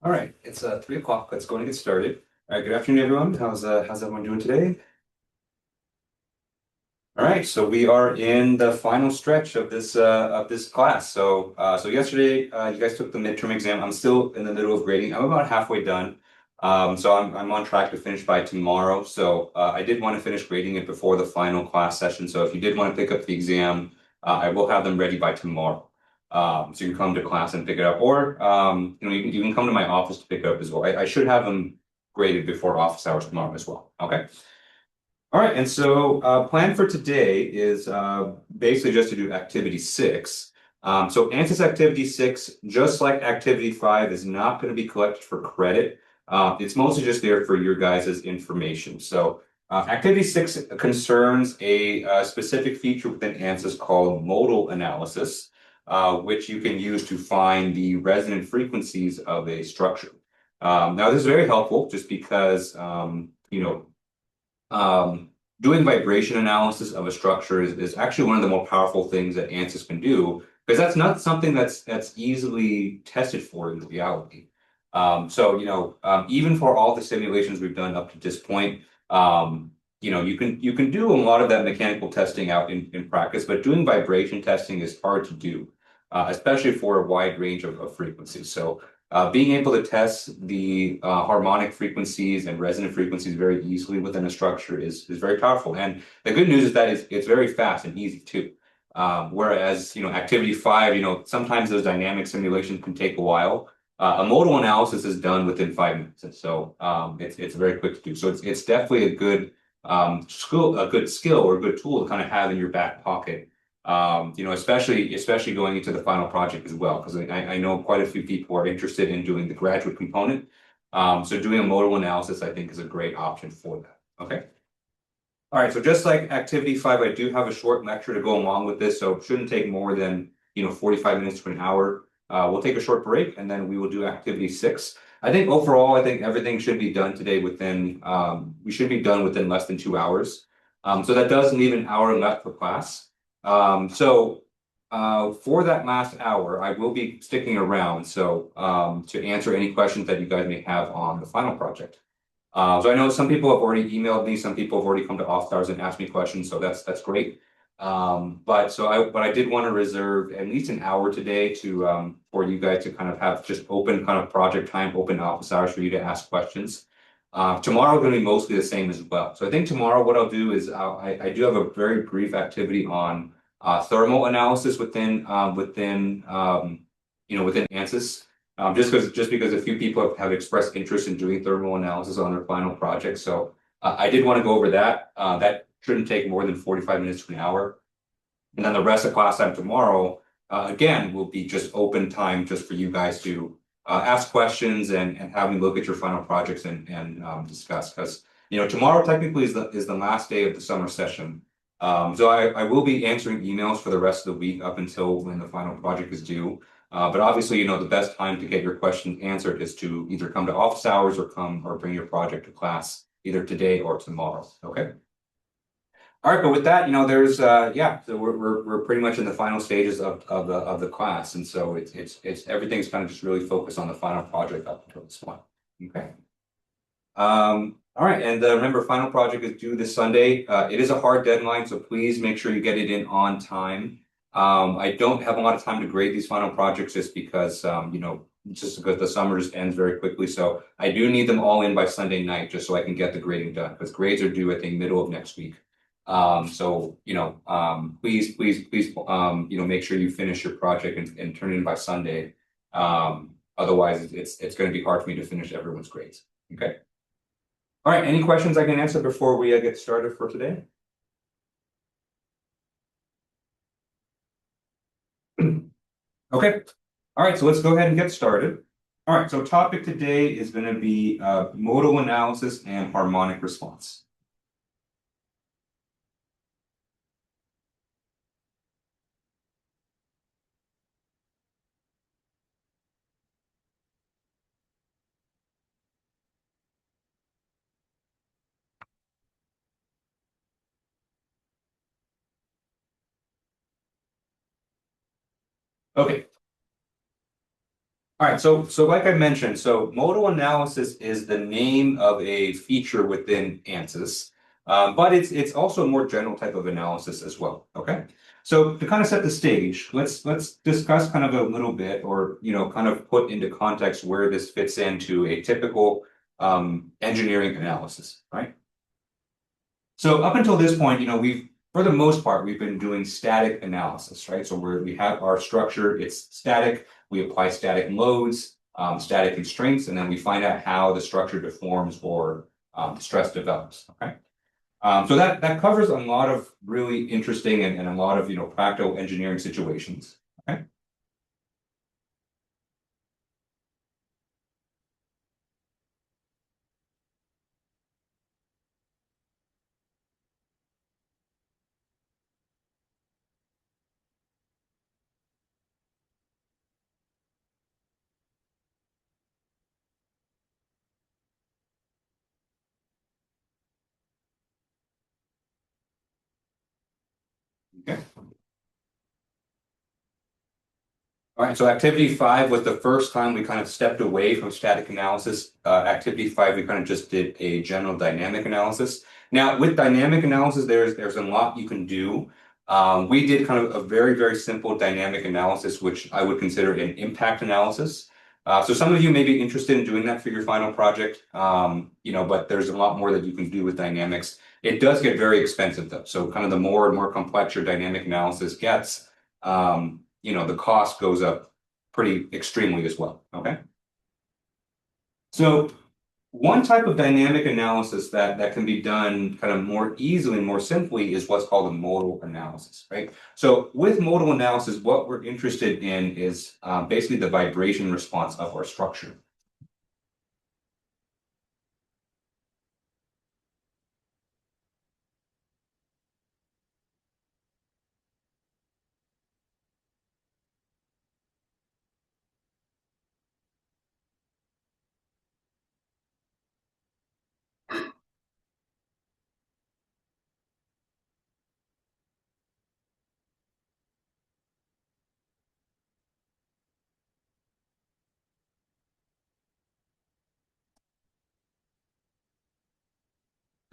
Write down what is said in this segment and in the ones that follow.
All right, it's 3 o'clock. Let's go and get started. All right, good afternoon, everyone. How's everyone doing today? All right, so we are in the final stretch of this class. So yesterday you guys took the midterm exam. I'm still in the middle of grading. I'm about halfway done. So I'm on track to finish by tomorrow. So I did want to finish grading it before the final class session. So if you did want to pick up the exam, I will have them ready by tomorrow. So you can come to class and pick it up, or you can come to my office to pick it up as well. I should have them graded before office hours tomorrow as well. Okay. All right, and so plan for today is basically just to do activity 6. So ANSYS activity 6, just like activity 5, is not going to be collected for credit. It's mostly just there for your guys' information. So activity 6 concerns a specific feature within ANSYS called modal analysis, which you can use to find the resonant frequencies of a structure. Now, this is very helpful just because, doing vibration analysis of a structure is actually one of the more powerful things that ANSYS can do, because that's not something that's easily tested for in reality. Even for all the simulations we've done up to this point, you can do a lot of that mechanical testing out in practice, but doing vibration testing is hard to do, especially for a wide range of frequencies. So being able to test the harmonic frequencies and resonant frequencies very easily within a structure is very powerful. And the good news is that it's very fast and easy too. Whereas, activity 5, sometimes those dynamic simulations can take a while. A modal analysis is done within 5 minutes. And so it's very quick to do. So it's definitely a good skill or a good tool to kind of have in your back pocket, especially going into the final project as well, because I know quite a few people are interested in doing the graduate component. So doing a modal analysis, I think, is a great option for that. Okay. All right. So just like activity 5, I do have a short lecture to go along with this, so it shouldn't take more than 45 minutes to an hour. We'll take a short break and then we will do activity 6. I think overall, I think everything should be done today we should be done within less than 2 hours. So that does leave an hour left for class. For that last hour, I will be sticking around to answer any questions that you guys may have on the final project. So I know some people have already emailed me, some people have already come to off hours and asked me questions, so that's great. But I did want to reserve at least an hour today to for you guys to kind of have just open kind of project time, open office hours for you to ask questions. Tomorrow is going to be mostly the same as well. So I think tomorrow what I'll do is I do have a very brief activity on thermal analysis within ANSYS. Just because a few people have expressed interest in doing thermal analysis on their final project. So I did want to go over that. That shouldn't take more than 45 minutes to an hour. And then the rest of class time tomorrow, again, will be just open time just for you guys to ask questions and have me look at your final projects and discuss. Because tomorrow technically is the last day of the summer session. So I will be answering emails for the rest of the week up until when the final project is due. But obviously, the best time to get your questions answered is to either come to office hours or bring your project to class either today or tomorrow. Okay. All right, but with that, there's so we're pretty much in the final stages of the class, and so it's everything's kind of just really focused on the final project up until this point. Okay. All right, and remember, final project is due this Sunday. It is a hard deadline, so please make sure you get it in on time. I don't have a lot of time to grade these final projects just because just because the summer just ends very quickly. So I do need them all in by Sunday night just so I can get the grading done, because grades are due, I think, middle of next week. Please, make sure you finish your project and turn it in by Sunday. Otherwise, it's going to be hard for me to finish everyone's grades. Okay. All right. Any questions I can answer before we get started for today? Okay. All right. So let's go ahead and get started. All right. So topic today is going to be modal analysis and harmonic response. Okay. All right, so like I mentioned, so modal analysis is the name of a feature within ANSYS, but it's also a more general type of analysis as well. Okay, so to kind of set the stage, let's discuss kind of a little bit, or kind of put into context where this fits into a typical engineering analysis, right? So up until this point, for the most part, we've been doing static analysis, right? So we have our structure, it's static. We apply static loads, static constraints, and then we find out how the structure deforms or stress develops. Okay. So that covers a lot of really interesting and a lot of practical engineering situations. Okay. Okay. All right, so activity five was the first time we kind of stepped away from static analysis. Activity five, we kind of just did a general dynamic analysis. Now, with dynamic analysis, there's a lot you can do. We did kind of a very simple dynamic analysis, which I would consider an impact analysis. So some of you may be interested in doing that for your final project, but there's a lot more that you can do with dynamics. It does get very expensive though. So kind of the more and more complex your dynamic analysis gets, the cost goes up pretty extremely as well. Okay. So one type of dynamic analysis that can be done kind of more easily and more simply is what's called a modal analysis, right? So with modal analysis, what we're interested in is basically the vibration response of our structure.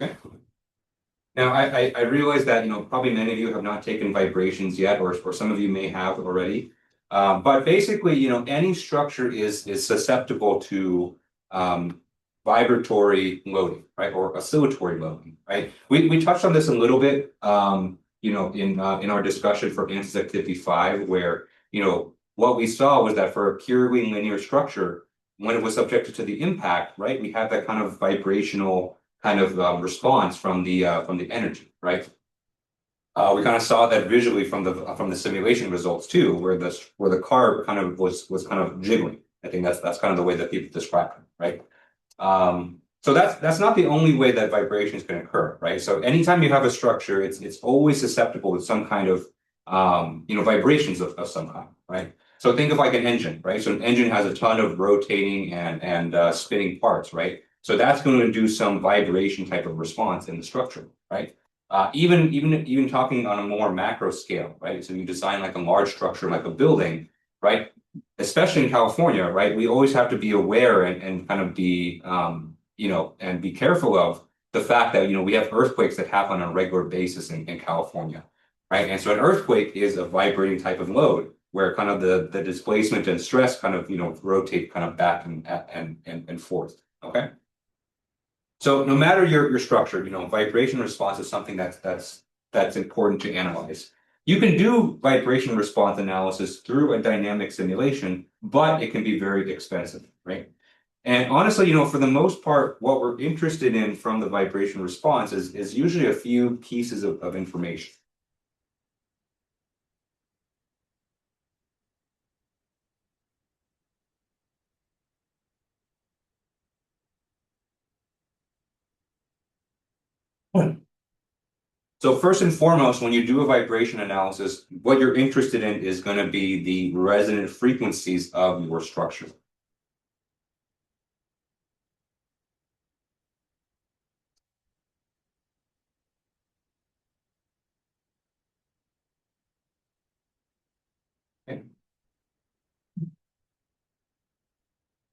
Okay. Now, I realize that, probably many of you have not taken vibrations yet, or some of you may have already. But basically, any structure is susceptible to vibratory loading, right? Or oscillatory loading, right? We touched on this a little bit, in our discussion for ANSYS Activity 5, where, what we saw was that for a purely linear structure, when it was subjected to the impact, right, we had that kind of vibrational kind of response from the energy, right? We kind of saw that visually from the simulation results too, where the car kind of was kind of jiggling. I think that's kind of the way that people describe it, right? So that's not the only way that vibrations can occur, right? So anytime you have a structure, it's always susceptible to some kind of vibrations of some kind, right? So think of like an engine, right? So an engine has a ton of rotating and spinning parts, right? So that's going to induce some vibration type of response in the structure, right? Even talking on a more macro scale, right? So you design like a large structure, like a building, right? Especially in California, right? We always have to be aware and kind of be, and be careful of the fact that, we have earthquakes that happen on a regular basis in California, right? And so an earthquake is a vibrating type of load where kind of the displacement and stress kind of, rotate kind of back and forth. Okay. So no matter your structure, vibration response is something that's important to analyze. You can do vibration response analysis through a dynamic simulation, but it can be very expensive, right? And honestly, for the most part, what we're interested in from the vibration response is usually a few pieces of information. So first and foremost, when you do a vibration analysis, what you're interested in is going to be the resonant frequencies of your structure. Okay.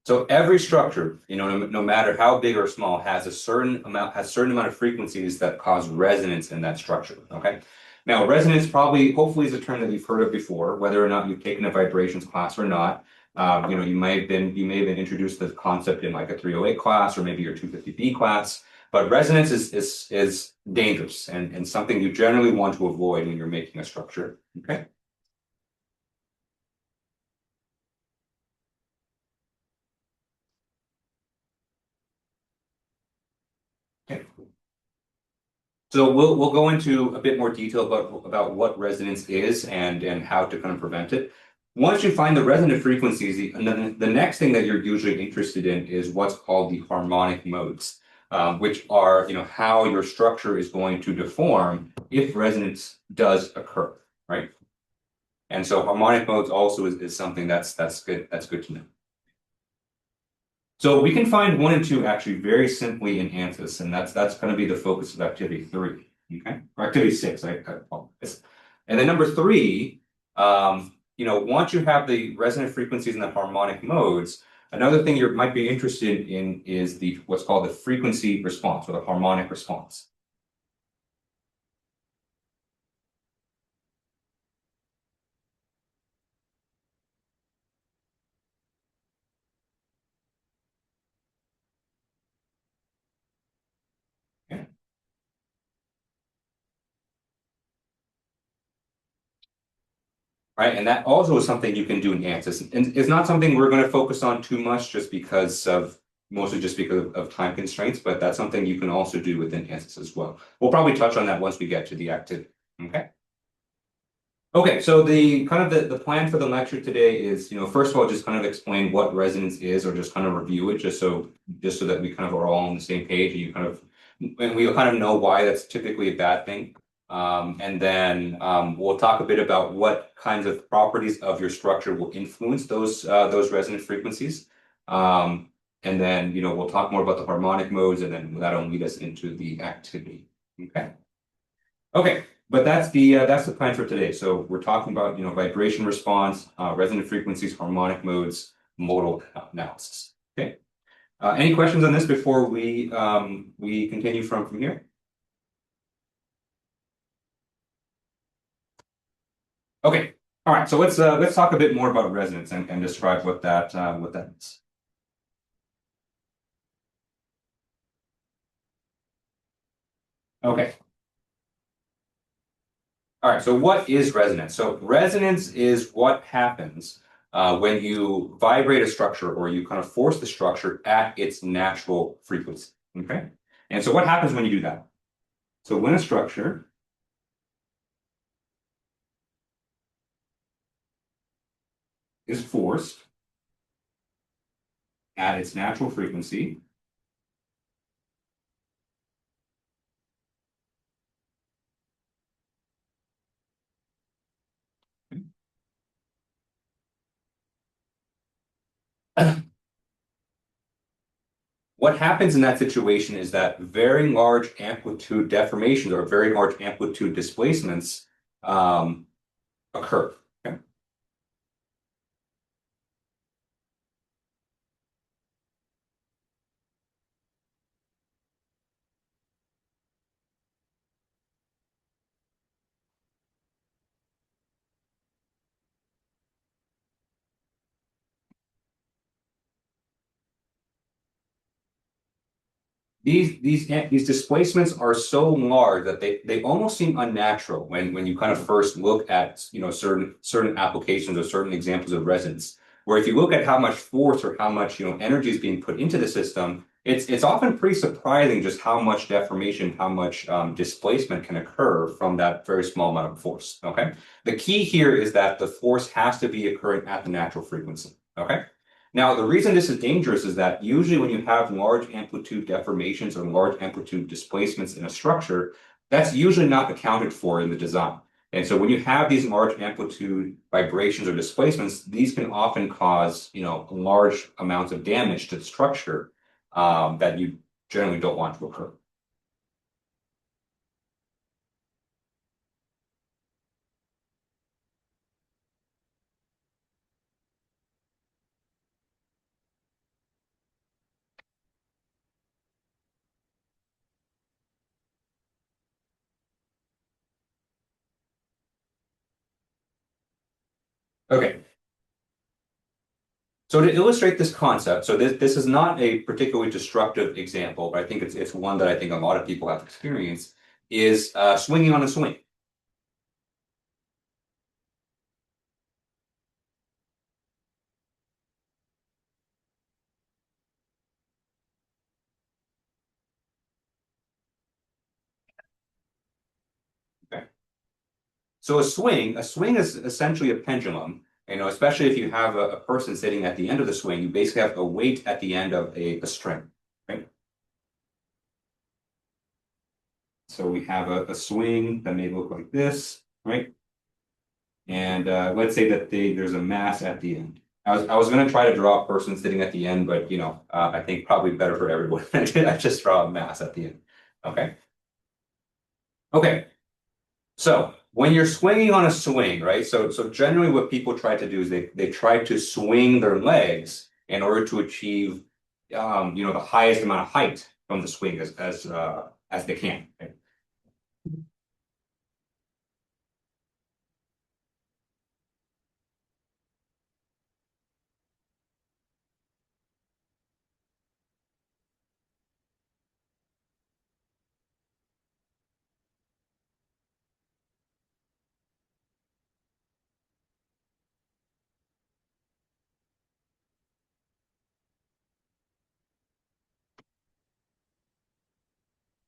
So every structure, no matter how big or small, has a certain amount of frequencies that cause resonance in that structure. Okay. Now, resonance hopefully is a term that you've heard of before, whether or not you've taken a vibrations class or not. You may have been introduced to the concept in like a 308 class or maybe your 250B class. But resonance is dangerous and something you generally want to avoid when you're making a structure. Okay. Okay. So we'll go into a bit more detail about what resonance is and how to kind of prevent it. Once you find the resonant frequencies, the next thing that you're usually interested in is what's called the harmonic modes, which are how your structure is going to deform if resonance does occur, right? And so harmonic modes also is something that's good to know. So we can find 1 and 2 actually very simply in ANSYS, and that's going to be the focus of activity 3. Okay, or activity 6. I apologize. And then number 3, once you have the resonant frequencies and the harmonic modes, another thing you might be interested in is what's called the frequency response or the harmonic response. Okay. Right, and that also is something you can do in ANSYS. And it's not something we're going to focus on too much mostly just because of time constraints, but that's something you can also do within ANSYS as well. We'll probably touch on that once we get to the activity. Okay. Okay, so the plan for the lecture today is, first of all, just kind of explain what resonance is, or just kind of review it, just so that we kind of are all on the same page, and we kind of know why that's typically a bad thing. And then we'll talk a bit about what kinds of properties of your structure will influence those resonant frequencies. And then we'll talk more about the harmonic modes, and then that'll lead us into the activity. Okay. Okay, but that's the plan for today. So we're talking about vibration response, resonant frequencies, harmonic modes, modal analysis. Okay. Any questions on this before we continue from here? Okay. All right. So let's talk a bit more about resonance and describe what that is. Okay. All right. So what is resonance? So resonance is what happens when you vibrate a structure or you kind of force the structure at its natural frequency. Okay. And so what happens when you do that? So when a structure is forced at its natural frequency, what happens in that situation is that very large amplitude deformations or very large amplitude displacements occur. Okay? These displacements are so large that they almost seem unnatural when you kind of first look at certain applications or certain examples of resonance. Where if you look at how much force or how much energy is being put into the system, it's often pretty surprising just how much deformation, how much displacement can occur from that very small amount of force. Okay, the key here is that the force has to be occurring at the natural frequency. Okay. Now, the reason this is dangerous is that usually when you have large amplitude deformations or large amplitude displacements in a structure, that's usually not accounted for in the design. And so when you have these large amplitude vibrations or displacements, these can often cause, large amounts of damage to the structure that you generally don't want to occur. Okay. So to illustrate this concept, so this is not a particularly destructive example, but I think it's one that I think a lot of people have experienced, is swinging on a swing. Okay. So a swing is essentially a pendulum. Especially if you have a person sitting at the end of the swing, you basically have a weight at the end of a string. Right? So we have a swing that may look like this, right? And let's say that there's a mass at the end. I was going to try to draw a person sitting at the end, but I think probably better for everyone. I just draw a mass at the end. Okay. Okay. So when you're swinging on a swing, right? So generally what people try to do is they try to swing their legs in order to achieve the highest amount of height from the swing as they can. Right?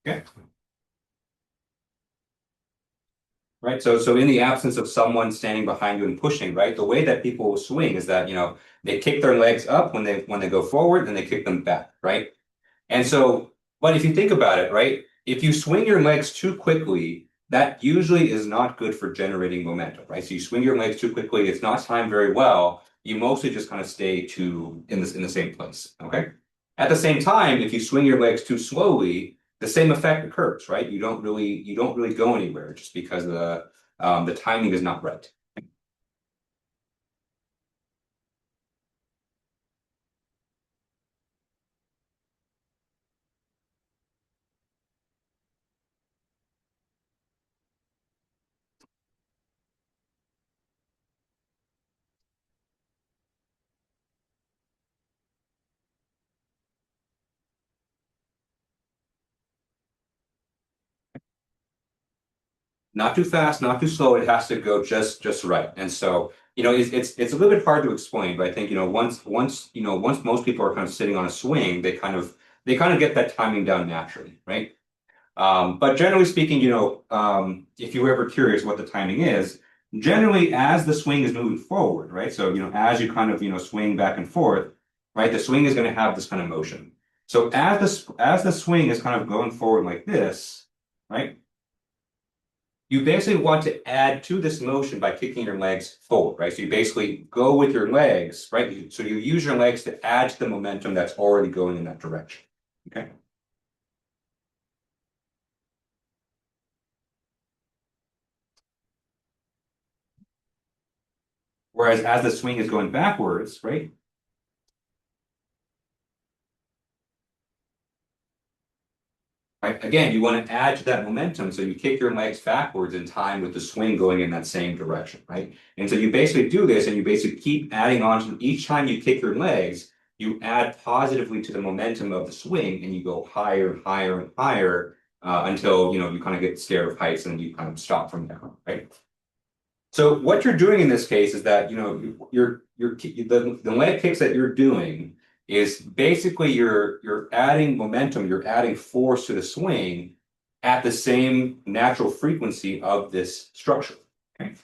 Okay. Right. So in the absence of someone standing behind you and pushing, right, the way that people will swing is that, they kick their legs up when they go forward and they kick them back, right? And so, but if you think about it, right, if you swing your legs too quickly, that usually is not good for generating momentum, right? So you swing your legs too quickly, it's not timed very well. You mostly just kind of stay in the same place. Okay. At the same time, if you swing your legs too slowly, the same effect occurs, right? You don't really go anywhere just because the timing is not right. Not too fast, not too slow. It has to go just right. And so, it's a little bit hard to explain, but I think, once most people are kind of sitting on a swing, they kind of get that timing down naturally, right? But generally speaking, if you were ever curious what the timing is, generally as the swing is moving forward, right? So, as you kind of, swing back and forth, right, the swing is going to have this kind of motion. So as the swing is kind of going forward like this, right? You basically want to add to this motion by kicking your legs forward, right? So you basically go with your legs, right? So you use your legs to add to the momentum that's already going in that direction. Okay. Whereas as the swing is going backwards, right? Right? Again, you want to add to that momentum, so you kick your legs backwards in time with the swing going in that same direction, right? And so you basically do this, and you basically keep adding on to each time you kick your legs, you add positively to the momentum of the swing, and you go higher and higher and higher until you kind of get scared of heights and you kind of stop from there, right? So what you're doing in this case is that the leg kicks that you're doing is basically you're adding momentum, you're adding force to the swing at the same natural frequency of this structure. Okay.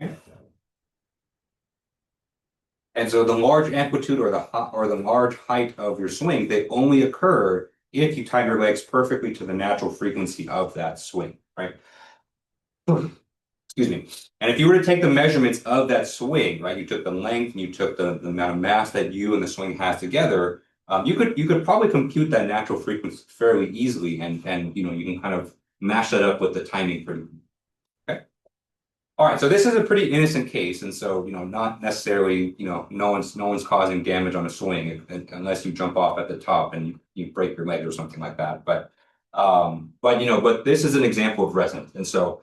Okay. And so the large amplitude or the large height of your swing, they only occur if you time your legs perfectly to the natural frequency of that swing, right? Excuse me. And if you were to take the measurements of that swing, right, you took the length and you took the amount of mass that you and the swing has together, you could probably compute that natural frequency fairly easily, and you can kind of mash that up with the timing pretty. Okay. All right, so this is a pretty innocent case, and so not necessarily no one's causing damage on a swing unless you jump off at the top and you break your leg or something like that. But this is an example of resonance, and so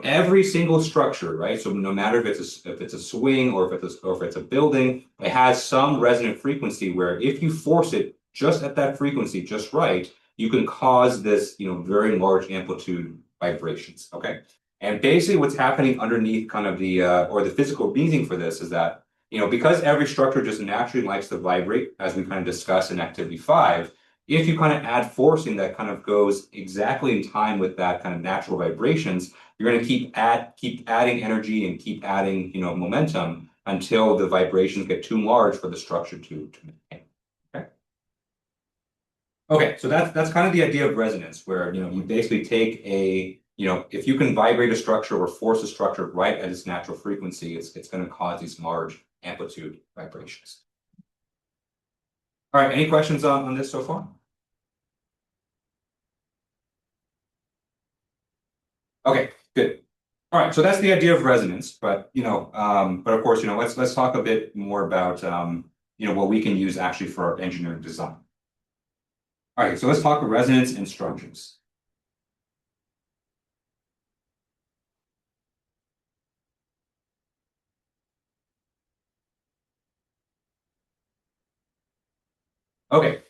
every single structure, right? So no matter if it's a swing or if it's a building, it has some resonant frequency where if you force it just at that frequency just right, you can cause this very large amplitude vibrations. Okay. And basically what's happening underneath kind of the physical reasoning for this is that, because every structure just naturally likes to vibrate, as we kind of discussed in activity 5, if you kind of add forcing that kind of goes exactly in time with that kind of natural vibrations, you're going to keep adding energy and keep adding, momentum until the vibrations get too large for the structure to maintain. Okay. Okay, so that's kind of the idea of resonance, where you basically take if you can vibrate a structure or force a structure right at its natural frequency, it's going to cause these large amplitude vibrations. All right, any questions on this so far? Okay, good. All right, so that's the idea of resonance, but of course, let's talk a bit more about what we can use actually for our engineering design. All right, so let's talk resonance in structures. Okay.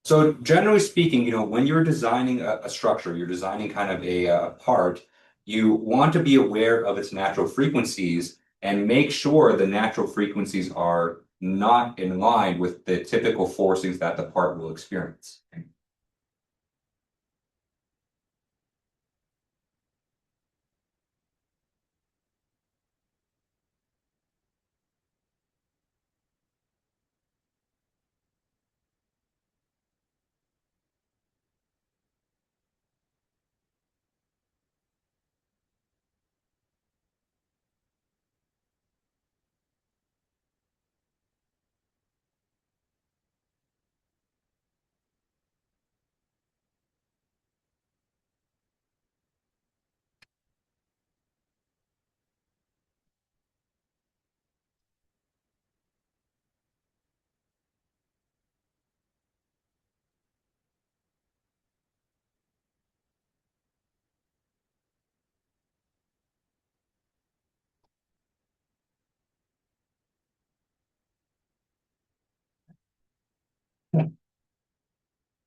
So generally speaking, when you're designing a structure, you're designing kind of a part, you want to be aware of its natural frequencies and make sure the natural frequencies are not in line with the typical forcings that the part will experience.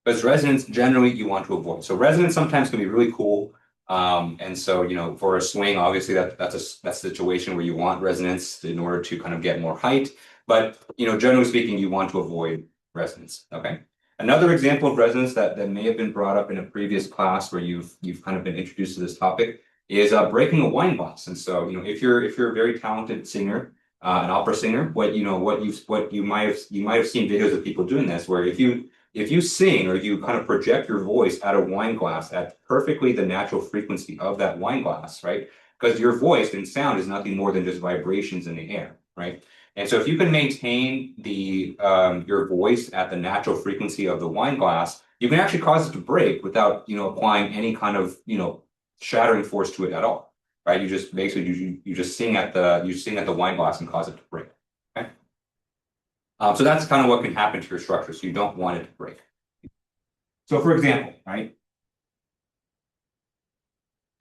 But resonance, generally, you want to avoid. So resonance sometimes can be really cool. And so, for a swing, obviously that's a situation where you want resonance in order to kind of get more height. But, generally speaking, you want to avoid resonance. Okay. Another example of resonance that may have been brought up in a previous class where you've kind of been introduced to this topic is breaking a wine glass. And so, if you're a very talented singer, an opera singer, what you might have seen videos of people doing this, where if you sing or you kind of project your voice at a wine glass at perfectly the natural frequency of that wine glass, right? Because your voice and sound is nothing more than just vibrations in the air, right? And so if you can maintain your voice at the natural frequency of the wine glass, you can actually cause it to break without applying any kind of shattering force to it at all, right? You just basically you just sing at the wine glass and cause it to break. Okay. So that's kind of what can happen to your structure. So you don't want it to break. So for example, right?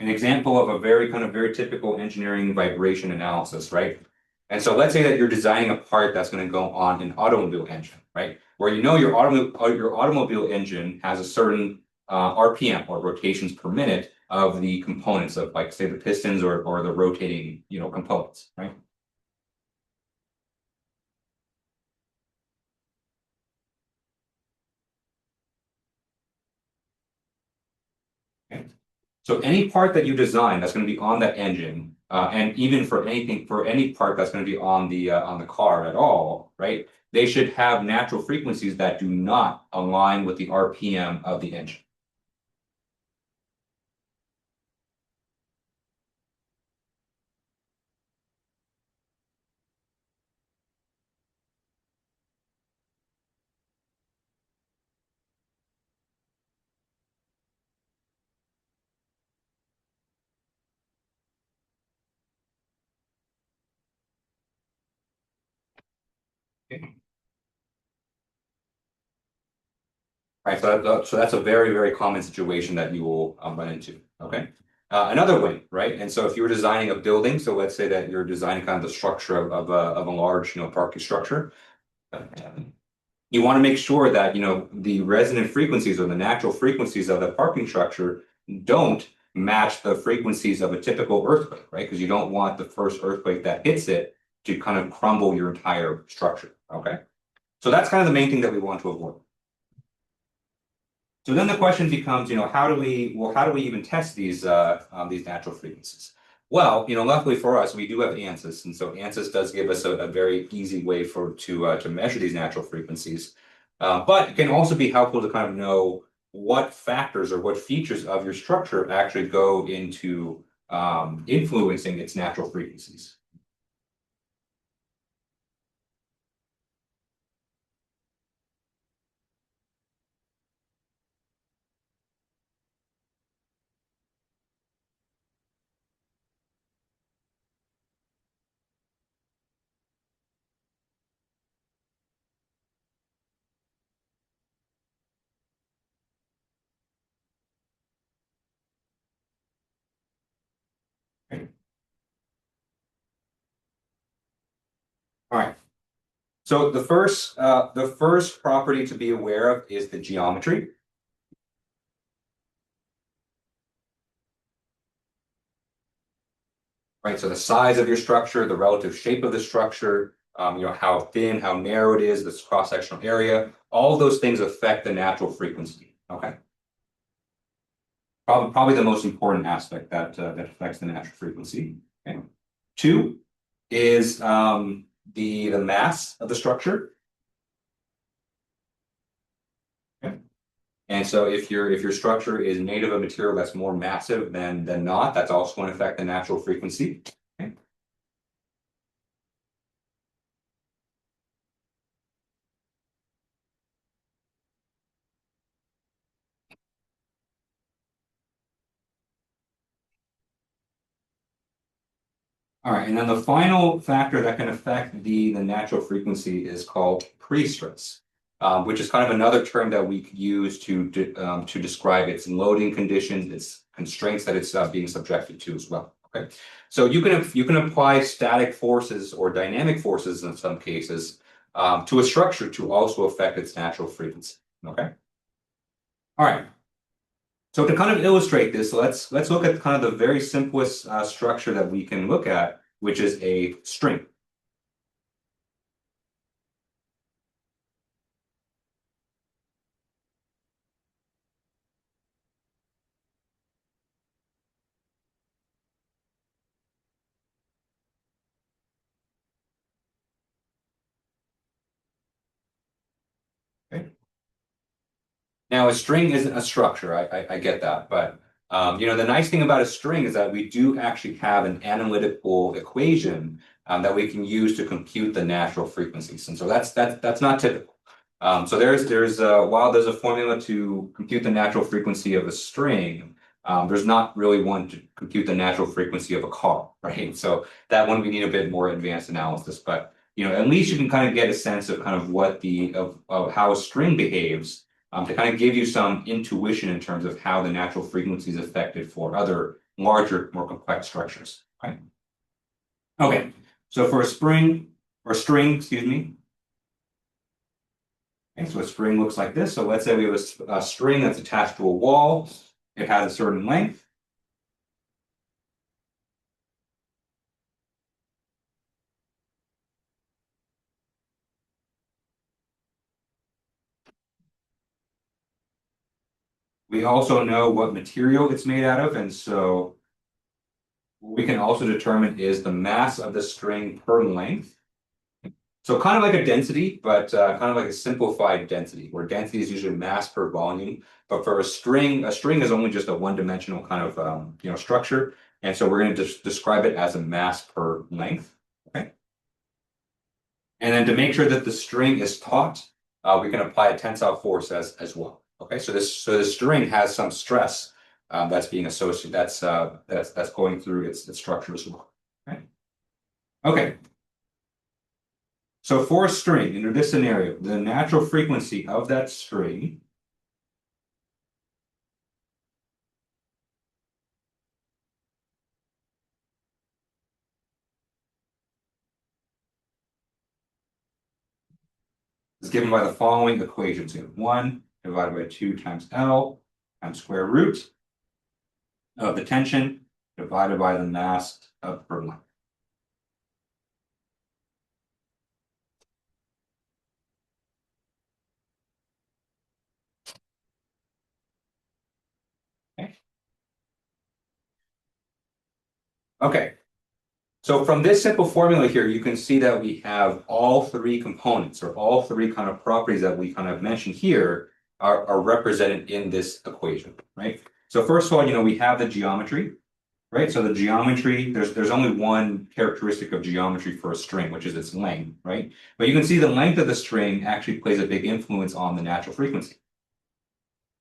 An example of a very typical engineering vibration analysis, right? And so let's say that you're designing a part that's going to go on an automobile engine, right? Where your automobile engine has a certain RPM or rotations per minute of the components of, like, say, the pistons or the rotating components, right? Okay. So any part that you design that's going to be on that engine, and even for any part that's going to be on the car at all, right? they should have natural frequencies that do not align with the RPM of the engine. Right, so that's a very, very common situation that you will run into. Okay. Another way, right? And so if you were designing a building, so let's say that you're designing kind of the structure of a large, parking structure, you want to make sure that, the resonant frequencies or the natural frequencies of the parking structure don't match the frequencies of a typical earthquake, right? Because you don't want the first earthquake that hits it to kind of crumble your entire structure. Okay. So that's kind of the main thing that we want to avoid. So then the question becomes, how do we even test these natural frequencies? Well, luckily for us, we do have ANSYS, and so ANSYS does give us a very easy way to measure these natural frequencies. But it can also be helpful to kind of know what factors or what features of your structure actually go into influencing its natural frequencies. Right? All right. So the first property to be aware of is the geometry. Right? So the size of your structure, the relative shape of the structure, how thin, how narrow it is, this cross-sectional area, all of those things affect the natural frequency. Okay. Probably the most important aspect that affects the natural frequency. Okay. Two is the mass of the structure. Okay. And so if your structure is made of a material that's more massive than not, that's also going to affect the natural frequency. Okay. All right, and then the final factor that can affect the natural frequency is called pre-stress, which is kind of another term that we could use to describe its loading conditions, its constraints that it's being subjected to as well. Okay, so you can apply static forces or dynamic forces in some cases to a structure to also affect its natural frequency. Okay, all right. So to kind of illustrate this, let's look at kind of the very simplest structure that we can look at, which is a string. Okay. Now, a string isn't a structure. I get that, but the nice thing about a string is that we do actually have an analytical equation that we can use to compute the natural frequencies, and so that's not typical. So while there's a formula to compute the natural frequency of a string, there's not really one to compute the natural frequency of a car, right? So that one we need a bit more advanced analysis, but at least you can kind of get a sense of kind of of how a string behaves to kind of give you some intuition in terms of how the natural frequency is affected for other larger, more complex structures. Right? Okay, so for a string, excuse me. Okay, so a string looks like this. So let's say we have a string that's attached to a wall. It has a certain length. We also know what material it's made out of, and so what we can also determine is the mass of the string per length. So kind of like a density, but kind of like a simplified density, where density is usually mass per volume. But for a string is only just a one-dimensional kind of structure, and so we're going to just describe it as a mass per length. Okay. And then to make sure that the string is taut, we can apply a tensile force as well. Okay, so the string has some stress that's being associated. That's going through its structure as well. Okay. Okay. So for a string, in this scenario, the natural frequency of that string is given by the following equations. So 1 divided by 2 times L times square root of the tension divided by the mass per length. Okay. Okay. So from this simple formula here, you can see that we have all three components or all three kind of properties that we kind of mentioned here are represented in this equation, right? So first of all, we have the geometry, right? So the geometry, there's only one characteristic of geometry for a string, which is its length, right? But you can see the length of the string actually plays a big influence on the natural frequency.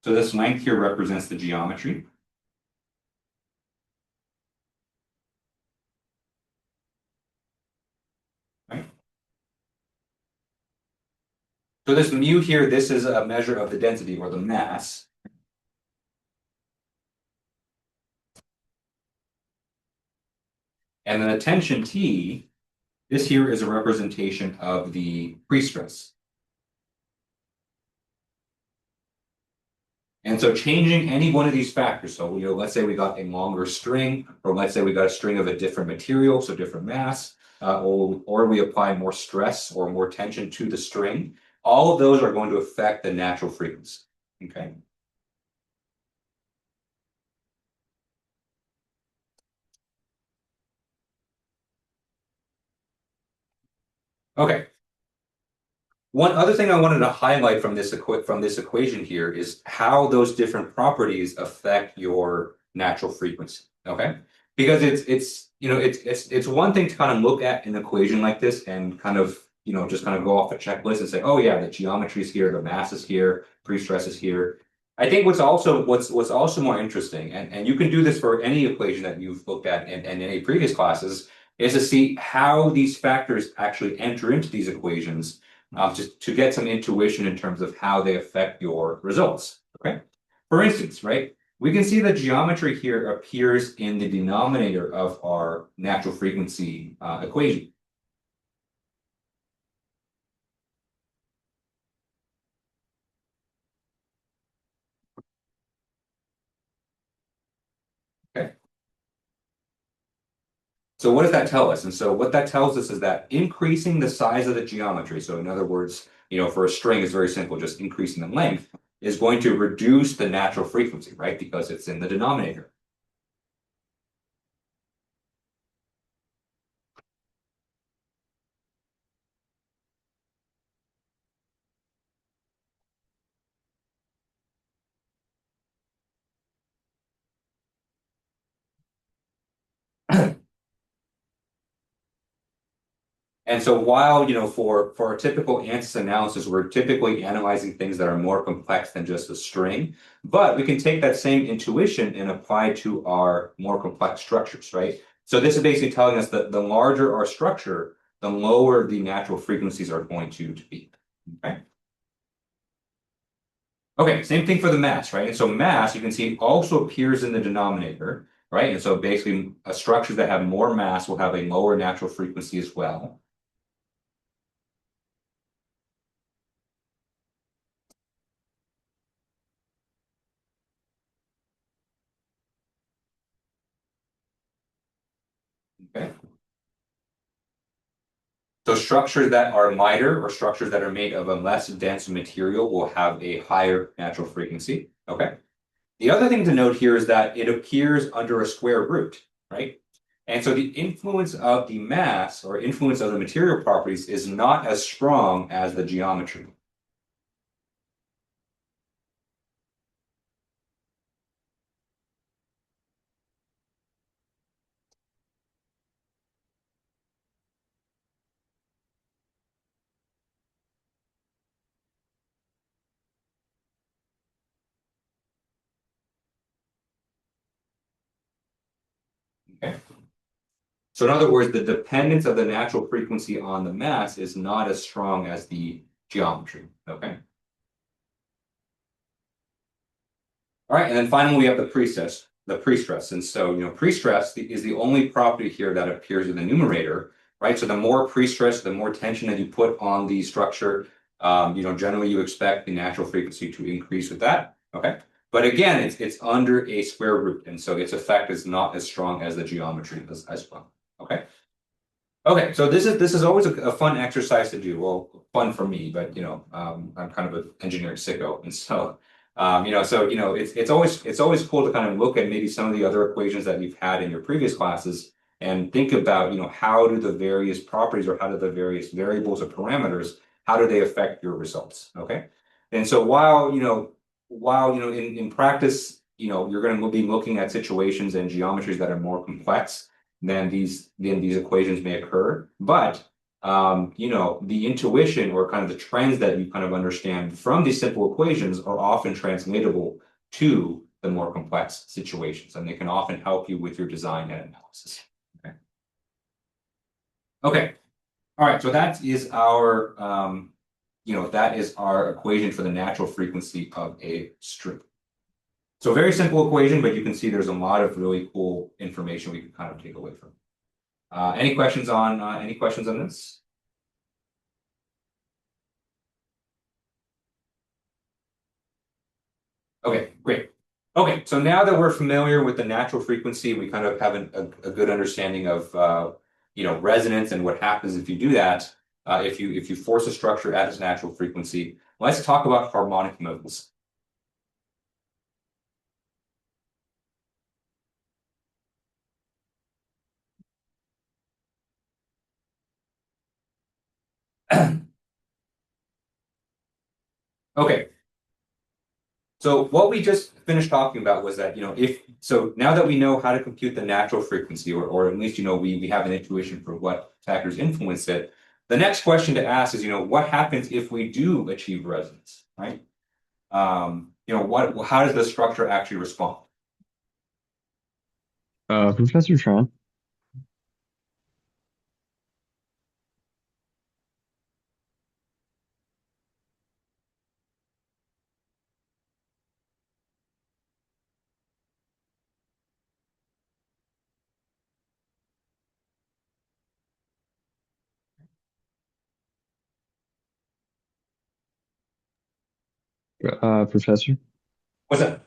So this length here represents the geometry. Right? So this mu here, this is a measure of the density or the mass. And then the tension T, this here is a representation of the pre-stress. And so changing any one of these factors, so let's say we got a longer string, or let's say we got a string of a different material, so different mass, or we apply more stress or more tension to the string, all of those are going to affect the natural frequency. Okay. Okay. One other thing I wanted to highlight from this equation here is how those different properties affect your natural frequency. Okay, because it's one thing to kind of look at an equation like this and kind of just kind of go off a checklist and say, oh yeah, the geometry is here, the mass is here, pre-stress is here. I think what's also more interesting, and you can do this for any equation that you've looked at in any previous classes, is to see how these factors actually enter into these equations just to get some intuition in terms of how they affect your results. Okay. For instance, right, we can see the geometry here appears in the denominator of our natural frequency equation. Okay. So what does that tell us? And so what that tells us is that increasing the size of the geometry, so in other words, for a string is very simple, just increasing the length, is going to reduce the natural frequency, right? Because it's in the denominator. And so while, for a typical ANSYS analysis, we're typically analyzing things that are more complex than just a string, but we can take that same intuition and apply to our more complex structures, right? So this is basically telling us that the larger our structure, the lower the natural frequencies are going to be, okay? Okay, same thing for the mass, right? And so mass, you can see, also appears in the denominator, right? And so basically, structures that have more mass will have a lower natural frequency as well. Okay. So structures that are lighter or structures that are made of a less dense material will have a higher natural frequency. Okay. The other thing to note here is that it appears under a square root, right? And so the influence of the mass or influence of the material properties is not as strong as the geometry. Okay. So in other words, the dependence of the natural frequency on the mass is not as strong as the geometry. Okay. All right, and then finally we have the pre-stress, And so, pre-stress is the only property here that appears in the numerator, right? So the more pre-stress, the more tension that you put on the structure, generally you expect the natural frequency to increase with that. Okay. But again, it's under a square root, and so its effect is not as strong as the geometry as well. Okay. Okay, so this is always a fun exercise to do. Well, fun for me, but I'm kind of an engineering sicko, and so it's always cool to kind of look at maybe some of the other equations that you've had in your previous classes and think about how do the various properties or how do the various variables or parameters how do they affect your results? Okay, and so while in practice you're going to be looking at situations and geometries that are more complex then these equations may occur. But the intuition or kind of the trends that you kind of understand from these simple equations are often translatable to the more complex situations, and they can often help you with your design and analysis. Okay. Okay. All right. So that is our equation for the natural frequency of a string. So very simple equation, but you can see there's a lot of really cool information we can kind of take away from. Any questions on this? Okay, great. Okay, so now that we're familiar with the natural frequency, we kind of have a good understanding of resonance and what happens if you do that. If you force a structure at its natural frequency, let's talk about harmonic modes. Okay. So what we just finished talking about was that, now that we know how to compute the natural frequency, or at least, we have an intuition for what factors influence it, the next question to ask is, what happens if we do achieve resonance, right? How does the structure actually respond? Professor Tron. Professor. What's that?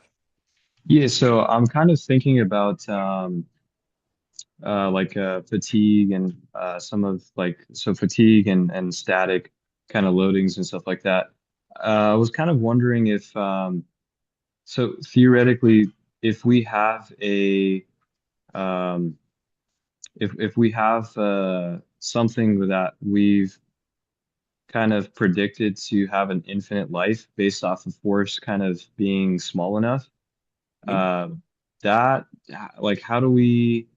Yeah, so I'm kind of thinking about fatigue and some of fatigue and static kind of loadings and stuff like that. I was kind of wondering if so theoretically if we have a um, if we have something that we've kind of predicted to have an infinite life based off of force kind of being small enough. Hmm? Uh, that like how do we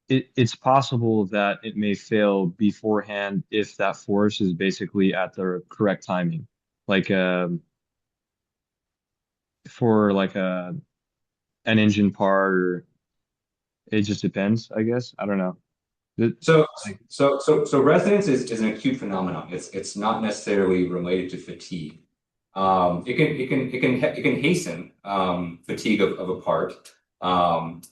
it's possible that it may fail beforehand if that force is basically at the correct timing. Like for like an engine part or it just depends, I guess. I don't know. It- So, like so resonance is an acute phenomenon. It's not necessarily related to fatigue. It can hasten fatigue of a part. Um,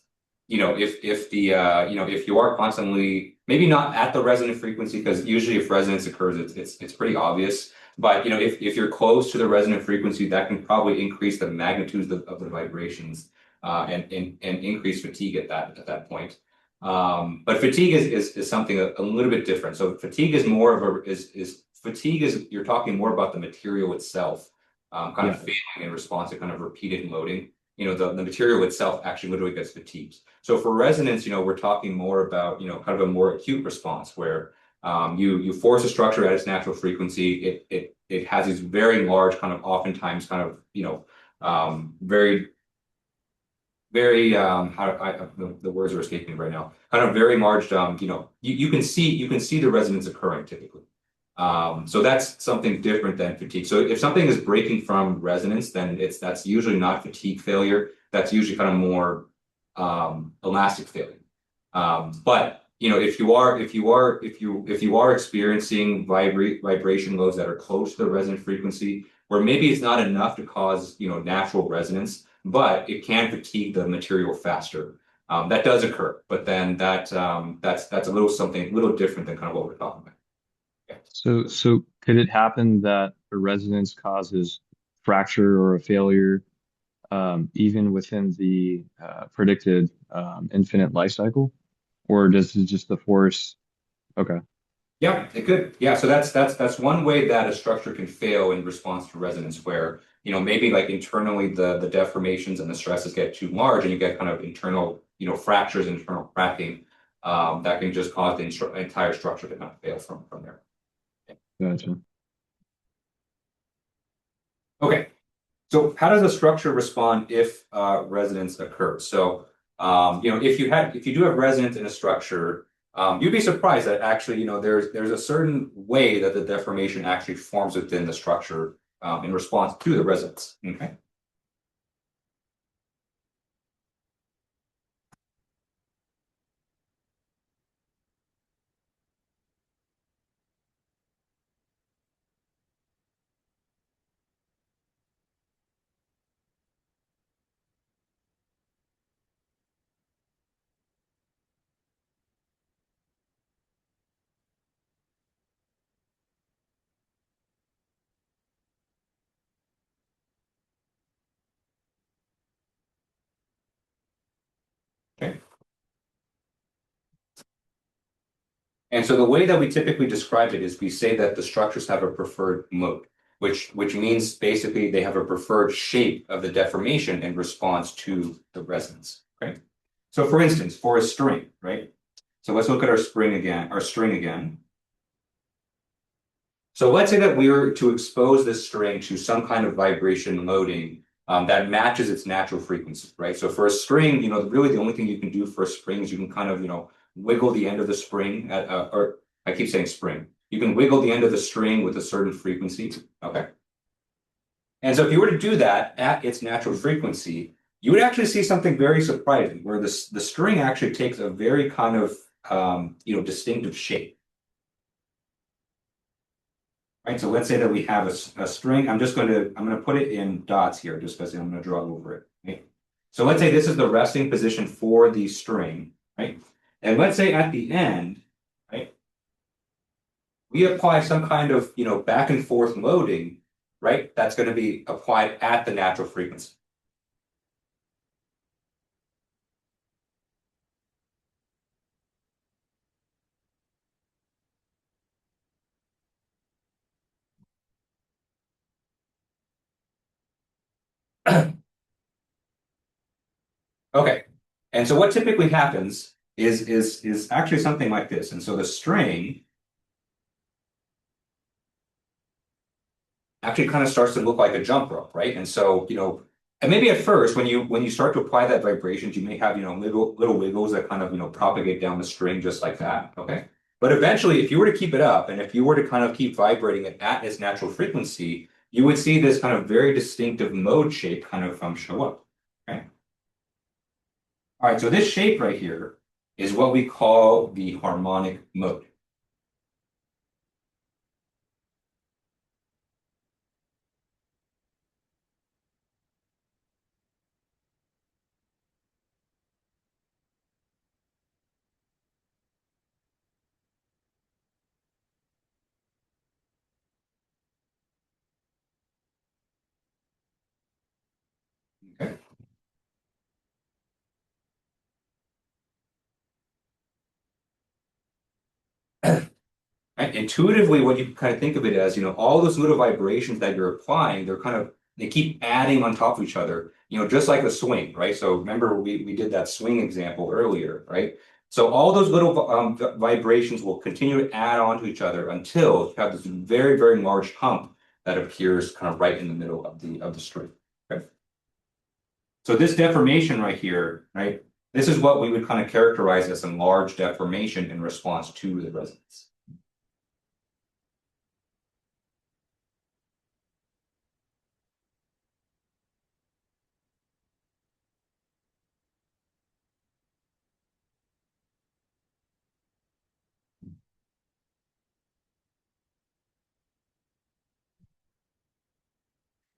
if you are constantly maybe not at the resonant frequency because usually if resonance occurs it's pretty obvious. But if you're close to the resonant frequency, that can probably increase the magnitudes of the vibrations and increase fatigue at that point. But fatigue is something a little bit different. So fatigue is more of a is fatigue is you're talking more about the material itself, kind of yeah. failing in response to kind of repeated loading. the material itself actually literally gets fatigued. So for resonance, we're talking more about, kind of a more acute response where you force a structure at its natural frequency. It has these very large kind of oftentimes kind of, very very the words are escaping me right now. Kind of very large, you can see the resonance occurring typically. So that's something different than fatigue. So if something is breaking from resonance, then that's usually not fatigue failure. That's usually kind of more elastic failure. But if you are experiencing vibration loads that are close to the resonant frequency, where maybe it's not enough to cause natural resonance, but it can fatigue the material faster. That does occur, but then that's a little something a little different than kind of what we're talking about. Yeah. So could it happen that a resonance causes fracture or a failure even within the predicted infinite life cycle? Or does it just the force? Okay, Yeah, it could. Yeah, so that's one way that a structure can fail in response to resonance, where maybe like internally the deformations and the stresses get too large, and you get kind of internal fractures, internal cracking, that can just cause the entire structure to kind of fail from there. gotcha. Okay, so how does a structure respond if resonance occurs? So if you do have resonance in a structure, you'd be surprised that actually there's a certain way that the deformation actually forms within the structure in response to the resonance. Okay. Okay. And so the way that we typically describe it is we say that the structures have a preferred mode, which means basically they have a preferred shape of the deformation in response to the resonance. Okay. So for instance, for a string, right? So let's look at our string again. So let's say that we were to expose this string to some kind of vibration loading that matches its natural frequency, right? So for a string, really the only thing you can do for a string is you can kind of, wiggle the end of the spring or I keep saying spring. You can wiggle the end of the string with a certain frequency. Okay. And so if you were to do that at its natural frequency, you would actually see something very surprising where the string actually takes a very kind of, distinctive shape. Right, so let's say that we have a string. I'm going to put it in dots here just because I'm going to draw over it. Right? So let's say this is the resting position for the string, right? And let's say at the end, right, we apply some kind of back and forth loading, right? That's going to be applied at the natural frequency. Okay. And so what typically happens is actually something like this. And so the string actually kind of starts to look like a jump rope, right? And so, and maybe at first when you start to apply that vibrations, you may have, little wiggles that kind of, propagate down the string just like that. Okay. But eventually, if you were to keep it up and if you were to kind of keep vibrating it at its natural frequency, you would see this kind of very distinctive mode shape kind of show up. Okay. All right, so this shape right here is what we call the harmonic mode. Okay. Right? Intuitively, what you kind of think of it as, all those little vibrations that you're applying, they're kind of They keep adding on top of each other, just like a swing, right? So remember we did that swing example earlier, right? So all those little vibrations will continue to add on to each other until you have this very, very large hump that appears kind of right in the middle of the string. Okay. So this deformation right here, right? This is what we would kind of characterize as a large deformation in response to the resonance.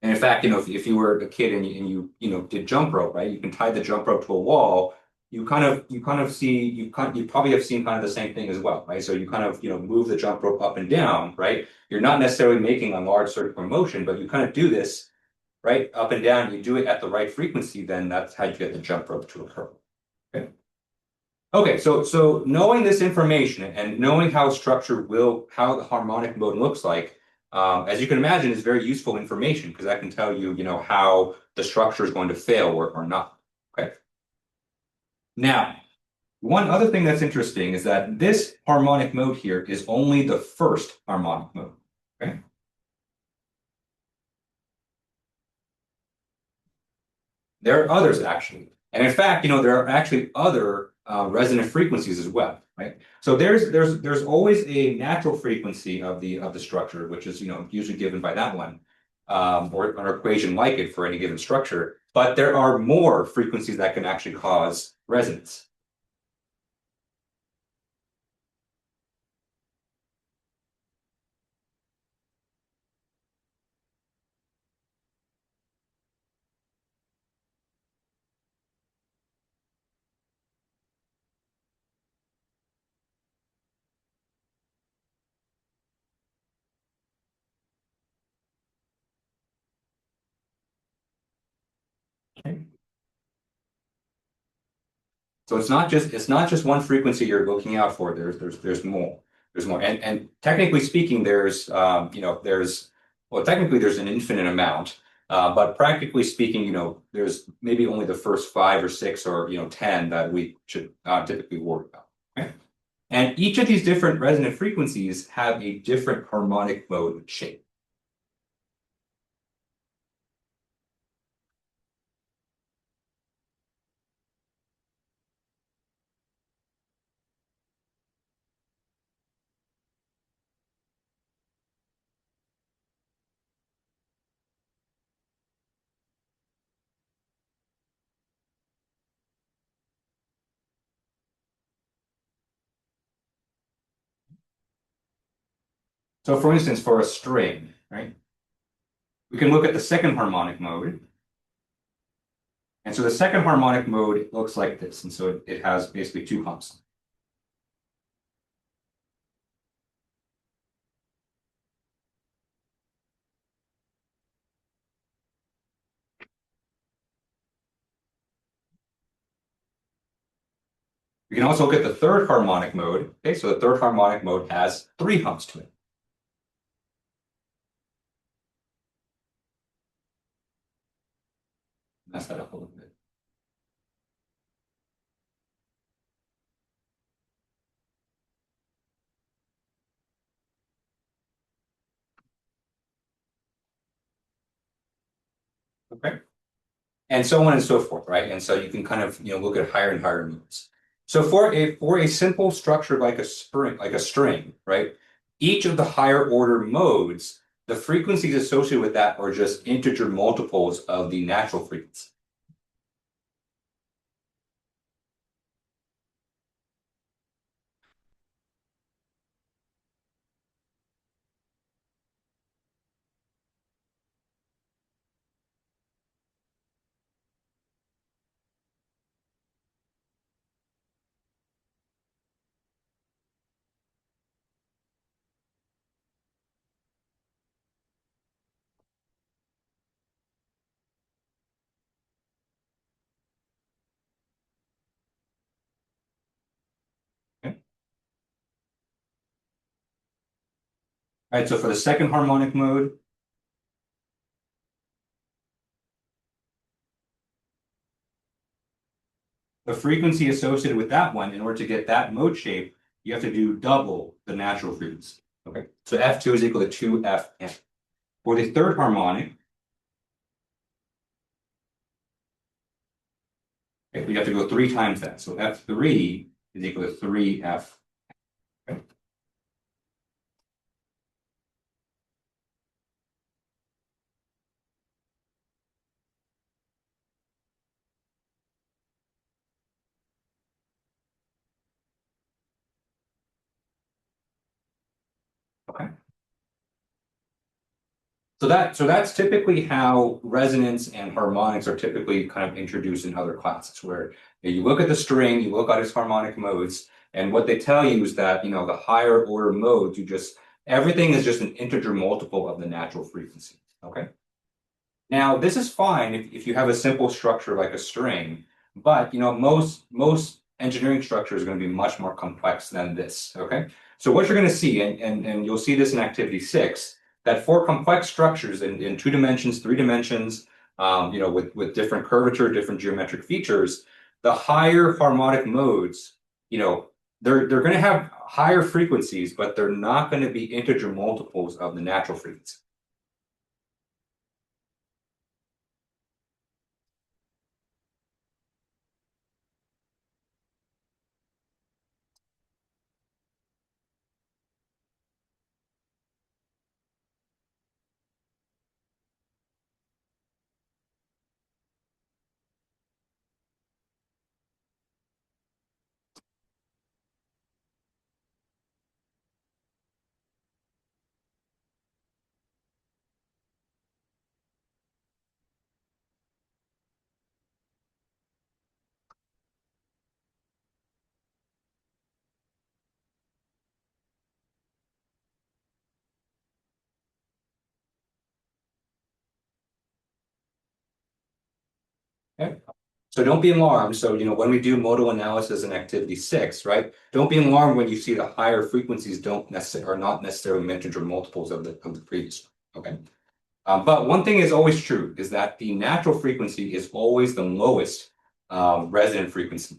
And in fact, if you were a kid and you did jump rope, right? You can tie the jump rope to a wall. You probably have seen kind of the same thing as well, right? So you kind of, move the jump rope up and down, right? You're not necessarily making a large circular motion, but you kind of do this, right? Up and down. You do it at the right frequency, then that's how you get the jump rope to occur. Okay. Okay, so knowing this information and knowing how how the harmonic mode looks like, as you can imagine, is very useful information because that can tell you, how the structure is going to fail or not. Okay. Now, one other thing that's interesting is that this harmonic mode here is only the first harmonic mode. Okay. There are others actually. And in fact, there are actually other resonant frequencies as well, right? So there's always a natural frequency of the structure, which is usually given by that one, or an equation like it for any given structure. But there are more frequencies that can actually cause resonance. Okay. So it's not just one frequency you're looking out for. There's more. There's more. And technically speaking, technically there's an infinite amount. But practically speaking, there's maybe only the first five or six or 10 that we should typically worry about. Okay? And each of these different resonant frequencies have a different harmonic mode shape. So for instance, for a string, right, we can look at the second harmonic mode. And so the second harmonic mode looks like this. And so it has basically two humps. We can also look at the third harmonic mode. Okay, so the third harmonic mode has three humps to it. Mess that up a little bit. Okay. And so on and so forth, right? And so you can kind of look at higher and higher modes. So for a simple structure like a string, right? Each of the higher order modes, the frequencies associated with that are just integer multiples of the natural frequency. Okay. All right, so for the second harmonic mode, the frequency associated with that one, in order to get that mode shape, you have to do double the natural frequency. Okay, so F2 is equal to 2Fn. For the third harmonic, okay, we have to go 3 times that. So F3 is equal to 3F. Okay. Okay. So that's typically how resonance and harmonics are typically kind of introduced in other classes, where you look at the string, you look at its harmonic modes, and what they tell you is that the higher order modes, everything is just an integer multiple of the natural frequency. Okay. Now this is fine if you have a simple structure like a string, but most engineering structure is going to be much more complex than this. Okay. So what you're going to see, and you'll see this in activity 6, that for complex structures in 2 dimensions, 3 dimensions, with different curvature, different geometric features, the higher harmonic modes, they're going to have higher frequencies, but they're not going to be integer multiples of the natural frequency. Okay. So don't be alarmed. So, when we do modal analysis in activity 6, right? Don't be alarmed when you see the higher frequencies are not necessarily integer multiples of the previous one. Okay. But one thing is always true is that the natural frequency is always the lowest resonant frequency.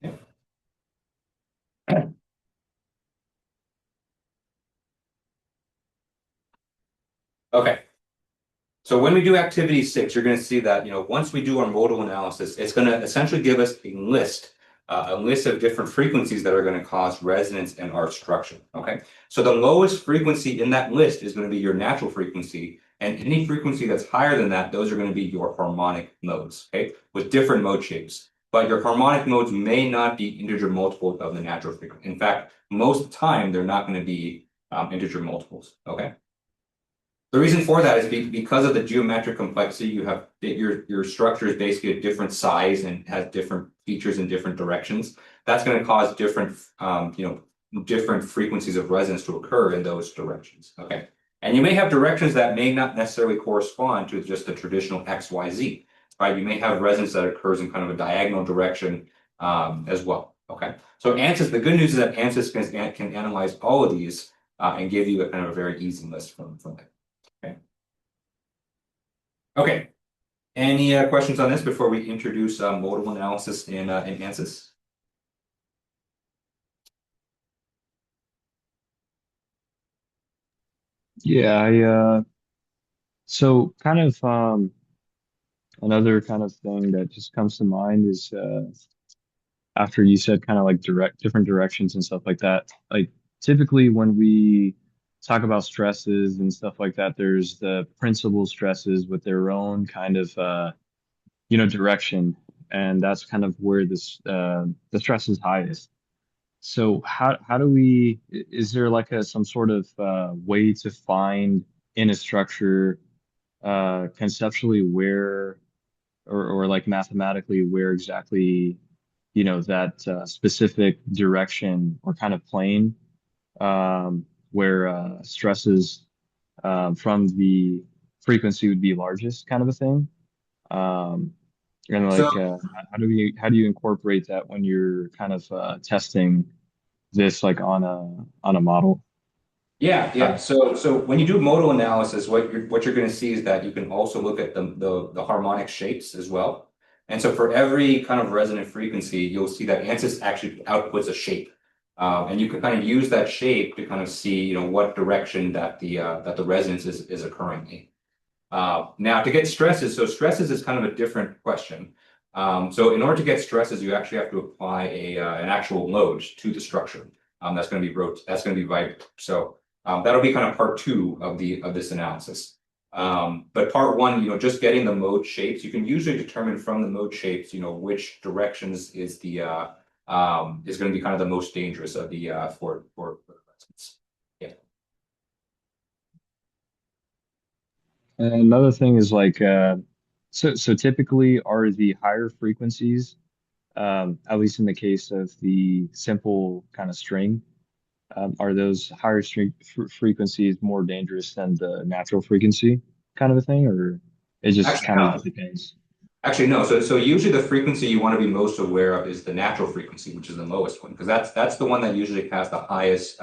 Yeah. Okay. So when we do activity 6, you're going to see that, once we do our modal analysis, it's going to essentially give us a list of different frequencies that are going to cause resonance in our structure. Okay. So the lowest frequency in that list is going to be your natural frequency. And any frequency that's higher than that, those are going to be your harmonic modes, okay, with different mode shapes. But your harmonic modes may not be integer multiples of the natural frequency. In fact, most of the time, they're not going to be integer multiples. Okay. The reason for that is because of the geometric complexity. You have your structure is basically a different size and has different features in different directions. That's going to cause different frequencies of resonance to occur in those directions. Okay, and you may have directions that may not necessarily correspond to just the traditional X, Y, Z. Right, you may have resonance that occurs in kind of a diagonal direction as well. Okay, so ANSYS. The good news is that ANSYS can analyze all of these and give you a kind of a very easy list from that. Okay. Okay. Any questions on this before we introduce modal analysis in ANSYS? Yeah, so kind of another kind of thing that just comes to mind is after you said kind of like different directions and stuff like that. Like typically when we talk about stresses and stuff like that, there's the principal stresses with their own kind of direction, and that's kind of where the stress is highest. So how do we, is there like some sort of way to find in a structure conceptually where or like mathematically where exactly that specific direction or kind of plane where stresses from the frequency would be largest kind of a thing. Um, and So like, how do you incorporate that when you're kind of testing this like on a model? yeah. So when you do modal analysis, what you're going to see is that you can also look at the harmonic shapes as well. And so for every kind of resonant frequency, you'll see that ANSYS actually outputs a shape. And you can kind of use that shape to kind of see, what direction that the resonance is occurring in. Now to get stresses, so stresses is kind of a different question. So in order to get stresses, you actually have to apply an actual load to the structure. That's going to be vibrant. So that'll be kind of part two of this analysis. But part one, just getting the mode shapes, you can usually determine from the mode shapes, which directions is going to be kind of the most dangerous of the for the resonance. Yeah. And another thing is like, so typically are the higher frequencies, at least in the case of the simple kind of string, are those higher string frequencies more dangerous than the natural frequency kind of a thing, or it just Actually, kind of no. depends? Actually, no. So usually the frequency you want to be most aware of is the natural frequency, which is the lowest one, because that's the one that usually has the highest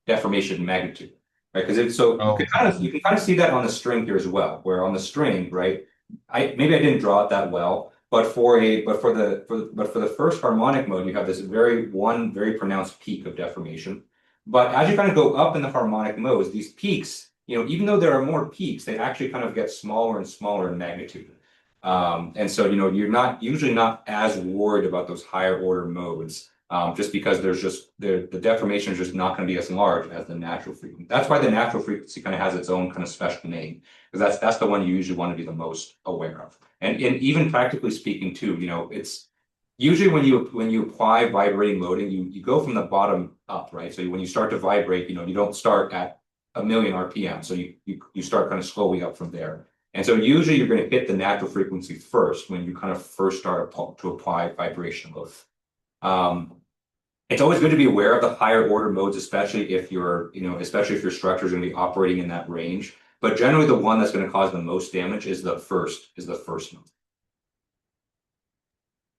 deformation magnitude, right? Because it's so Oh, okay. you can kind of see that on the string here as well, where on the string, right? I didn't draw it that well, but for the first harmonic mode, you have this very pronounced peak of deformation. But as you kind of go up in the harmonic modes, these peaks, even though there are more peaks, they actually kind of get smaller and smaller in magnitude. And so, you're not usually not as worried about those higher order modes, just because the deformation is just not going to be as large as the natural frequency. That's why the natural frequency kind of has its own kind of special name, because that's the one you usually want to be the most aware of. And even practically speaking too, it's usually when you apply vibrating loading, you go from the bottom up, right? So when you start to vibrate, you don't start at a million RPM. So you start kind of slowly up from there. And so usually you're going to hit the natural frequency first when you kind of first start to apply vibration load. Um, it's always good to be aware of the higher order modes, especially if your structure is going to be operating in that range. But generally, the one that's going to cause the most damage is the first mode.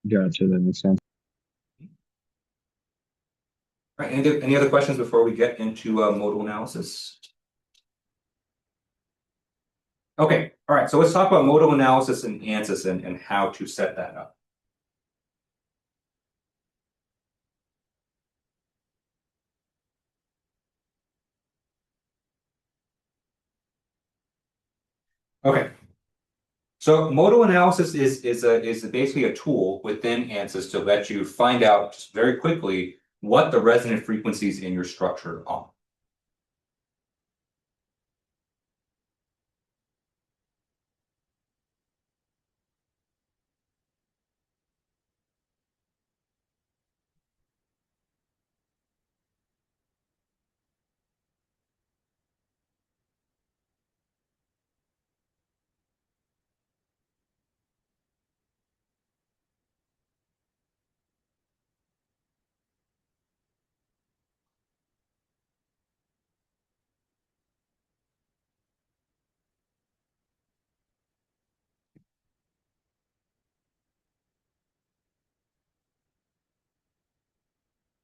Gotcha. That makes sense. All right. Any other questions before we get into modal analysis? Okay. All right. So let's talk about modal analysis and ANSYS and how to set that up. Okay. So modal analysis is basically a tool within ANSYS to let you find out just very quickly what the resonant frequencies in your structure are.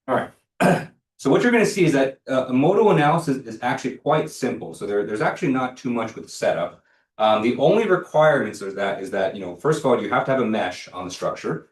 All right. So what you're going to see is that a modal analysis is actually quite simple. So there's actually not too much with the setup. The only requirements is that first of all you have to have a mesh on the structure.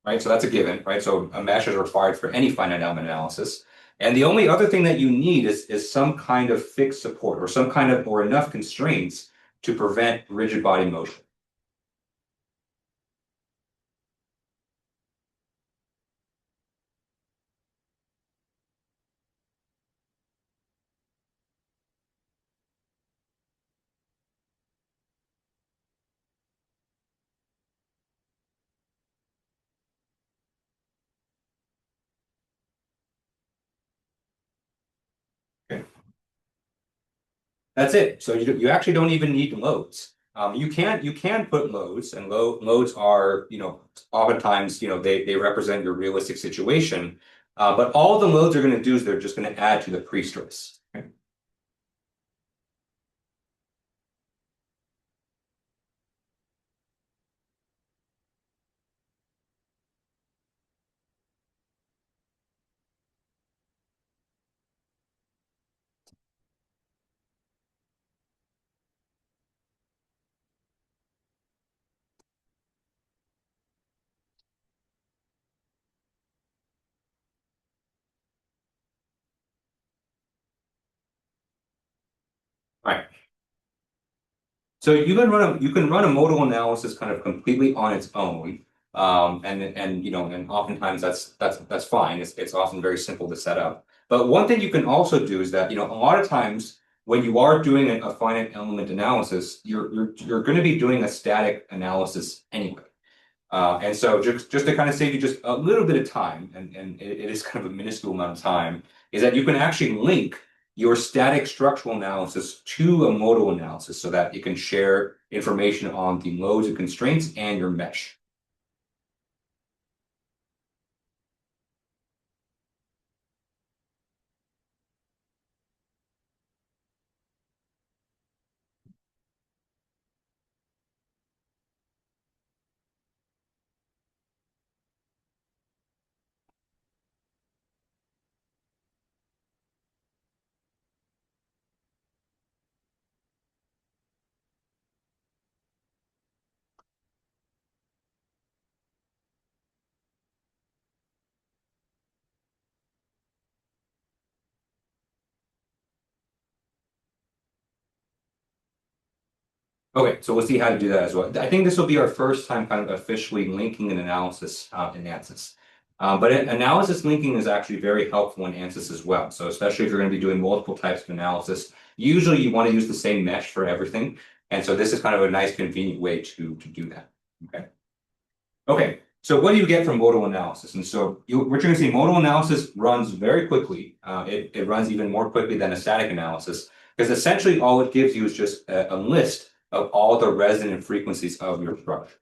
Right? So that's a given, right? So a mesh is required for any finite element analysis. And the only other thing that you need is some kind of fixed support or enough constraints to prevent rigid body motion. Okay. That's it. So you actually don't even need loads. You can put loads, and loads are, oftentimes, they represent your realistic situation. But all the loads are going to do is they're just going to add to the pre-stress. Okay? All right. So you can run a modal analysis kind of completely on its own, and oftentimes that's fine. It's often very simple to set up. But one thing you can also do is that a lot of times when you are doing a finite element analysis, you're going to be doing a static analysis anyway. And so just to kind of save you just a little bit of time, and it is kind of a minuscule amount of time, is that you can actually link your static structural analysis to a modal analysis so that it can share information on the loads and constraints and your mesh. Okay, so we'll see how to do that as well. I think this will be our first time kind of officially linking an analysis in ANSYS. But analysis linking is actually very helpful in ANSYS as well. So especially if you're going to be doing multiple types of analysis, usually you want to use the same mesh for everything. And so this is kind of a nice, convenient way to do that. Okay. Okay. So what do you get from modal analysis? And so what you're going to see, modal analysis runs very quickly. It runs even more quickly than a static analysis because essentially all it gives you is just a list of all the resonant frequencies of your structure.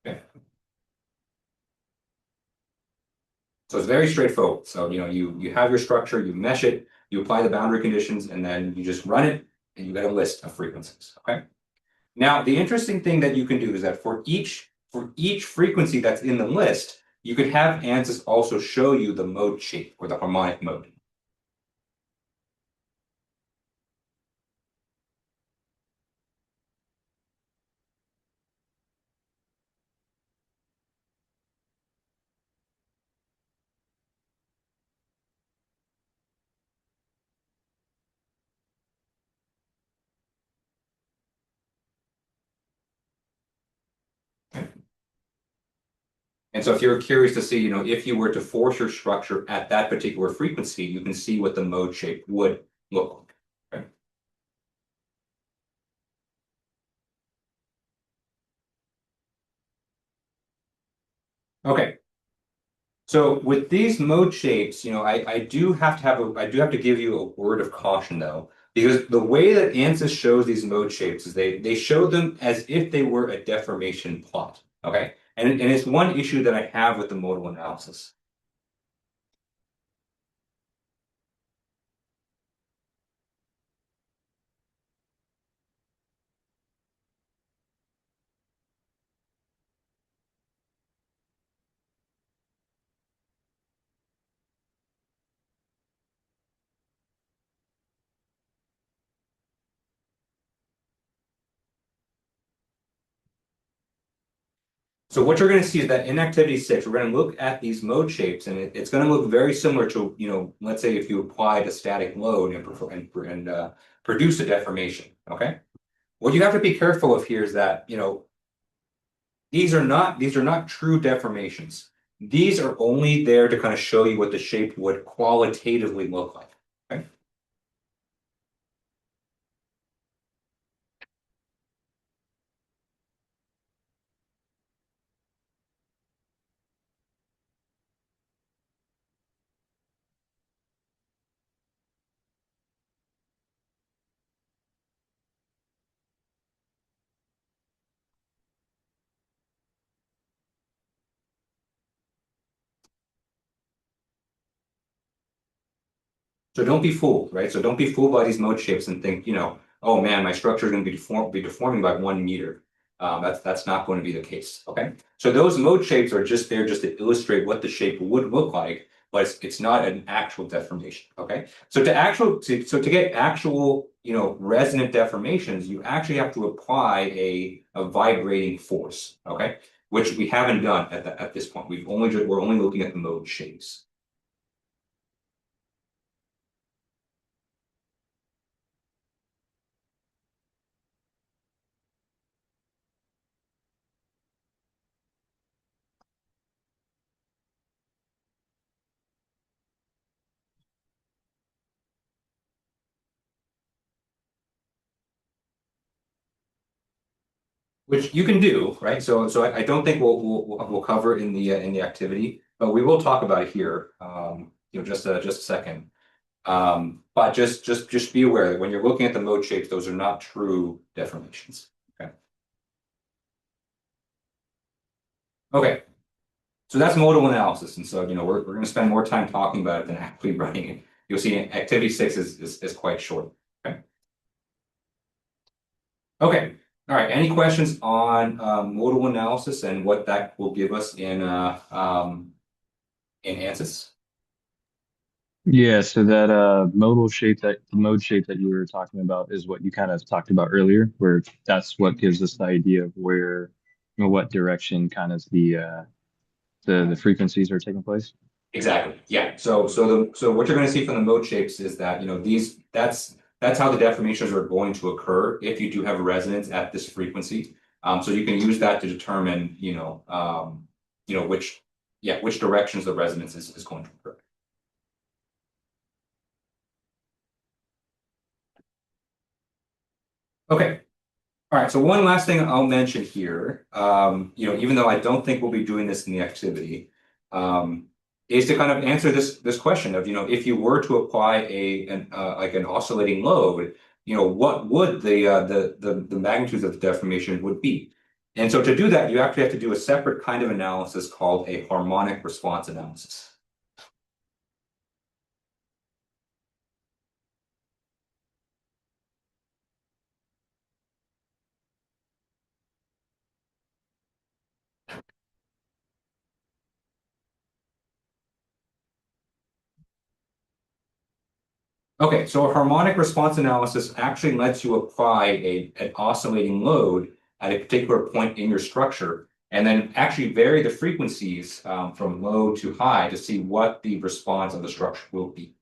Okay. So it's very straightforward. So you have your structure, you mesh it, you apply the boundary conditions, and then you just run it, and you get a list of frequencies. Okay. Now the interesting thing that you can do is that for each frequency that's in the list, you could have ANSYS also show you the mode shape or the harmonic mode. And so if you're curious to see, if you were to force your structure at that particular frequency, you can see what the mode shape would look like. Okay. Okay. So with these mode shapes, I do have to give you a word of caution though, because the way that ANSYS shows these mode shapes is they show them as if they were a deformation plot. Okay. And it's one issue that I have with the modal analysis. So what you're going to see is that in activity 6, we're going to look at these mode shapes, and it's going to look very similar to, let's say if you applied a static load and produce a deformation. Okay. What you have to be careful of here is that, these are not true deformations. These are only there to kind of show you what the shape would qualitatively look like. Okay? So don't be fooled, right? So don't be fooled by these mode shapes and think, oh man, my structure is going to be deforming by 1 meter. That's not going to be the case. Okay. So those mode shapes are just there just to illustrate what the shape would look like, but it's not an actual deformation. Okay. So to get actual, resonant deformations, you actually have to apply a vibrating force. Okay. Which we haven't done at this point. We're only looking at the mode shapes. Which you can do, right? So I don't think we'll cover it in the activity, but we will talk about it here. Just a second. But just be aware that when you're looking at the mode shapes, those are not true deformations. Okay. Okay. So that's modal analysis, and so we're going to spend more time talking about it than actually running it. You'll see activity 6 is quite short. Okay. Okay. All right. Any questions on modal analysis and what that will give us in ANSYS? Yeah, so that modal shape that the mode shape that you were talking about is what you kind of talked about earlier, where that's what gives us the idea of where, what direction kind of the frequencies are taking place. Exactly. Yeah. So what you're going to see from the mode shapes is that that's how the deformations are going to occur if you do have a resonance at this frequency. So you can use that to determine which directions the resonance is going to occur. Okay. All right. So one last thing I'll mention here, even though I don't think we'll be doing this in the activity, um, is to kind of answer this question of, if you were to apply like an oscillating load, what would the magnitudes of the deformation would be? And so to do that, you actually have to do a separate kind of analysis called a harmonic response analysis. Okay, so a harmonic response analysis actually lets you apply an oscillating load at a particular point in your structure, and then actually vary the frequencies from low to high to see what the response of the structure will be.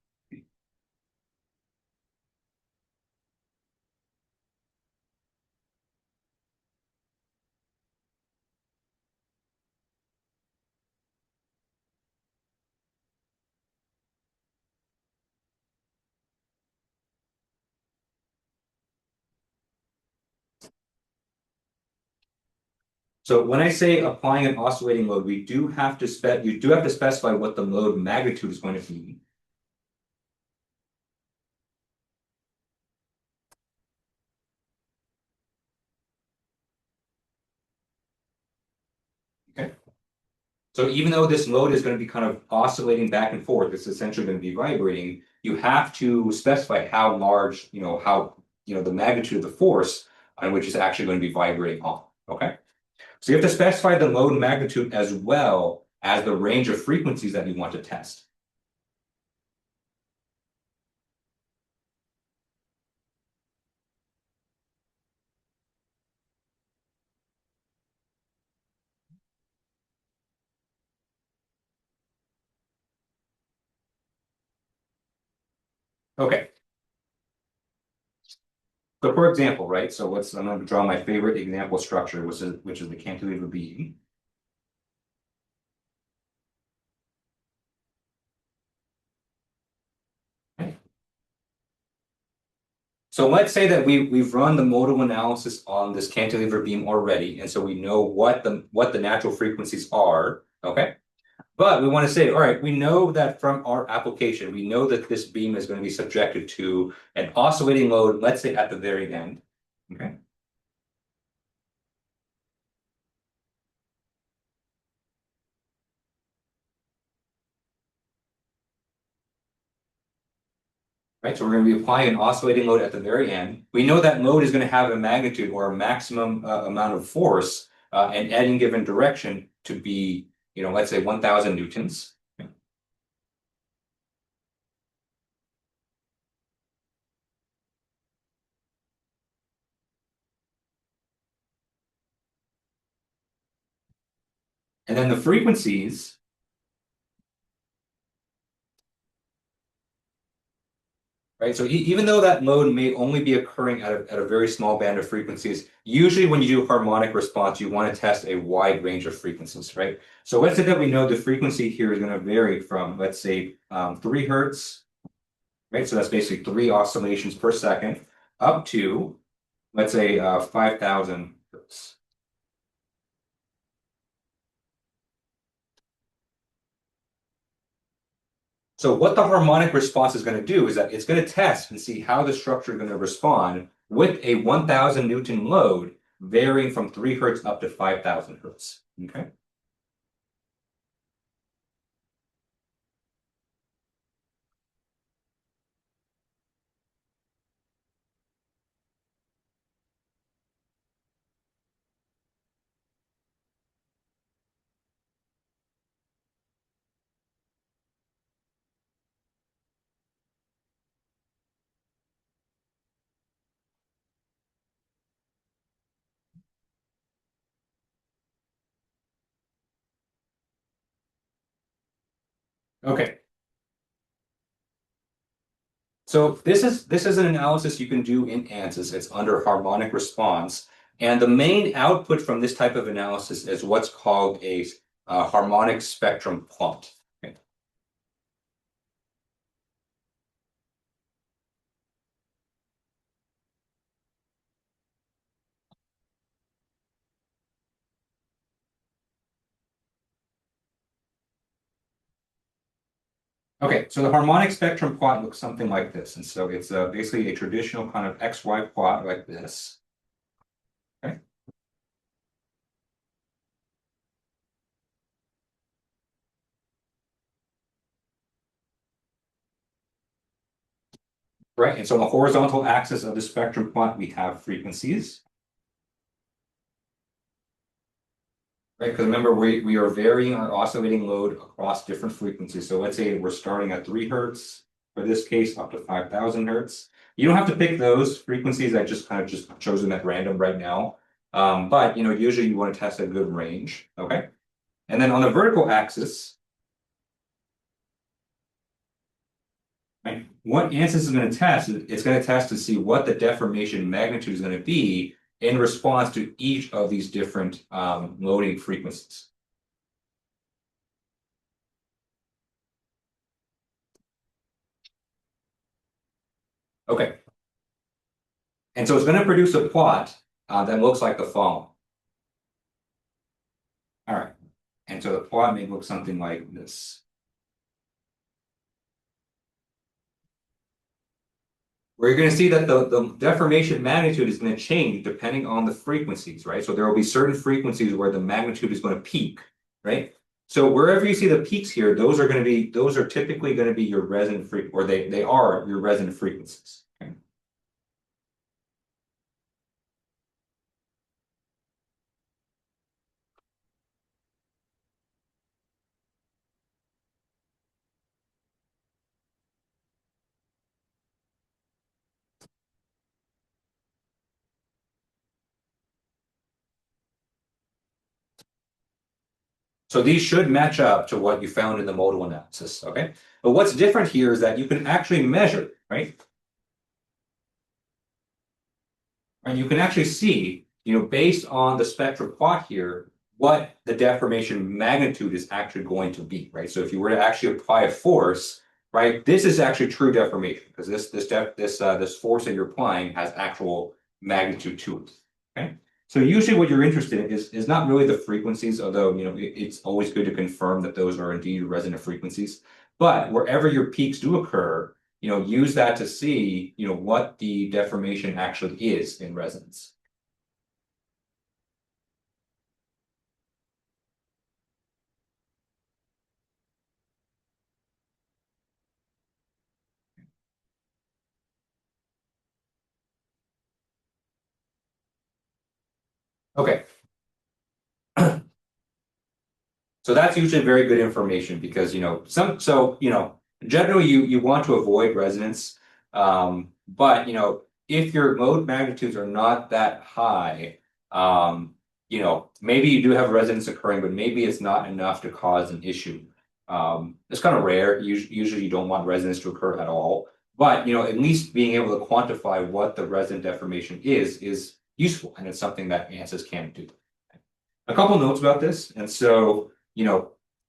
So when I say applying an oscillating load, you do have to specify what the load magnitude is going to be. Okay. So even though this load is going to be kind of oscillating back and forth, it's essentially going to be vibrating, you have to specify how large, the magnitude of the force on which it's actually going to be vibrating on. Okay. So you have to specify the load magnitude as well as the range of frequencies that you want to test. Okay. So for example, right, so I'm going to draw my favorite example structure, which is the cantilever beam. So let's say that we've run the modal analysis on this cantilever beam already, and so we know what the natural frequencies are, okay? But we want to say, all right, we know that from our application, we know that this beam is going to be subjected to an oscillating load, let's say at the very end, okay? Right, so we're going to be applying an oscillating load at the very end. We know that load is going to have a magnitude or a maximum amount of force in any given direction to be, let's say 1,000 newtons. And then the frequencies, right? So even though that load may only be occurring at a very small band of frequencies, usually when you do harmonic response, you want to test a wide range of frequencies, right? So let's say that we know the frequency here is going to vary from, let's say, 3 hertz, right? So that's basically 3 oscillations per second, up to, let's say, 5,000 hertz. So what the harmonic response is going to do is that it's going to test and see how the structure is going to respond with a 1,000 Newton load varying from 3 hertz up to 5,000 hertz. Okay. Okay. So this is an analysis you can do in ANSYS. It's under harmonic response. And the main output from this type of analysis is what's called a harmonic spectrum plot. Okay. Okay, so the harmonic spectrum plot looks something like this. And so it's basically a traditional kind of XY plot like this. Okay. Right, and so on the horizontal axis of the spectrum plot, we have frequencies. Right, because remember, we are varying our oscillating load across different frequencies. So let's say we're starting at 3 hertz, for this case, up to 5,000 hertz. You don't have to pick those frequencies. I just kind of just chose them at random right now. But usually you want to test a good range. Okay. And then on the vertical axis, right, what ANSYS is going to test, it's going to test to see what the deformation magnitude is going to be in response to each of these different loading frequencies. Okay. And so it's going to produce a plot that looks like the following. All right. And so the plot may look something like this. Where you're going to see that the deformation magnitude is going to change depending on the frequencies, right? So there will be certain frequencies where the magnitude is going to peak, right? So wherever you see the peaks here, those are typically going to be your resonant frequency, or they are your resonant frequencies. Okay? So these should match up to what you found in the modal analysis, okay? But what's different here is that you can actually measure, right? And you can actually see, based on the spectral plot here, what the deformation magnitude is actually going to be, right? So if you were to actually apply a force, right, this is actually true deformation because this force that you're applying has actual magnitude to it. Okay. So usually what you're interested in is not really the frequencies, although it's always good to confirm that those are indeed resonant frequencies. But wherever your peaks do occur, use that to see, what the deformation actually is in resonance. Okay, so that's usually very good information because, generally you want to avoid resonance. But, if your mode magnitudes are not that high, maybe you do have resonance occurring, but maybe it's not enough to cause an issue. It's kind of rare. Usually you don't want resonance to occur at all. But, at least being able to quantify what the resonant deformation is useful, and it's something that ANSYS can do. A couple notes about this. And so,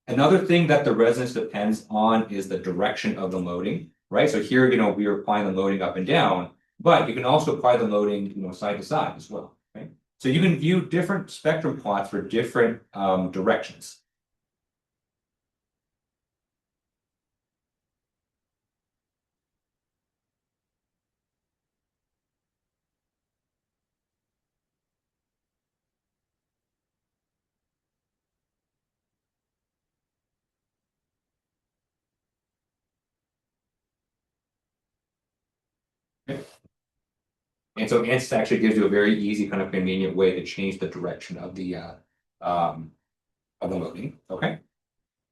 another thing that the resonance depends on is the direction of the loading, right? So here, we are applying the loading up and down, but you can also apply the loading, side to side as well, right? So you can view different spectrum plots for different directions. Okay. And so ANSYS actually gives you a very easy, kind of convenient way to change the direction um, of the loading. Okay.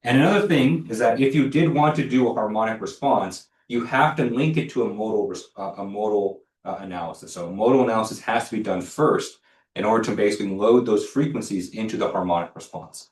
And another thing is that if you did want to do a harmonic response, you have to link it to a modal analysis. So a modal analysis has to be done first in order to basically load those frequencies into the harmonic response.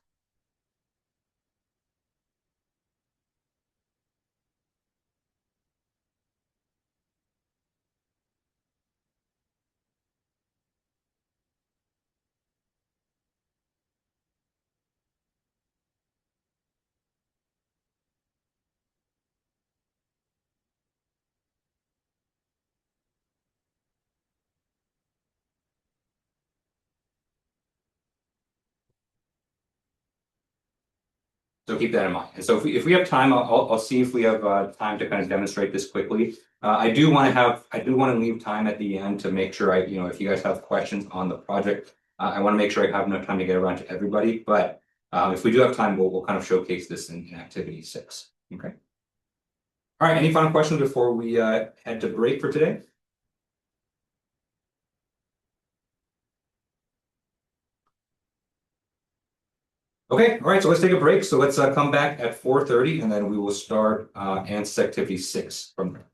So keep that in mind. And so if we have time, I'll see if we have time to kind of demonstrate this quickly. I do want to leave time at the end to make sure if you guys have questions on the project, I want to make sure I have enough time to get around to everybody. But if we do have time, we'll kind of showcase this in activity 6. Okay. All right. Any final questions before we head to break for today? Okay. All right. So let's take a break. So let's come back at 4:30, and then we will start ANSYS activity 6 from there.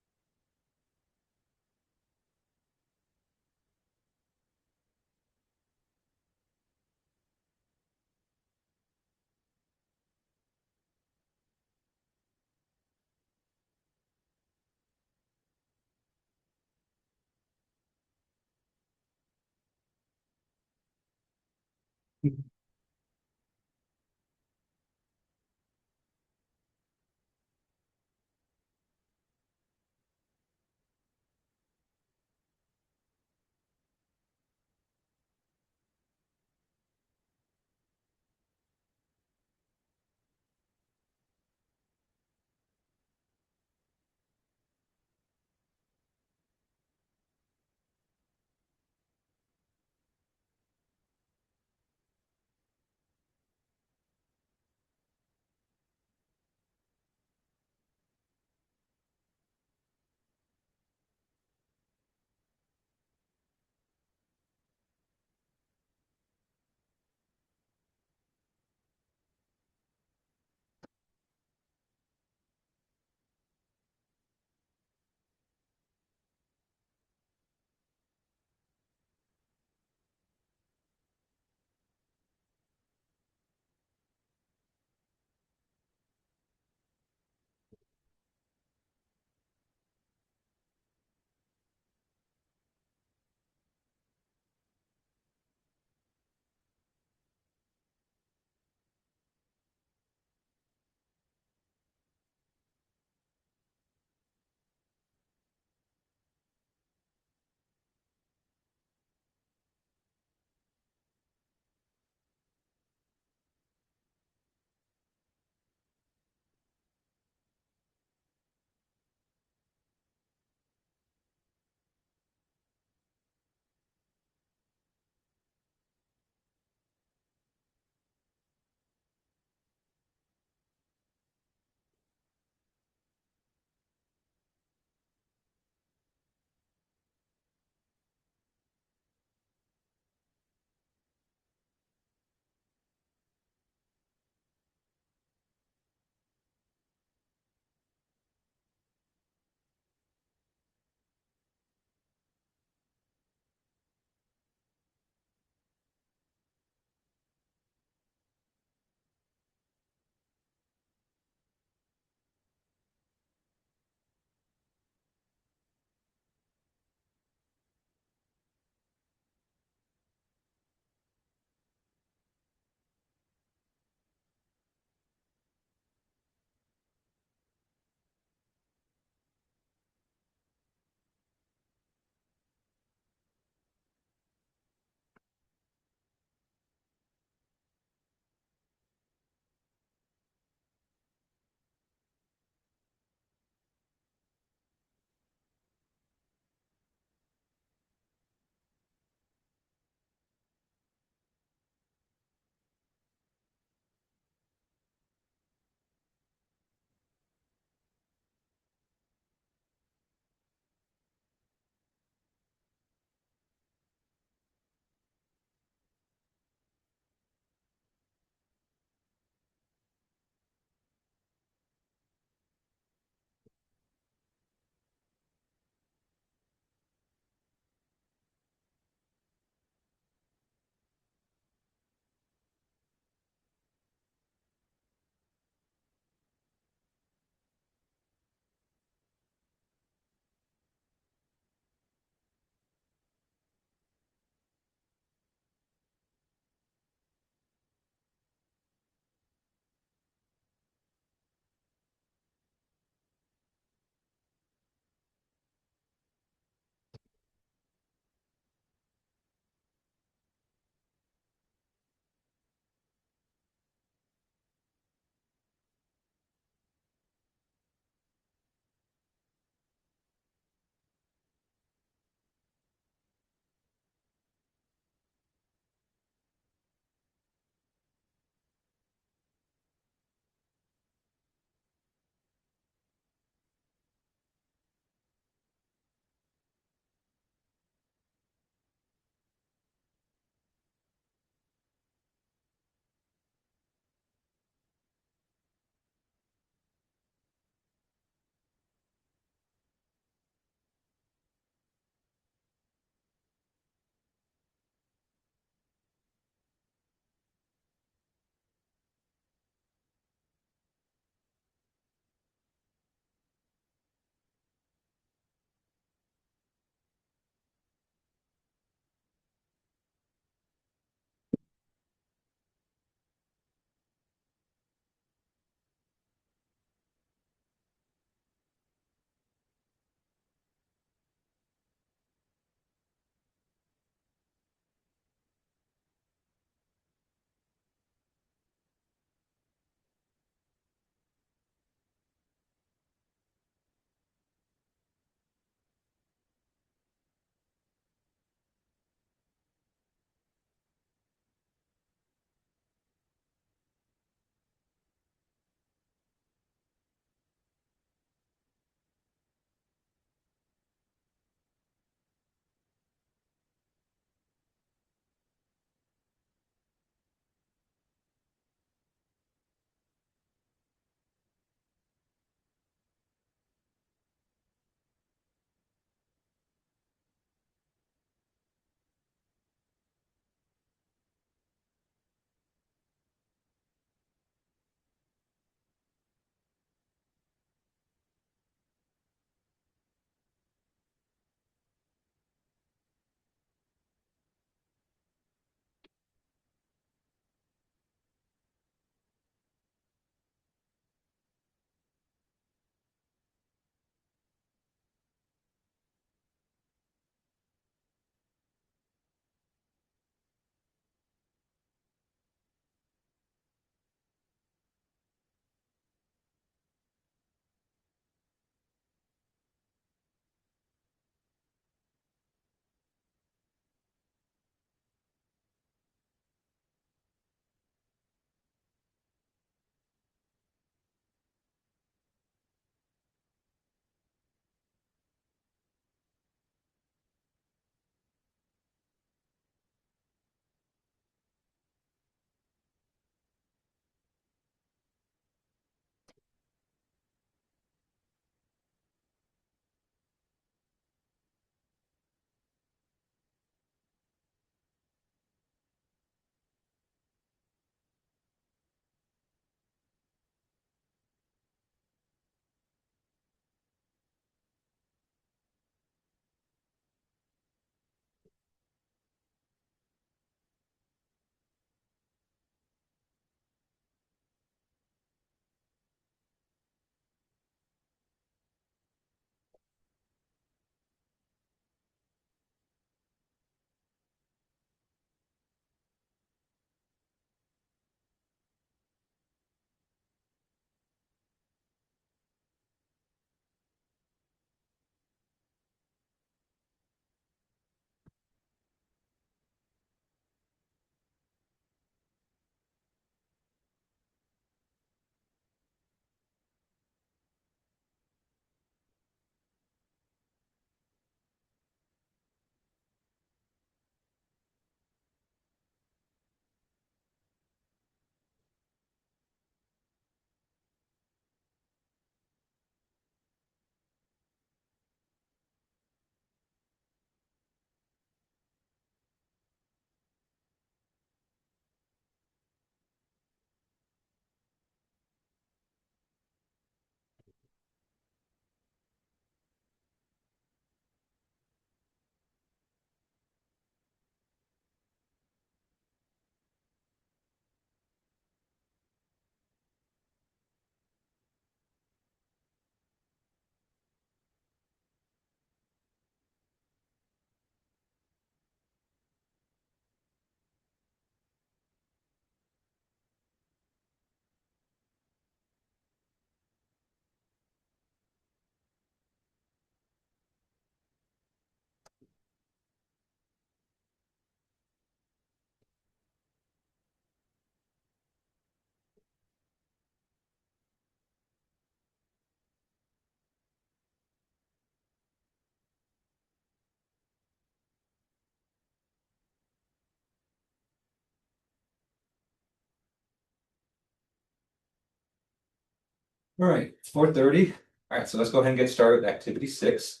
All right, it's 4:30. All right, so let's go ahead and get started with activity 6.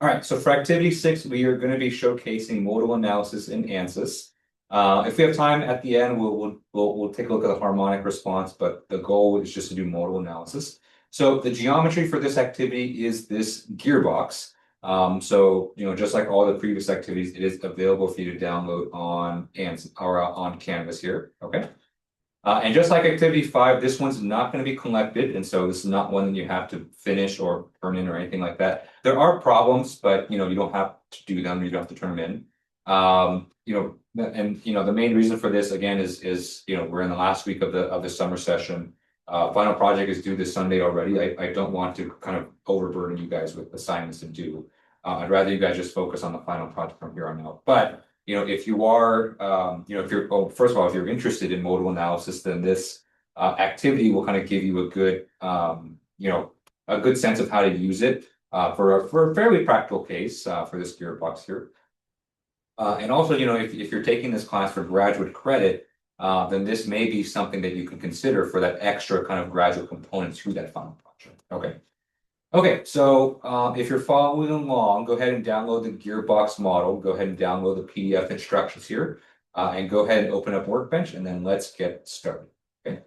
All right, so for activity 6, we are going to be showcasing modal analysis in ANSYS. If we have time at the end, we'll take a look at the harmonic response, but the goal is just to do modal analysis. So the geometry for this activity is this gearbox. So just like all the previous activities, it is available for you to download on ANSYS or on Canvas here. Okay. And just like activity 5, this one's not going to be collected, and so this is not one that you have to finish or turn in or anything like that. There are problems, but you don't have to do them. You don't have to turn them in. The main reason for this again is we're in the last week of the summer session. Final project is due this Sunday already. I don't want to kind of overburden you guys with assignments to do. I'd rather you guys just focus on the final project from here on out. But if you are, if you're, well, first of all, if you're interested in modal analysis, then this activity will kind of give you a good, a good sense of how to use it for a fairly practical case for this gearbox here. And also, if you're taking this class for graduate credit, then this may be something that you can consider for that extra kind of graduate component to that final project. Okay. Okay, so if you're following along, go ahead and download the gearbox model. Go ahead and download the PDF instructions here, and go ahead and open up Workbench, and then let's get started. Okay.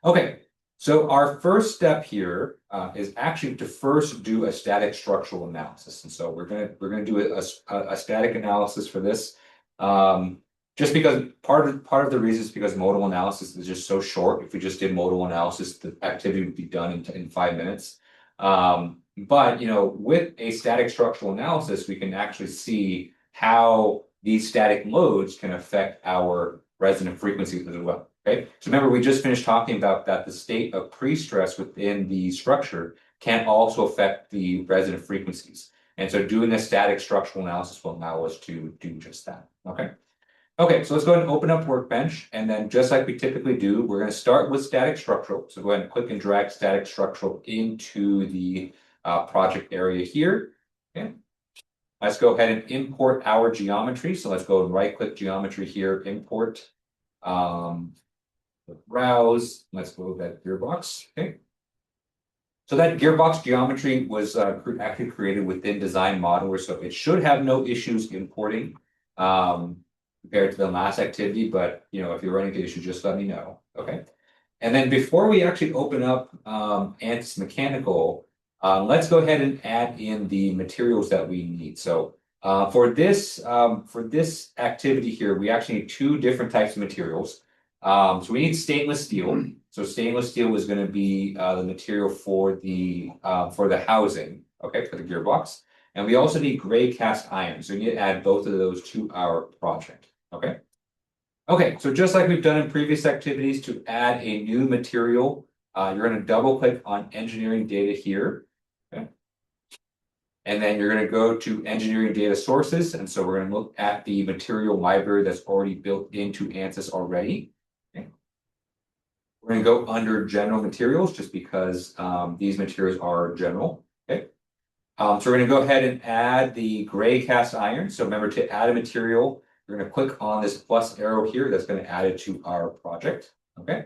Okay. So our first step here is actually to first do a static structural analysis, and so we're gonna do a static analysis for this. Just because part of the reason is because modal analysis is just so short. If we just did modal analysis, the activity would be done in 5 minutes. But with a static structural analysis, we can actually see how these static loads can affect our resonant frequencies as well. Okay, so remember we just finished talking about that the state of pre-stress within the structure can also affect the resonant frequencies. And so doing a static structural analysis will allow us to do just that. Okay. Okay, so let's go ahead and open up Workbench, and then just like we typically do, we're going to start with static structural. So go ahead and click and drag static structural into the project area here. Okay, let's go ahead and import our geometry. So let's go and right-click geometry here, import, browse. Let's go with that gearbox. Okay, so that gearbox geometry was actually created within Design Modeler, so it should have no issues importing. Compared to the last activity, but if you're running into issues, just let me know. Okay. And then before we actually open up ANSYS Mechanical, let's go ahead and add in the materials that we need. So for this activity here, we actually need 2 different types of materials. So we need stainless steel. So stainless steel is going to be the material for the housing, okay, for the gearbox. And we also need gray cast iron. So we need to add both of those to our project. Okay. Okay, so just like we've done in previous activities, to add a new material, you're going to double click on engineering data here. Okay. And then you're going to go to engineering data sources. And so we're going to look at the material library that's already built into ANSYS already. Okay. We're going to go under general materials just because these materials are general. Okay. So we're going to go ahead and add the gray cast iron. So remember, to add a material, you're going to click on this plus arrow here. That's going to add it to our project. Okay.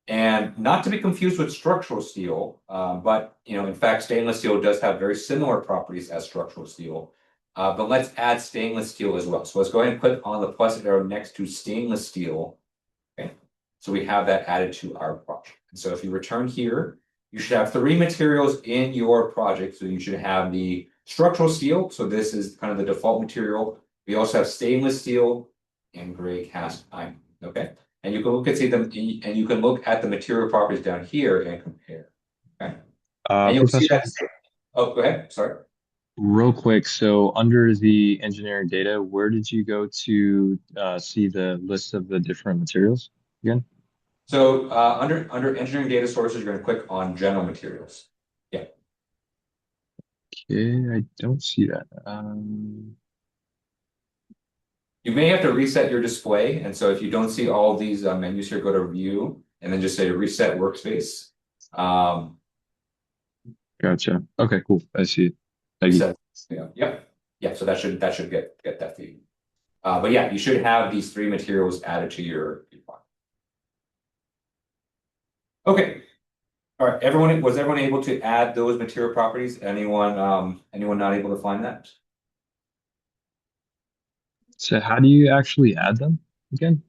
And not to be confused with structural steel, but in fact, stainless steel does have very similar properties as structural steel. But let's add stainless steel as well. So let's go ahead and click on the plus arrow next to stainless steel. Okay. So we have that added to our project. And so if you return here, you should have 3 materials in your project. So you should have the structural steel. So this is kind of the default material. We also have stainless steel and gray cast iron. Okay. And you can look at and you can look at the material properties down here and compare. Okay. And you'll see Professor, that. Oh, go ahead. Sorry. real quick. So under the engineering data, where did you go to see the list of the different materials again? So under engineering data sources, you're going to click on general materials. Yeah. Okay, I don't see that. You may have to reset your display. And so if you don't see all of these menus here, go to view and then just say reset workspace. Gotcha. Okay, cool. I see it. Thank you. Reset. Yeah. Yep. Yeah. So that should get that feed. But yeah, you should have these 3 materials added to your file. Okay. All right, was everyone able to add those material properties? Anyone not able to find that? So how do you actually add them again?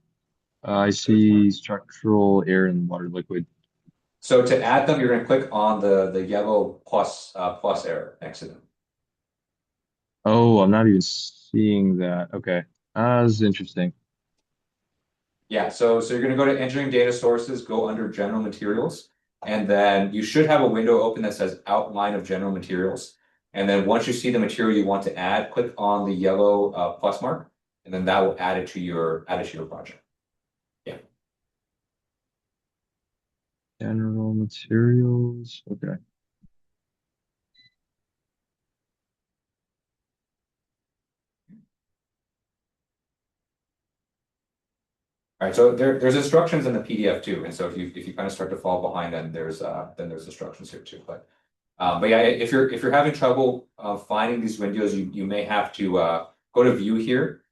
I see structural air and water liquid. So to add them, you're going to click on the yellow plus arrow next to them. Oh, I'm not even seeing that. Okay. This is interesting. Yeah, so you're going to go to engineering data sources, go under general materials, and then you should have a window open that says outline of general materials. And then once you see the material you want to add, click on the yellow plus mark, and then that will add it to your project. Yeah. General materials. Okay. All right, so there's instructions in the PDF too, and so if you kind of start to fall behind, then there's instructions here too. But yeah, if you're having trouble finding these windows, you may have to go to View here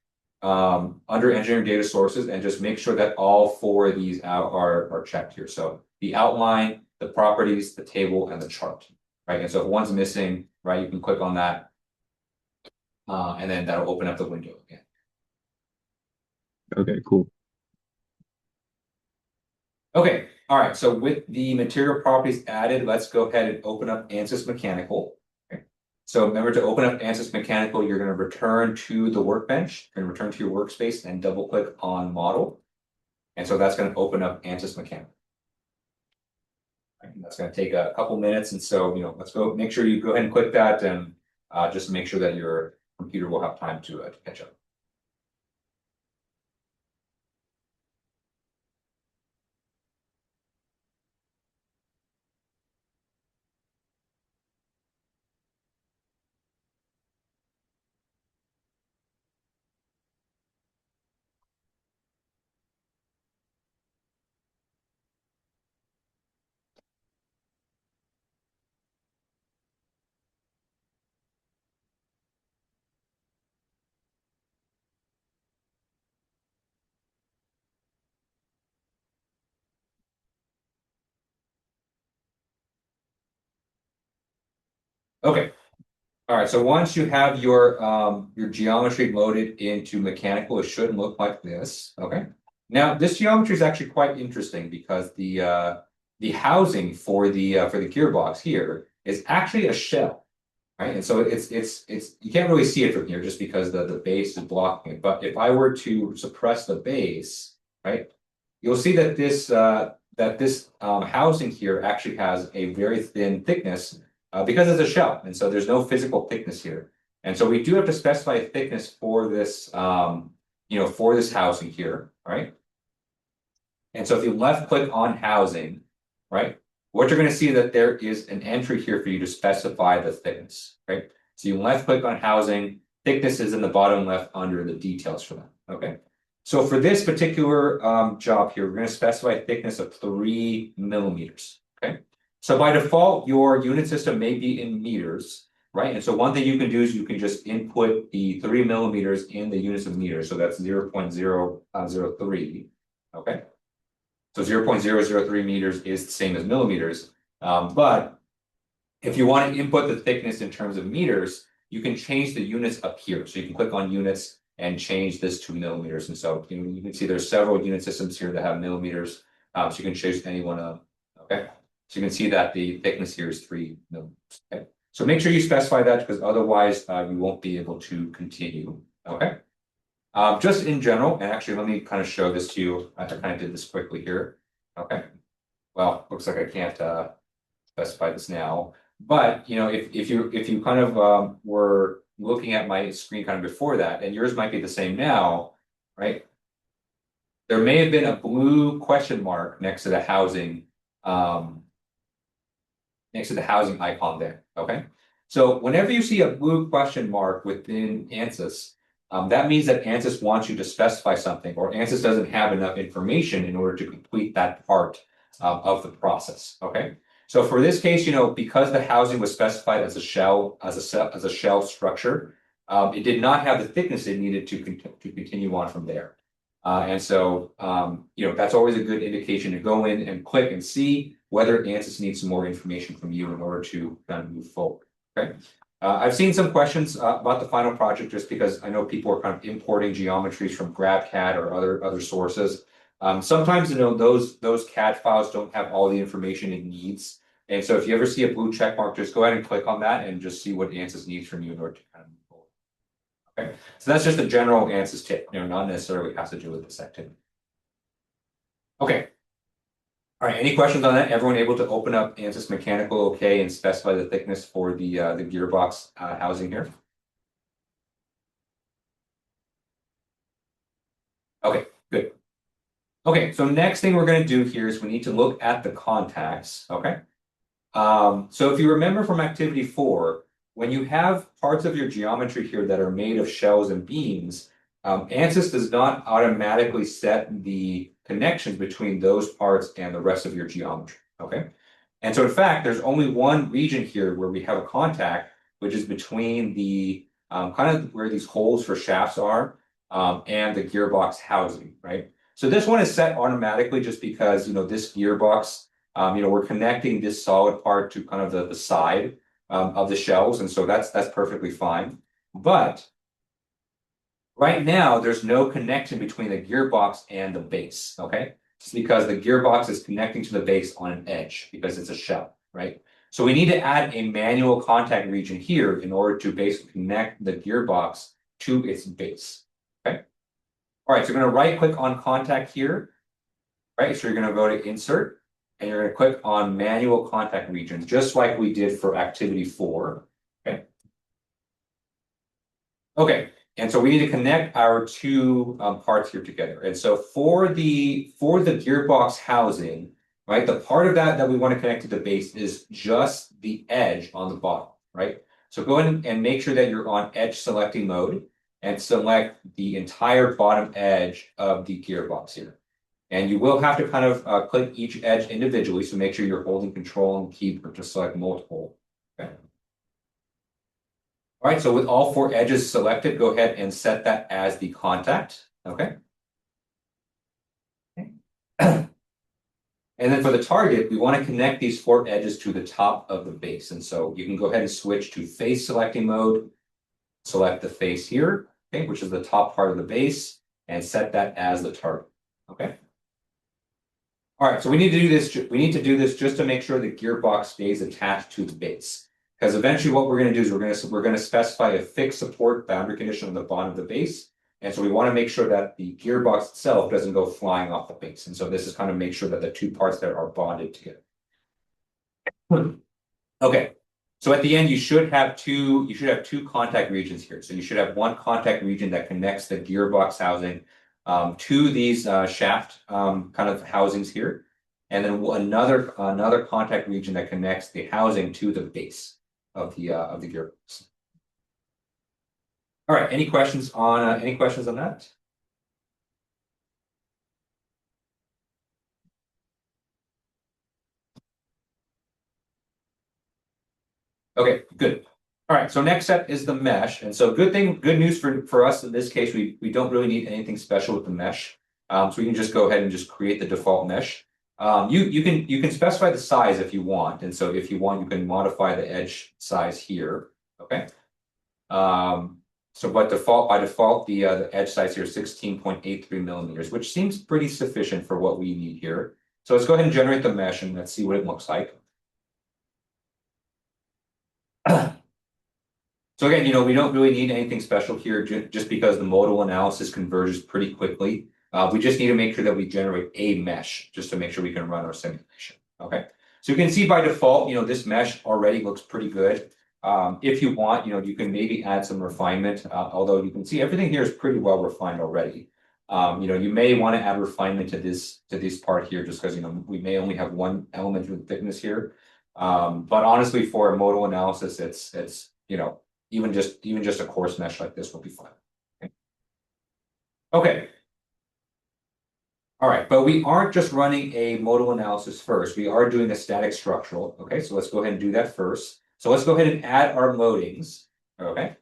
under Engineering Data Sources and just make sure that all four of these are checked here. So the outline, the properties, the table, and the chart, right? And so if one's missing, right, you can click on that, and then that'll open up the window again. Okay, cool. Okay, all right. So with the material properties added, let's go ahead and open up ANSYS Mechanical. Okay. So remember to open up ANSYS Mechanical, you're going to return to the workbench, you're going to return to your workspace and double click on Model. And so that's going to open up ANSYS Mechanical. And that's going to take a couple minutes. And so, let's go make sure you go ahead and click that and just make sure that your computer will have time to catch up. Okay. All right, so once you have your geometry loaded into mechanical, it should look like this. Okay. Now this geometry is actually quite interesting because the housing for the gearbox here is actually a shell, right? And so it's you can't really see it from here just because the base is blocking it. But if I were to suppress the base, right, you'll see that this housing here actually has a very thin thickness because it's a shell, and so there's no physical thickness here. And so we do have to specify a thickness for this, for this housing here, right? And so if you left click on housing, right, what you're going to see that there is an entry here for you to specify the thickness, right? So you left click on housing, thickness is in the bottom left under the details for that, okay? So for this particular job here, we're going to specify a thickness of 3 millimeters, okay? So by default, your unit system may be in meters, right? And so one thing you can do is you can just input the 3 millimeters in the units of meters. So that's 0.003, okay? So 0.003 meters is the same as millimeters. But if you want to input the thickness in terms of meters, you can change the units up here. So you can click on units and change this to millimeters. And so you can see there's several unit systems here that have millimeters. So you can choose any one of them. Okay. So you can see that the thickness here is 3 millimeters. Okay. So make sure you specify that because otherwise you won't be able to continue. Okay. Just in general, and actually let me kind of show this to you. I kind of did this quickly here. Okay. Well, looks like I can't specify this now. But if you kind of were looking at my screen kind of before that, and yours might be the same now, right? There may have been a blue question mark next to the housing, icon there. Okay. So whenever you see a blue question mark within ANSYS, that means that ANSYS wants you to specify something, or ANSYS doesn't have enough information in order to complete that part of the process. Okay. So for this case, because the housing was specified as a shell, as a shell structure, it did not have the thickness it needed to continue on from there. And so, that's always a good indication to go in and click and see whether ANSYS needs some more information from you in order to kind of move forward. Okay. I've seen some questions about the final project just because I know people are kind of importing geometries from GrabCAD or other sources. Sometimes those CAD files don't have all the information it needs. And so if you ever see a blue check mark, just go ahead and click on that and just see what ANSYS needs from you in order to kind of move forward. Okay, so that's just a general ANSYS tip, not necessarily has to do with this activity. Okay. All right, any questions on that? Everyone able to open up ANSYS Mechanical okay and specify the thickness for the gearbox housing here? Okay, good. Okay, so next thing we're going to do here is we need to look at the contacts, okay? So if you remember from activity 4, when you have parts of your geometry here that are made of shells and beams, ANSYS does not automatically set the connections between those parts and the rest of your geometry, okay? And so in fact, there's only one region here where we have a contact, which is between the kind of where these holes for shafts are and the gearbox housing, right? So this one is set automatically just because, this gearbox, we're connecting this solid part to kind of the side of the shells. And so that's perfectly fine. But right now, there's no connection between the gearbox and the base, okay? Just because the gearbox is connecting to the base on an edge because it's a shell, right? So we need to add a manual contact region here in order to basically connect the gearbox to its base, okay? All right, so you're going to right click on contact here, right? So you're going to go to insert and you're going to click on manual contact regions, just like we did for activity 4, okay? Okay, and so we need to connect our two parts here together. And so for the gearbox housing, right, the part of that we want to connect to the base is just the edge on the bottom, right? So go ahead and make sure that you're on edge selecting mode and select the entire bottom edge of the gearbox here. And you will have to kind of click each edge individually, so make sure you're holding control and keyboard to select multiple. Okay. All right, so with all 4 edges selected, go ahead and set that as the contact, okay? And then for the target, we want to connect these 4 edges to the top of the base. And so you can go ahead and switch to face selecting mode, select the face here, okay, which is the top part of the base, and set that as the target, okay? All right, so we need to do this. We need to do this just to make sure the gearbox stays attached to the base. Because eventually what we're going to do is we're going to specify a fixed support boundary condition on the bottom of the base. And so we want to make sure that the gearbox itself doesn't go flying off the base. And so this is kind of make sure that the 2 parts there are bonded together. Okay, so at the end you should have two contact regions here. So you should have one contact region that connects the gearbox housing to these shaft kind of housings here, and then another contact region that connects the housing to the base of the gearbox. All right, any questions on that? Okay, good. All right, so next step is the mesh. And so good news for us in this case, we don't really need anything special with the mesh. So we can just go ahead and just create the default mesh. You can specify the size if you want. And so if you want, you can modify the edge size here. Okay. So by default, the edge size here is 16.83 millimeters, which seems pretty sufficient for what we need here. So let's go ahead and generate the mesh and let's see what it looks like. So again, we don't really need anything special here just because the modal analysis converges pretty quickly. We just need to make sure that we generate a mesh just to make sure we can run our simulation. Okay. So you can see by default, this mesh already looks pretty good. If you want, you can maybe add some refinement, although you can see everything here is pretty well refined already. You may want to add refinement to this part here just because, we may only have one element with thickness here. But honestly, for a modal analysis, it's even just a coarse mesh like this will be fine. Okay. All right, but we aren't just running a modal analysis first. We are doing a static structural. Okay, so let's go ahead and do that first. So let's go ahead and add our loadings. Okay.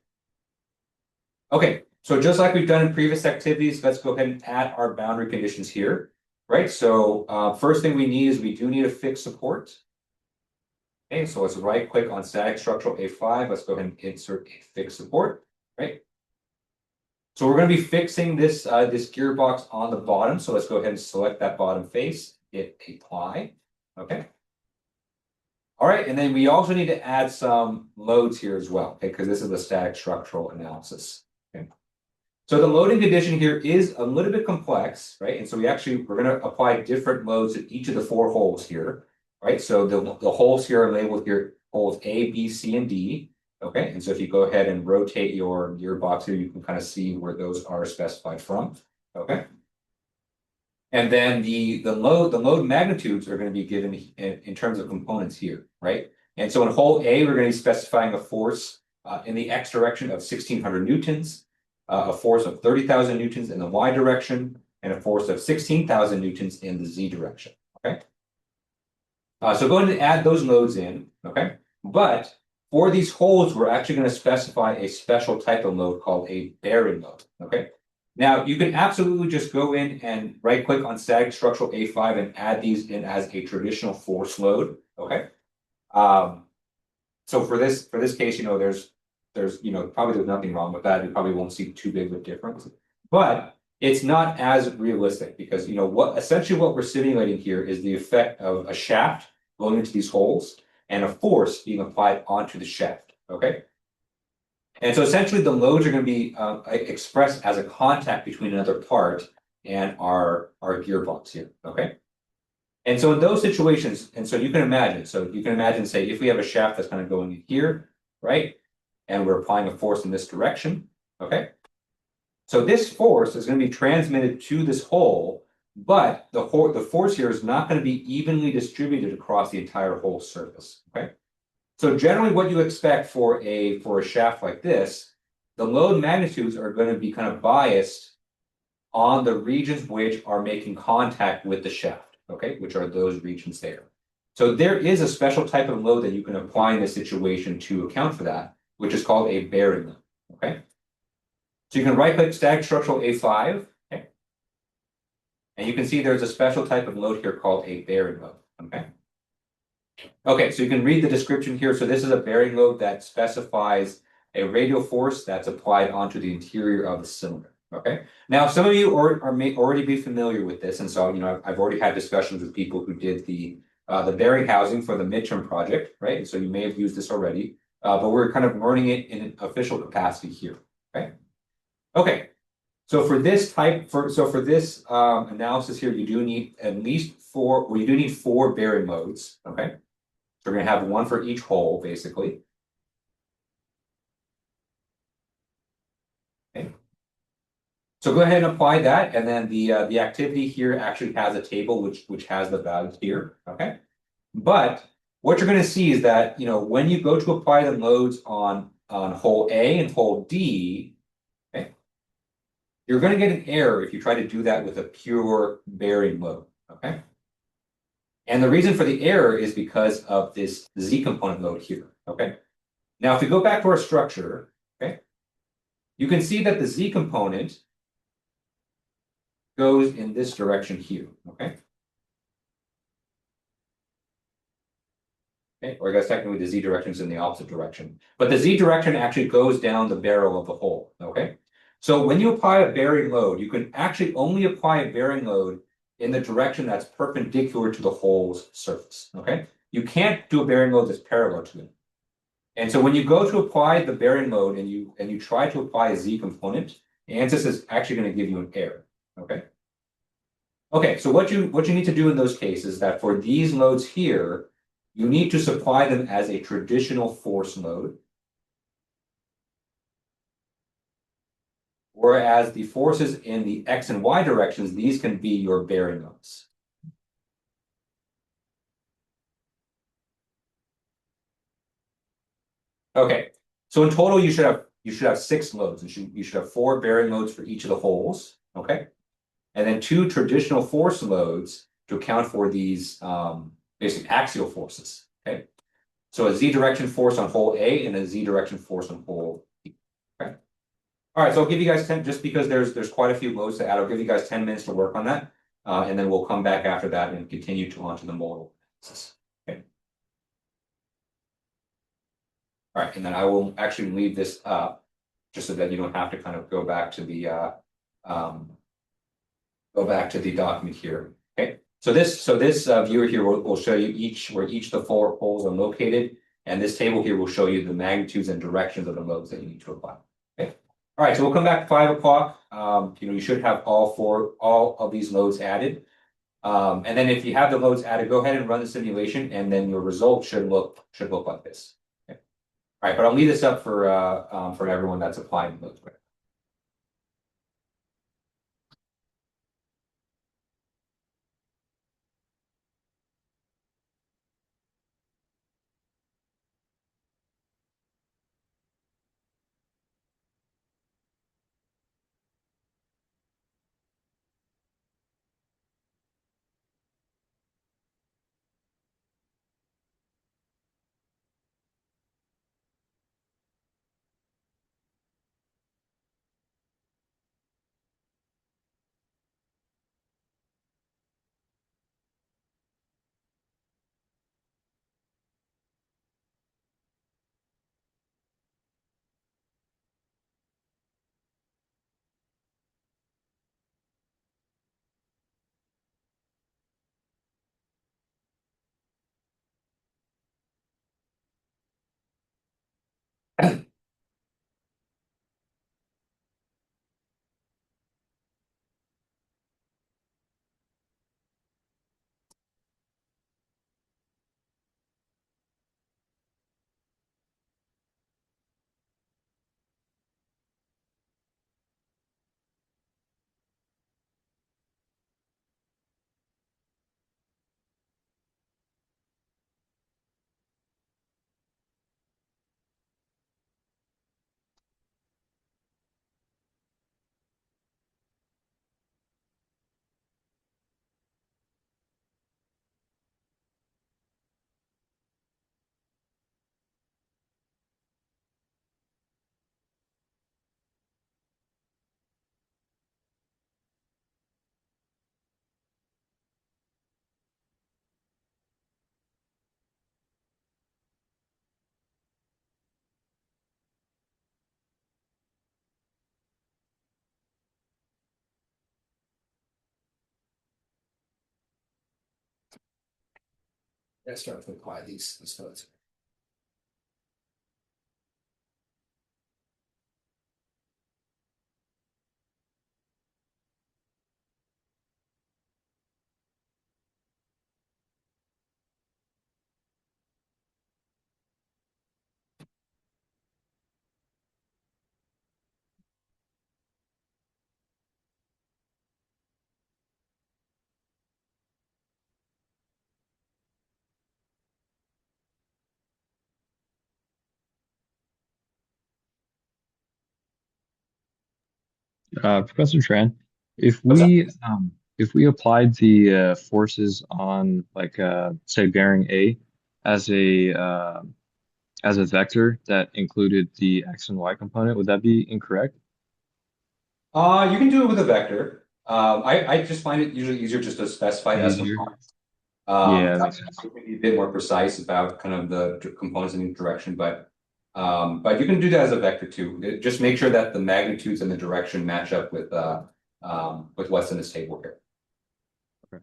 Okay, so just like we've done in previous activities, let's go ahead and add our boundary conditions here. right? So first thing we need is we do need a fixed support. Okay, so let's right click on static structural A5. Let's go ahead and insert a fixed support, right? So we're going to be fixing this this gearbox on the bottom. So let's go ahead and select that bottom face, hit apply. Okay. All right, and then we also need to add some loads here as well, okay, because this is a static structural analysis. Okay. So the loading condition here is a little bit complex, right? And so we're going to apply different loads at each of the four holes here, right? So the holes here are labeled here holes A, B, C, and D. Okay, and so if you go ahead and rotate your gearbox here, you can kind of see where those are specified from. Okay. And then the load magnitudes are going to be given in terms of components here, right? And so in hole A, we're going to be specifying a force in the x direction of 1600 newtons, a force of 30,000 newtons in the y direction, and a force of 16,000 newtons in the z direction, okay? So go ahead and add those loads in, okay? But for these holes, we're actually going to specify a special type of load called a bearing load, okay? Now, you can absolutely just go in and right-click on static structural A5 and add these in as a traditional force load, okay? So for this case, you know, there's probably there's nothing wrong with that. You probably won't see too big of a difference, but it's not as realistic because essentially what we're simulating here is the effect of a shaft going into these holes and a force being applied onto the shaft, okay? And so essentially the loads are going to be expressed as a contact between another part and our gearbox here, okay? And so in those situations, and so you can imagine, say, if we have a shaft that's kind of going in here, right? And we're applying a force in this direction, okay? So this force is going to be transmitted to this hole, but the force here is not going to be evenly distributed across the entire hole surface, okay? So generally what you expect for a shaft like this, the load magnitudes are going to be kind of biased on the regions which are making contact with the shaft, okay, which are those regions there. So there is a special type of load that you can apply in this situation to account for that, which is called a bearing load, okay? So you can right-click static structural A5, okay? And you can see there's a special type of load here called a bearing load, okay? Okay, so you can read the description here. So this is a bearing load that specifies a radial force that's applied onto the interior of the cylinder. Okay. Now, some of you may already be familiar with this, and so I've already had discussions with people who did the bearing housing for the midterm project, right? And so you may have used this already, but we're kind of learning it in an official capacity here. Okay. Okay. So for this analysis here, you do need at least four. Well, you do need four bearing loads. Okay. So we're going to have one for each hole, basically. Okay. So go ahead and apply that, and then the activity here actually has a table which has the values here. Okay. But what you're going to see is that when you go to apply the loads on hole A and hole D, okay, you're going to get an error if you try to do that with a pure bearing load. Okay. And the reason for the error is because of this Z component load here, okay? Now, if we go back to our structure, okay, you can see that the Z component goes in this direction here, okay? Okay, or I guess technically the Z direction is in the opposite direction. But the Z direction actually goes down the barrel of the hole, okay? So when you apply a bearing load, you can actually only apply a bearing load in the direction that's perpendicular to the hole's surface, okay? You can't do a bearing load that's parallel to it. And so when you go to apply the bearing load and you try to apply a Z component, ANSYS is actually going to give you an error, okay? Okay, so what you need to do in those cases is that for these loads here, you need to supply them as a traditional force load. Whereas the forces in the X and Y directions, these can be your bearing loads. Okay, so in total, you should have 6 loads. You should have 4 bearing loads for each of the holes. Okay, and then 2 traditional force loads to account for these basic axial forces. Okay, so a Z direction force on hole A and a Z direction force on hole B. Okay. All right, so I'll give you guys 10, just because there's quite a few loads to add. I'll give you guys 10 minutes to work on that. and then we'll come back after that and continue to onto the modal analysis. Okay. All right, and then I will actually leave this up just so that you don't have to kind of um, go back to the document here. Okay, so this viewer here will show you where each of the four poles are located, and this table here will show you the magnitudes and directions of the loads that you need to apply. Okay, all right, so we'll come back 5 o'clock. You should have all of these loads added. And then if you have the loads added, go ahead and run the simulation, and then your result should look like this. Okay. All right, but I'll leave this up for everyone that's applying loads. Let's start to apply these loads. Professor Tran, What's up? if we applied the forces on like say bearing A as a vector that included the x and y component, would that be incorrect? You can do it with a vector. I just find it usually easier just to specify S Easier. components. Yeah, that That makes sense. can be a bit more precise about kind of the components in each direction, but you can do that as a vector too. Just make sure that the magnitudes and the direction match up with what's in this table here. Okay.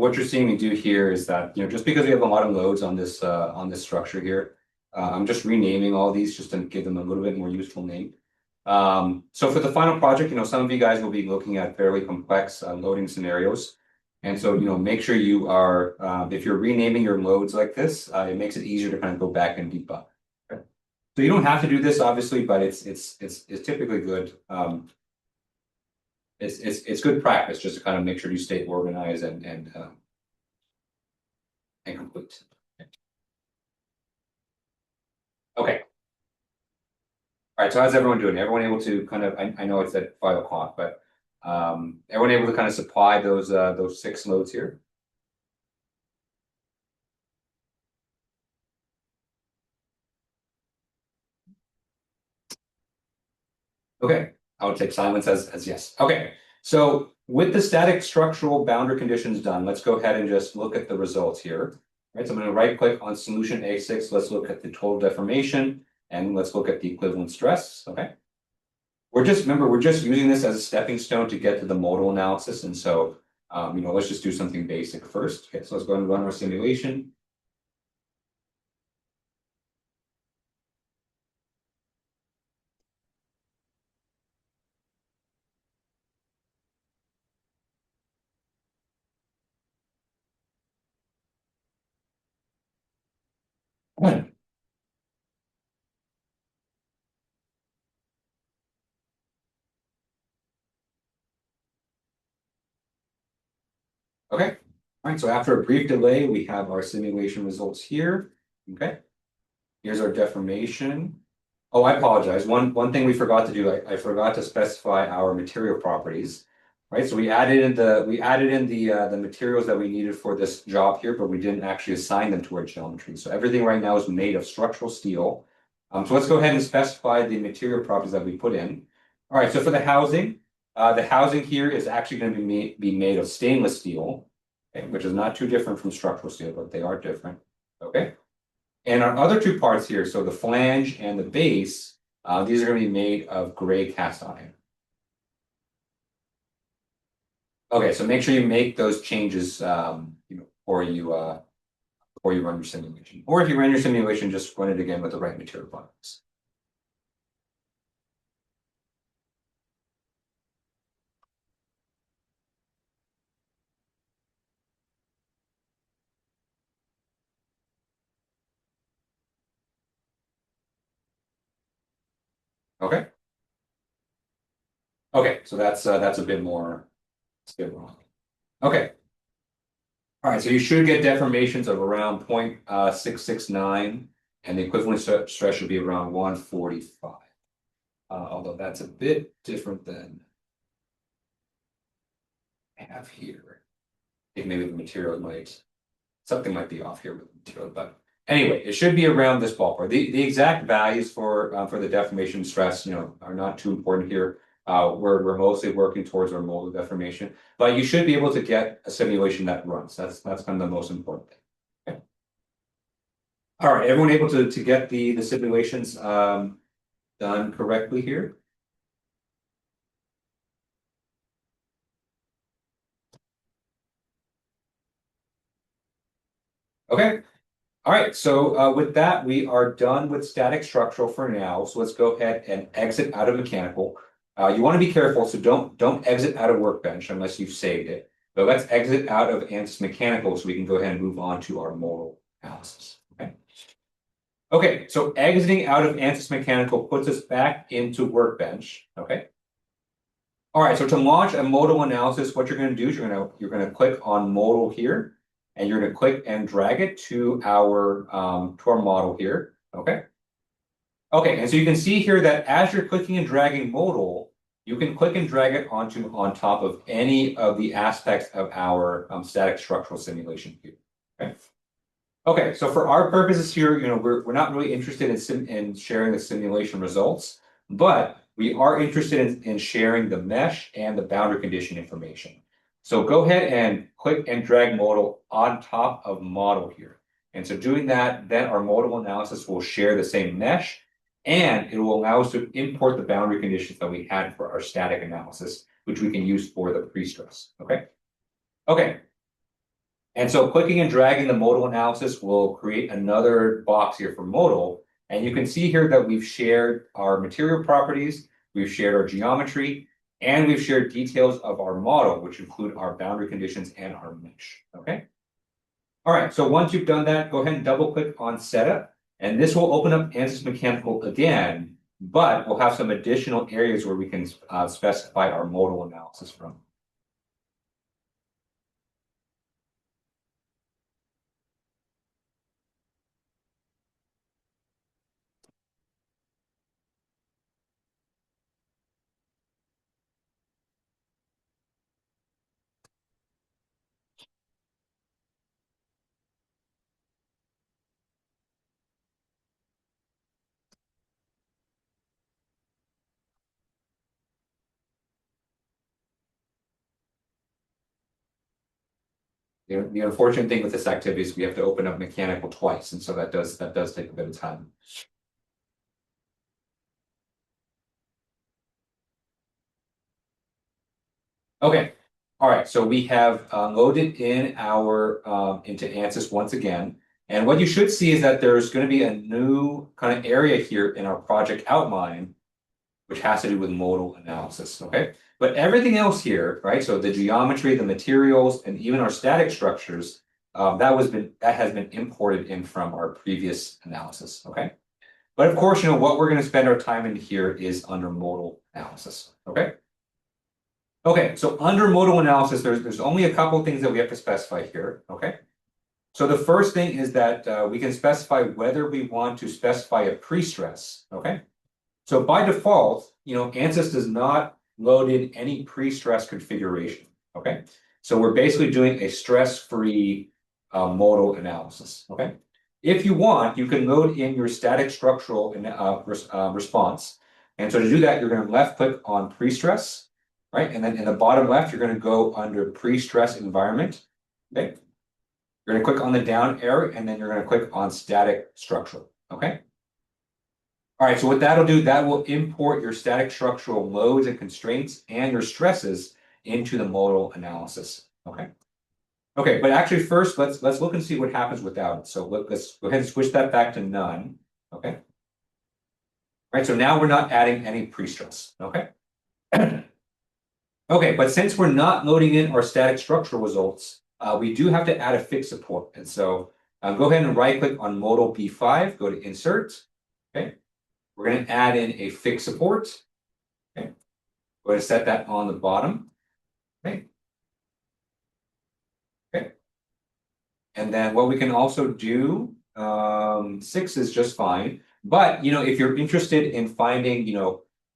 what you're seeing me do here is that, just because we have a lot of loads on this structure here, I'm just renaming all these just to give them a little bit more useful name. So for the final project, some of you guys will be looking at fairly complex loading scenarios. And so, make sure you are, if you're renaming your loads like this, it makes it easier to kind of go back and debug. Okay. So you don't have to do this, obviously, but it's typically good. It's good practice just to kind of make sure you stay organized and complete. Okay. All right. So how's everyone doing? Everyone able to kind of? I know it's at 5 o'clock, but everyone able to kind of supply those 6 loads here? Okay. I would take silence as yes. Okay. So with the static structural boundary conditions done, let's go ahead and just look at the results here. Right. So I'm going to right click on solution A6. Let's look at the total deformation and let's look at the equivalent stress. Okay. We're just using this as a stepping stone to get to the modal analysis. And so, let's just do something basic first. Okay. So let's go ahead and run our simulation. Okay. All right. So after a brief delay, we have our simulation results here. Okay. Here's our deformation. Oh, I apologize. One thing we forgot to do, I forgot to specify our material properties. Right. So we added in the materials that we needed for this job here, but we didn't actually assign them to our geometry. So everything right now is made of structural steel. So let's go ahead and specify the material properties that we put in. All right. So for the housing here is actually going to be made of stainless steel, okay, which is not too different from structural steel, but they are different. Okay. And our other 2 parts here, so the flange and the base, these are going to be made of gray cast iron. Okay, so make sure you make those changes, before you run your simulation. Or if you run your simulation, just run it again with the right material properties. Okay. Okay, so that's a bit more. It's a bit wrong. Okay. All right, so you should get deformations of around 0.669, and the equivalent stress should be around 145. Although that's a bit different than I have here. I think maybe the material something might be off here with the material, but anyway, it should be around this ballpark. The exact values for the deformation stress, are not too important here. We're mostly working towards our modal deformation, but you should be able to get a simulation that runs. That's kind of the most important thing. Okay. All right, everyone able to get the simulations done correctly here? Okay. All right, so with that, we are done with static structural for now. So let's go ahead and exit out of mechanical. You want to be careful, so don't exit out of workbench unless you've saved it. But let's exit out of ANSYS mechanical so we can go ahead and move on to our modal analysis. Okay. Okay, so exiting out of ANSYS mechanical puts us back into workbench. Okay. All right, so to launch a modal analysis, what you're going to do is you're going to click on modal here. And you're going to click and drag it to our model here. Okay. Okay, and so you can see here that as you're clicking and dragging modal, you can click and drag it on top of any of the aspects of our static structural simulation here. Okay. Okay, so for our purposes here, we're not really interested in sharing the simulation results, but we are interested in sharing the mesh and the boundary condition information. So go ahead and click and drag modal on top of model here. And so doing that, then our modal analysis will share the same mesh, and it will allow us to import the boundary conditions that we had for our static analysis, which we can use for the pre-stress. Okay. Okay. And so clicking and dragging the modal analysis will create another box here for modal. And you can see here that we've shared our material properties, we've shared our geometry, and we've shared details of our model, which include our boundary conditions and our mesh. Okay. All right. So once you've done that, go ahead and double click on setup. And this will open up ANSYS Mechanical again, but we'll have some additional areas where we can specify our modal analysis from. The unfortunate thing with this activity is we have to open up mechanical twice, and so that does take a bit of time. Okay, all right. So we have loaded in our into ANSYS once again, and what you should see is that there's going to be a new kind of area here in our project outline, which has to do with modal analysis. Okay, but everything else here, right? So the geometry, the materials, and even our static structures, that has been imported in from our previous analysis. Okay, but of course, what we're going to spend our time in here is under modal analysis. Okay. Okay, so under modal analysis, there's only a couple of things that we have to specify here. Okay. So the first thing is that we can specify whether we want to specify a pre-stress. Okay. So by default, ANSYS does not load in any pre-stress configuration. Okay. So we're basically doing a stress-free modal analysis. Okay. If you want, you can load in your static structural response. And so to do that, you're going to left click on pre-stress, right? And then in the bottom left, you're going to go under pre-stress environment. Okay. You're going to click on the down arrow, and then you're going to click on static structural. Okay. All right, so what that'll do, that will import your static structural loads and constraints and your stresses into the modal analysis. Okay. Okay, but actually first, let's look and see what happens without it. So let's go ahead and switch that back to none. Okay. All right, so now we're not adding any pre-stress. Okay. Okay, but since we're not loading in our static structural results, we do have to add a fixed support. And so go ahead and right click on modal B5, go to insert. Okay. We're going to add in a fixed support. Okay. Go ahead and set that on the bottom. Okay. Okay. And then what we can also do, 6 is just fine. But, if you're interested in finding,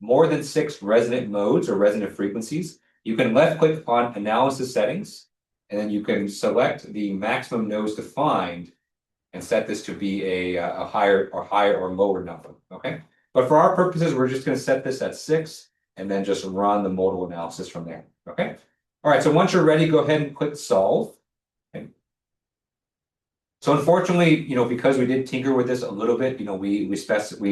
more than 6 resonant modes or resonant frequencies, you can left click on analysis settings, and then you can select the maximum nodes defined and set this to be a higher or lower number. Okay. But for our purposes, we're just going to set this at 6 and then just run the modal analysis from there. Okay. All right. So once you're ready, go ahead and click solve. Okay. So unfortunately, because we did tinker with this a little bit, we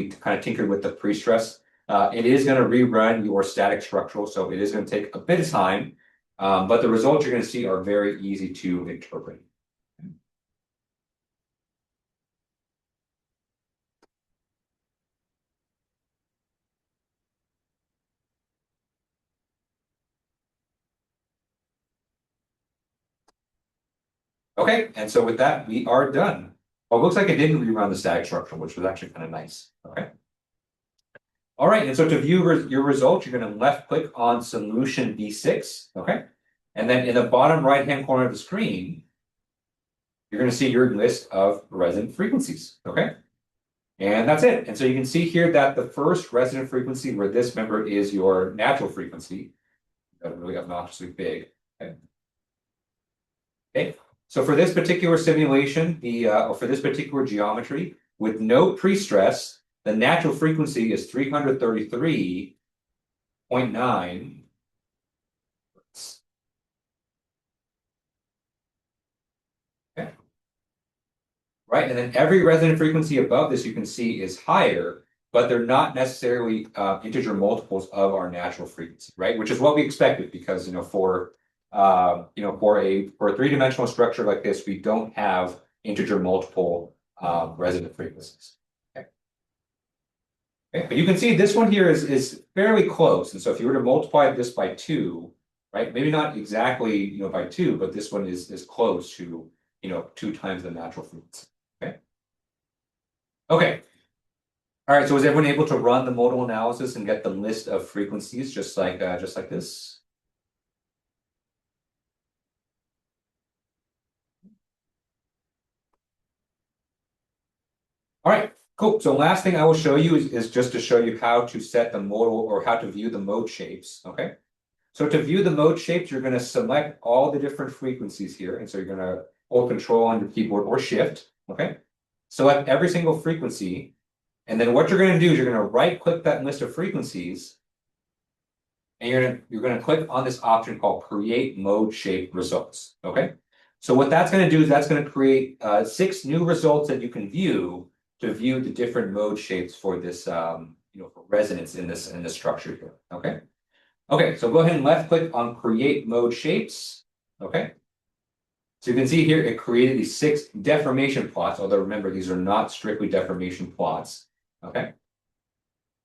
kind of tinkered with the pre-stress. It is going to rerun your static structural, so it is going to take a bit of time, but the results you're going to see are very easy to interpret. Okay, and so with that, we are done. Well, it looks like it didn't rerun the static structure, which was actually kind of nice. Okay. All right, and so to view your results, you're going to left click on solution B6. Okay. And then in the bottom right-hand corner of the screen, you're going to see your list of resonant frequencies. Okay. And that's it. And so you can see here that the first resonant frequency where this member is your natural frequency, really obnoxiously big. Okay. Okay. So for this particular simulation, or for this particular geometry, with no pre-stress, the natural frequency is 333.9. Okay. Right, and then every resonant frequency above this you can see is higher, but they're not necessarily integer multiples of our natural frequency, right? Which is what we expected because, for for a three-dimensional structure like this, we don't have integer multiple resonant frequencies. Okay. Okay. But you can see this one here is fairly close. And so if you were to multiply this by 2, right, maybe not exactly by 2, but this one is close to 2 times the natural frequency. Okay. Okay. All right. So was everyone able to run the modal analysis and get the list of frequencies just like this? All right, cool. So last thing I will show you is just to show you how to set the modal or how to view the mode shapes. Okay. So to view the mode shapes, you're going to select all the different frequencies here. And so you're going to hold control on your keyboard or shift. Okay. Select every single frequency. And then what you're going to do is you're going to right click that list of frequencies. And you're going to click on this option called create mode shape results. Okay. So what that's going to do is that's going to create 6 new results that you can view to view the different mode shapes for this, for resonance in this structure here. Okay. Okay. So go ahead and left click on create mode shapes. Okay. So you can see here it created these 6 deformation plots. Although remember, these are not strictly deformation plots. Okay.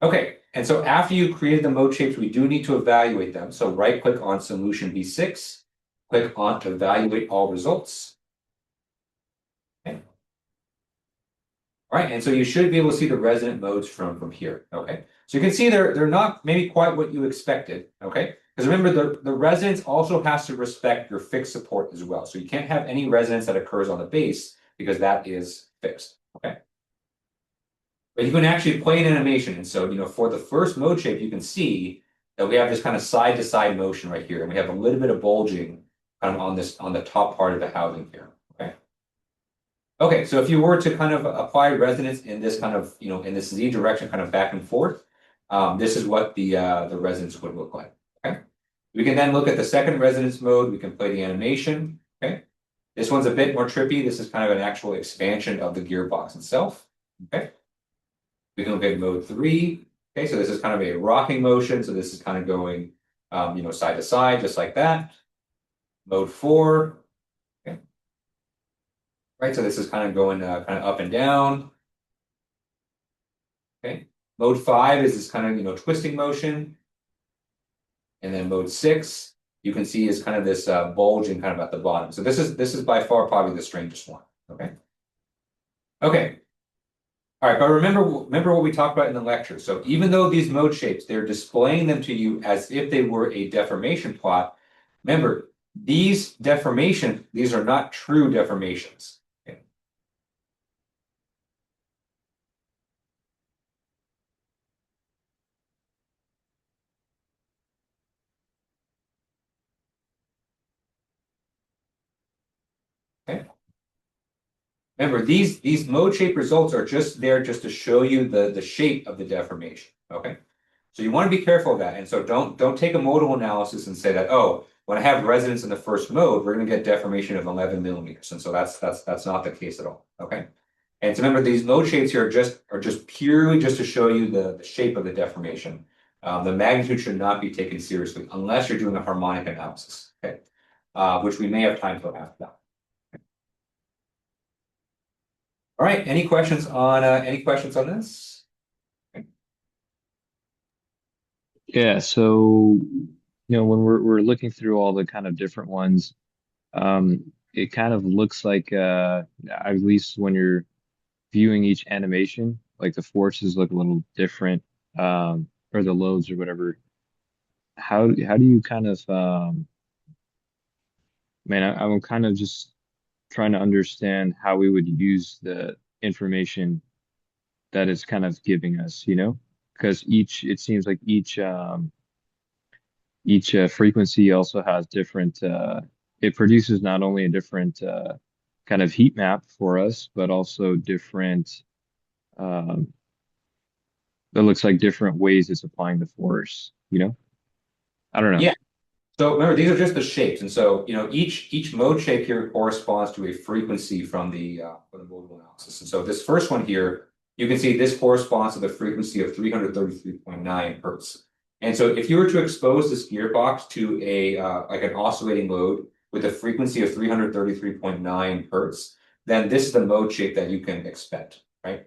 Okay. And so after you created the mode shapes, we do need to evaluate them. So right click on solution B6, click on to evaluate all results. Okay. All right, and so you should be able to see the resonant modes from here. Okay, so you can see they're not maybe quite what you expected. Okay, because remember the resonance also has to respect your fixed support as well. So you can't have any resonance that occurs on the base because that is fixed. Okay, but you can actually play an animation, and so for the first mode shape, you can see that we have this kind of side to side motion right here, and we have a little bit of bulging kind of on the top part of the housing here. Okay. Okay, so if you were to kind of apply resonance in this kind of, in this Z direction, kind of back and forth, this is what the resonance would look like. Okay, we can then look at the second resonance mode. We can play the animation. Okay, this one's a bit more trippy. This is kind of an actual expansion of the gearbox itself. Okay, we can look at mode 3. Okay, so this is kind of a rocking motion. So this is kind of going, side to side, just like that. Mode 4. Right, so this is kind of going kind of up and down. Okay, mode 5 is this kind of twisting motion, and then mode 6 you can see is kind of this bulging kind of at the bottom. So this is by far probably the strangest one. Okay. Okay. All right, but remember what we talked about in the lecture. So even though these mode shapes, they're displaying them to you as if they were a deformation plot. Remember, these are not true deformations. Okay. Remember, these mode shape results are just there just to show you the shape of the deformation. Okay. So you want to be careful of that. And so don't take a modal analysis and say that, oh, when I have resonance in the first mode, we're going to get deformation of 11 millimeters. And so that's not the case at all. Okay. And so remember, these mode shapes here are just purely just to show you the shape of the deformation. The magnitude should not be taken seriously unless you're doing a harmonic analysis. Okay. Which we may have time for after that. All right. Any questions on this? Yeah, so when we're looking through all the kind of different ones, it kind of looks like at least when you're viewing each animation, like the forces look a little different, or the loads or whatever. How do you kind of I'm kind of just trying to understand how we would use the information that it's kind of giving us, because it seems like each frequency also has different, it produces not only a different kind of heat map for us, but also different, um, that looks like different ways it's applying the force, I don't know. Yeah. So remember, these are just the shapes, and so each mode shape here corresponds to a frequency from the modal analysis. And so this first one here, you can see this corresponds to the frequency of 333.9 hertz. And so if you were to expose this gearbox to a like an oscillating load with a frequency of 333.9 hertz, then this is the mode shape that you can expect, right?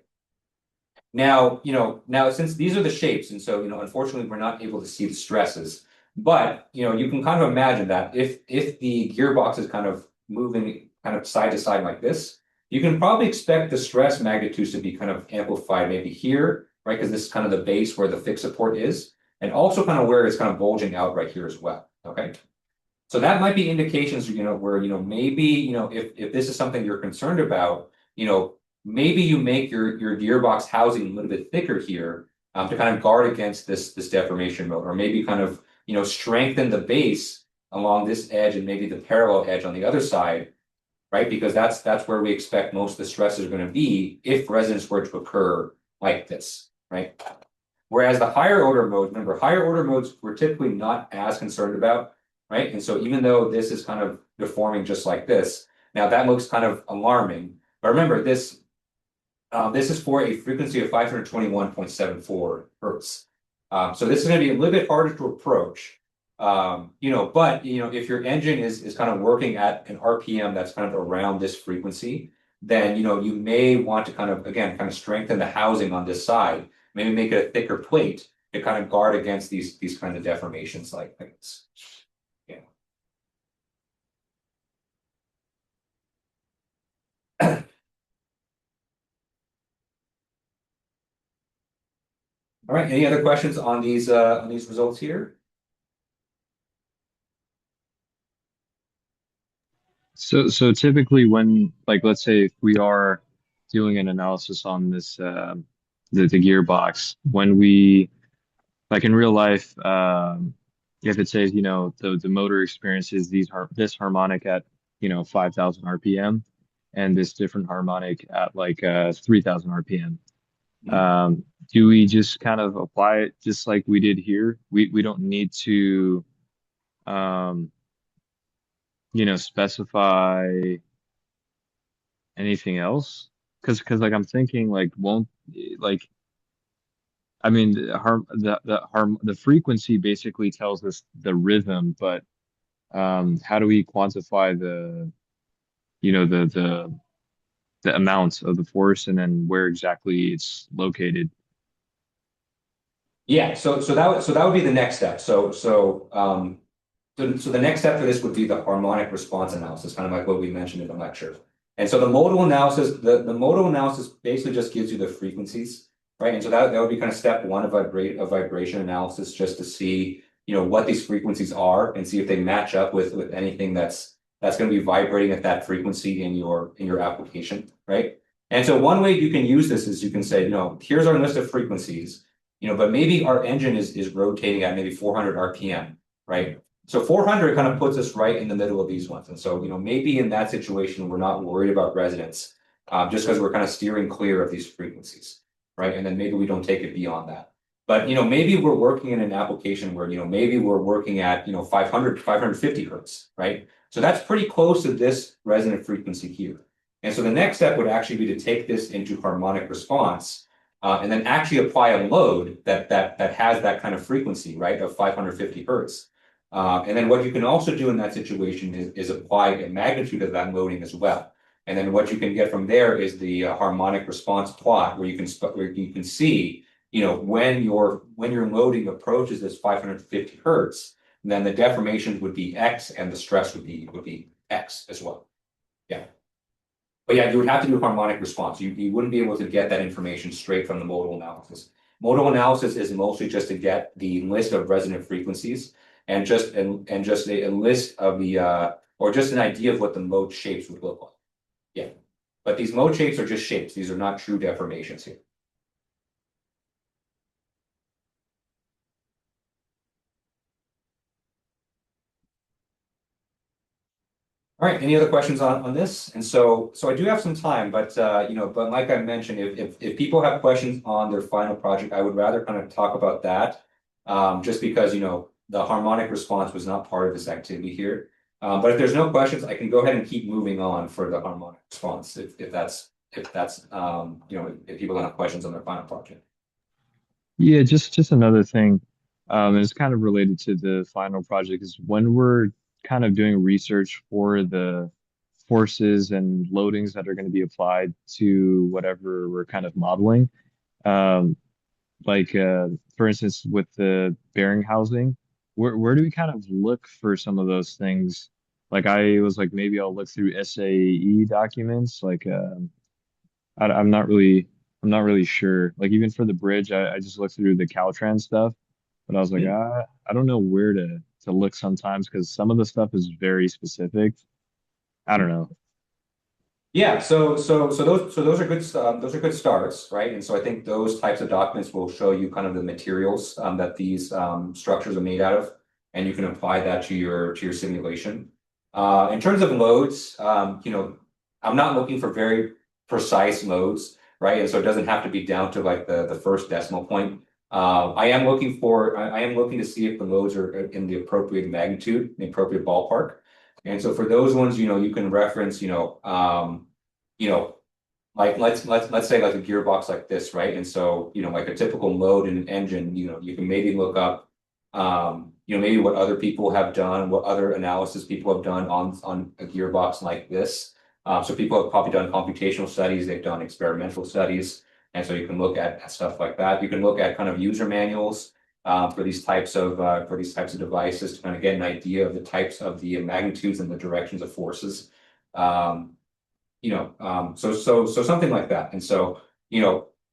Now, now since these are the shapes, and so, unfortunately, we're not able to see the stresses, but, you can kind of imagine that if the gearbox is kind of moving kind of side to side like this, you can probably expect the stress magnitudes to be kind of amplified maybe here, right? Because this is kind of the base where the fixed support is, and also kind of where it's kind of bulging out right here as well, okay? So that might be indications, where, maybe, if this is something you're concerned about, maybe you make your gearbox housing a little bit thicker here to kind of guard against this deformation mode, or maybe kind of, strengthen the base along this edge and maybe the parallel edge on the other side, right? Because that's where we expect most of the stresses are going to be if resonance were to occur like this, right? Whereas the higher order modes, remember, higher order modes we're typically not as concerned about, right? And so even though this is kind of deforming just like this, now that looks kind of alarming. But remember, this is for a frequency of 521.74 hertz. So this is going to be a little bit harder to approach. But if your engine is kind of working at an RPM that's kind of around this frequency, then you may want to kind of again kind of strengthen the housing on this side, maybe make it a thicker plate to kind of guard against these kinds of deformations like this. Yeah. All right. Any other questions on these results here? So typically when, like, let's say if we are doing an analysis on this, the gearbox, when we, like in real life, if it says, the motor experiences this harmonic at, 5,000 RPM and this different harmonic at like 3,000 RPM. Do we just kind of apply it just like we did here? We don't need to, um, specify anything else? Because like I'm thinking like won't like I mean the frequency basically tells us the rhythm, but how do we quantify the you know the amount of the force and then where exactly it's located? Yeah, so that would be the next step. So the next step for this would be the harmonic response analysis, kind of like what we mentioned in the lecture. And so the modal analysis, the modal analysis basically just gives you the frequencies, right? And so that would be kind of step one of vibration analysis, just to see, what these frequencies are and see if they match up with anything that's going to be vibrating at that frequency in your application, right? And so one way you can use this is you can say, here's our list of frequencies, but maybe our engine is rotating at maybe 400 RPM, right? So 400 kind of puts us right in the middle of these ones. And so, maybe in that situation, we're not worried about resonance, just because we're kind of steering clear of these frequencies, right? And then maybe we don't take it beyond that. But, maybe we're working in an application where, maybe we're working at, 500, 550 hertz, right? So that's pretty close to this resonant frequency here. And so the next step would actually be to take this into harmonic response, and then actually apply a load that has that kind of frequency, right, of 550 hertz. And then what you can also do in that situation is apply a magnitude of that loading as well. And then what you can get from there is the harmonic response plot, where you can see, when your loading approaches this 550 hertz, then the deformations would be X and the stress would be X as well. Yeah. But yeah, you would have to do harmonic response. You wouldn't be able to get that information straight from the modal analysis. Modal analysis is mostly just to get the list of resonant frequencies and just a list of or just an idea of what the mode shapes would look like. Yeah. But these mode shapes are just shapes. These are not true deformations here. All right, any other questions on this? And so I do have some time, but but like I mentioned, if people have questions on their final project, I would rather kind of talk about that, just because the harmonic response was not part of this activity here. But if there's no questions, I can go ahead and keep moving on for the harmonic response if if people don't have questions on their final project. Yeah, just another thing. And it's kind of related to the final project is when we're kind of doing research for the forces and loadings that are going to be applied to whatever we're kind of modeling. Um, like for instance, with the bearing housing, where do we kind of look for some of those things? Like I was like maybe I'll look through SAE documents. Like I'm not really sure. Like even for the bridge, I just looked through the Caltrans stuff, but I was like I don't know where to look sometimes because some of the stuff is very specific. I don't know. Yeah, those are those are good starts, right? And so I think those types of documents will show you kind of the materials that these structures are made out of, and you can apply that to your simulation. In terms of loads, I'm not looking for very precise loads, right? And so it doesn't have to be down to like the first decimal point. I am looking to see if the loads are in the appropriate magnitude, the appropriate ballpark. And so for those ones, you can reference, you know, like let's say like a gearbox like this, right? And so, like a typical load in an engine, you can maybe look up, maybe what other people have done, what other analysis people have done on a gearbox like this. So people have probably done computational studies, they've done experimental studies, and so you can look at stuff like that. You can look at kind of user manuals for these types of devices to kind of get an idea of the types of the magnitudes and the directions of forces. Um, so something like that. And so,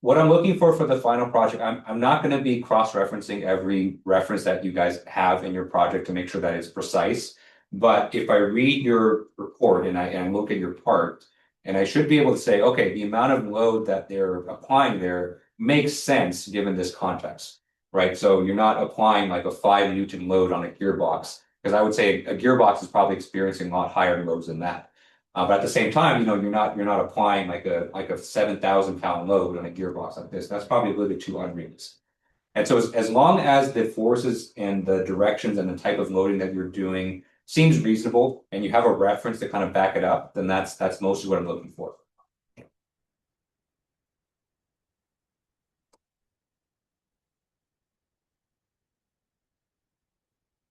what I'm looking for the final project, I'm not going to be cross-referencing every reference that you guys have in your project to make sure that it's precise. But if I read your report and I look at your part, and I should be able to say, okay, the amount of load that they're applying there makes sense given this context, right? So you're not applying like a 5 Newton load on a gearbox, because I would say a gearbox is probably experiencing a lot higher loads than that. But at the same time, you're not applying like a 7,000 pound load on a gearbox like this. That's probably a little bit too unrealistic. And so as long as the forces and the directions and the type of loading that you're doing seems reasonable and you have a reference to kind of back it up, then that's mostly what I'm looking for.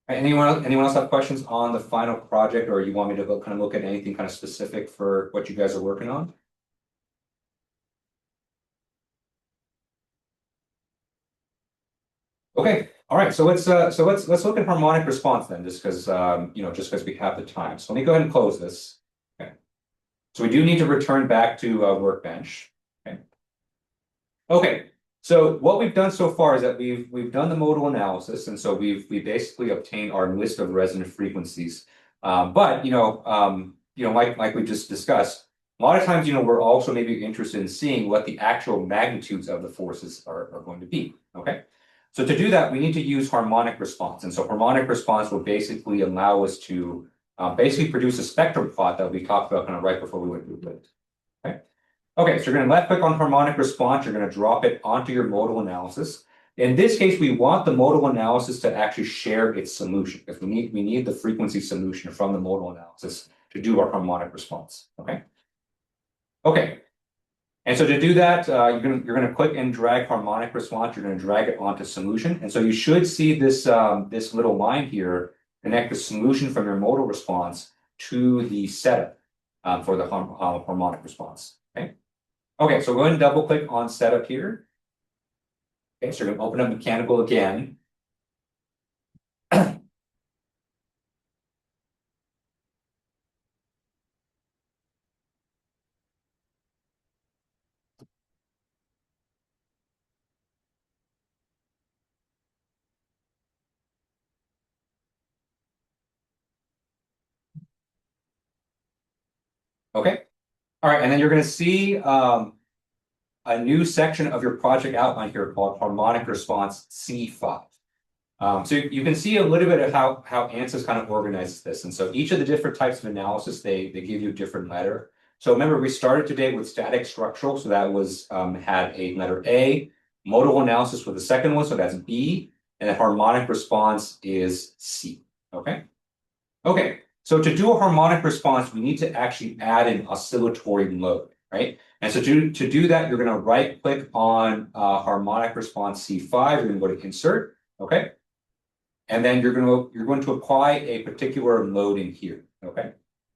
Anyone else have questions on the final project, or you want me to kind of look at anything kind of specific for what you guys are working on? Okay. All right. So let's look at harmonic response then, just because just because we have the time. So let me go ahead and close this. Okay. So we do need to return back to Workbench. Okay. Okay. So what we've done so far is that we've done the modal analysis, and so we basically obtained our list of resonant frequencies. But like we just discussed, a lot of times we're also maybe interested in seeing what the actual magnitudes of the forces are going to be. Okay. So to do that, we need to use harmonic response. And so harmonic response will basically allow us to basically produce a spectrum plot that we talked about kind of right before we went through it. Okay. Okay, so you're going to left click on harmonic response. You're going to drop it onto your modal analysis. In this case, we want the modal analysis to actually share its solution because we need the frequency solution from the modal analysis to do our harmonic response. Okay. Okay. And so to do that, you're gonna click and drag harmonic response. You're going to drag it onto solution. And so you should see this this little line here connect the solution from your modal response to the setup for the harmonic response. Okay. Okay, so go ahead and double click on setup here. Okay, so you're going to open up mechanical again. Okay. All right, and then you're going to see a new section of your project outline here called harmonic response C5. So you can see a little bit of how ANSYS kind of organizes this. And so each of the different types of analysis, they give you a different letter. So remember, we started today with static structural. So that was had a letter A. Modal analysis with the second one, so that's B. And then harmonic response is C. Okay. Okay. So to do a harmonic response, we need to actually add an oscillatory load, right? And so to do that, you're going to right click on harmonic response C5. You're going to go to insert. Okay. and then you're going to apply a particular load in here. Okay.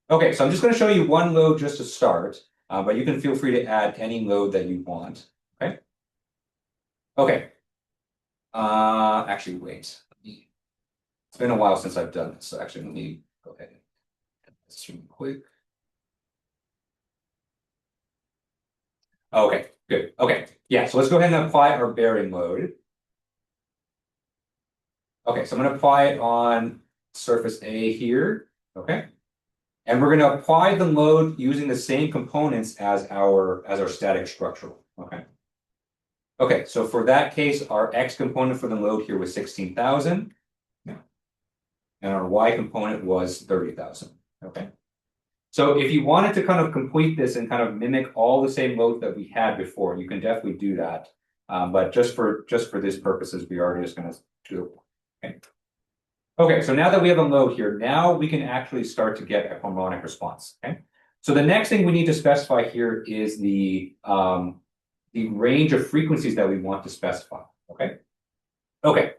Okay, so I'm just going to show you one load just to start, but you can feel free to add any load that you want. Okay. Okay. Actually, wait. It's been a while since I've done this, so actually, let me go ahead and do this real quick. Okay, good. Okay, yeah. So let's go ahead and apply our bearing load. Okay, so I'm going to apply it on surface A here. Okay. And we're going to apply the load using the same components as our static structural. Okay. Okay, so for that case, our X component for the load here was 16,000. Yeah. And our Y component was 30,000. Okay. So if you wanted to kind of complete this and kind of mimic all the same loads that we had before, you can definitely do that. But just for this purposes, we are just going to do it. Okay. Okay, so now that we have a load here, now we can actually start to get a harmonic response. Okay. So the next thing we need to specify here is the range of frequencies that we want to specify. Okay. Okay.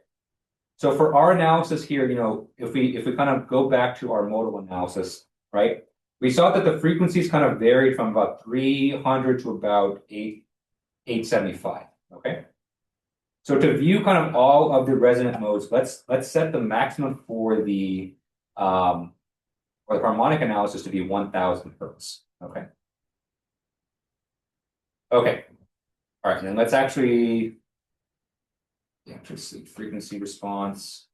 So for our analysis here, if we kind of go back to our modal analysis, right? We saw that the frequencies kind of varied from about 300 to about 875. Okay. So to view kind of all of the resonant modes, let's set the maximum for the harmonic analysis to be 1,000 hertz. Okay. Okay. All right, and then let's actually see frequency response.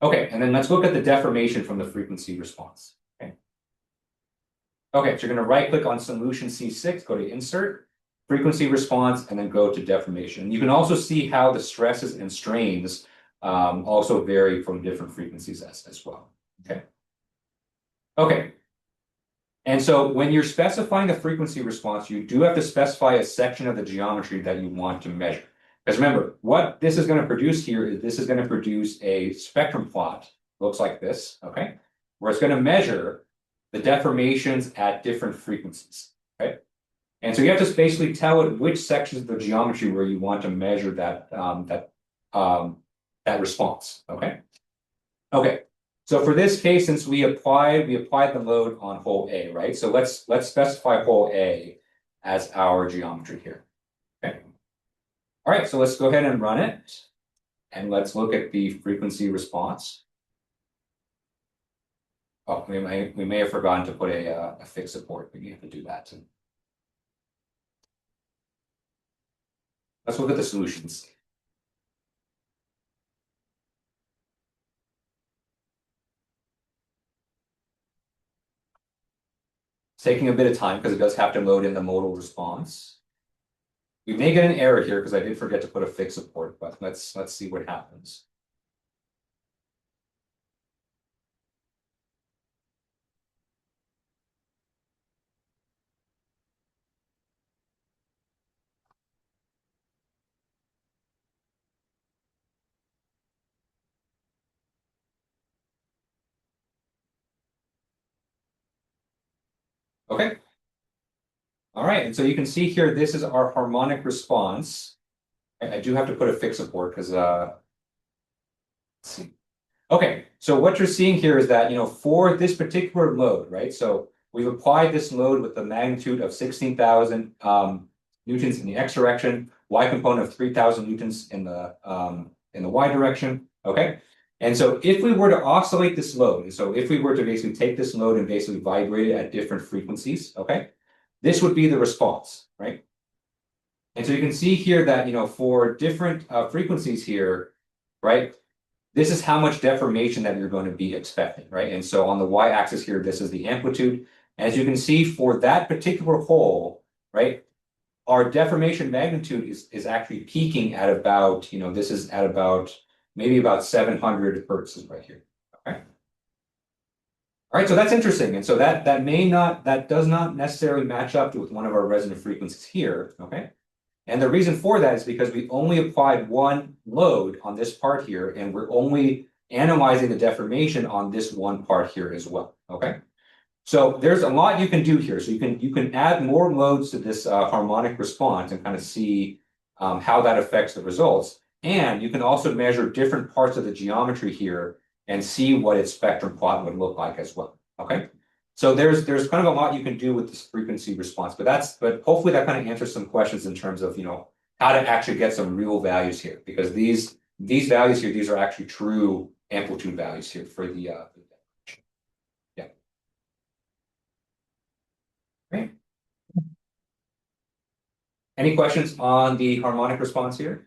Okay, and then let's look at the deformation from the frequency response. Okay. Okay, so you're going to right click on solution C6, go to insert, frequency response, and then go to deformation. You can also see how the stresses and strains also vary from different frequencies as well. Okay. Okay. And so when you're specifying the frequency response, you do have to specify a section of the geometry that you want to measure. Because remember, what this is going to produce here is this is going to produce a spectrum plot, looks like this, okay? Where it's going to measure the deformations at different frequencies, okay? And so you have to basically tell it which sections of the geometry where you want to measure that response, okay? Okay. So for this case, since we applied the load on hole A, right? So let's specify hole A as our geometry here. Okay. All right, so let's go ahead and run it. And let's look at the frequency response. Oh, we may have forgotten to put a fixed support. We have to do that too. Let's look at the solutions. It's taking a bit of time because it does have to load in the modal response. We may get an error here because I did forget to put a fixed support, but let's see what happens. Okay. All right, and so you can see here, this is our harmonic response. I do have to put a fixed support because let's see. Okay, so what you're seeing here is that for this particular load, right? So we've applied this load with the magnitude of 16,000 newtons in the x direction, y component of 3,000 newtons in the y direction. Okay, and so if we were to oscillate this load, and so if we were to basically take this load and basically vibrate it at different frequencies, okay, this would be the response, right? And so you can see here that for different frequencies here, right? This is how much deformation that you're going to be expecting, right? And so on the y-axis here, this is the amplitude. As you can see, for that particular hole, right, our deformation magnitude is actually peaking at about, this is at about, maybe about 700 hertz right here, okay? All right, so that's interesting. And so that does not necessarily match up with one of our resonant frequencies here, okay? And the reason for that is because we only applied one load on this part here, and we're only analyzing the deformation on this one part here as well, okay? So there's a lot you can do here. So you can add more loads to this harmonic response and kind of see how that affects the results. And you can also measure different parts of the geometry here and see what its spectrum plot would look like as well. Okay. So there's kind of a lot you can do with this frequency response, but hopefully that kind of answers some questions in terms of, how to actually get some real values here, because these values here, these are actually true amplitude values here for the yeah. Great. Any questions on the harmonic response here?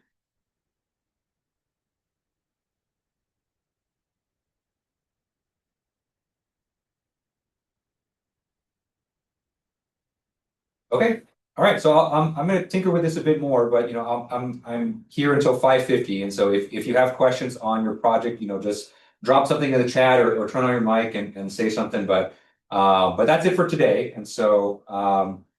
Okay. All right. So I'm going to tinker with this a bit more, but I'm here until 5:50, and so if you have questions on your project, just drop something in the chat or turn on your mic and say something. But that's it for today. And so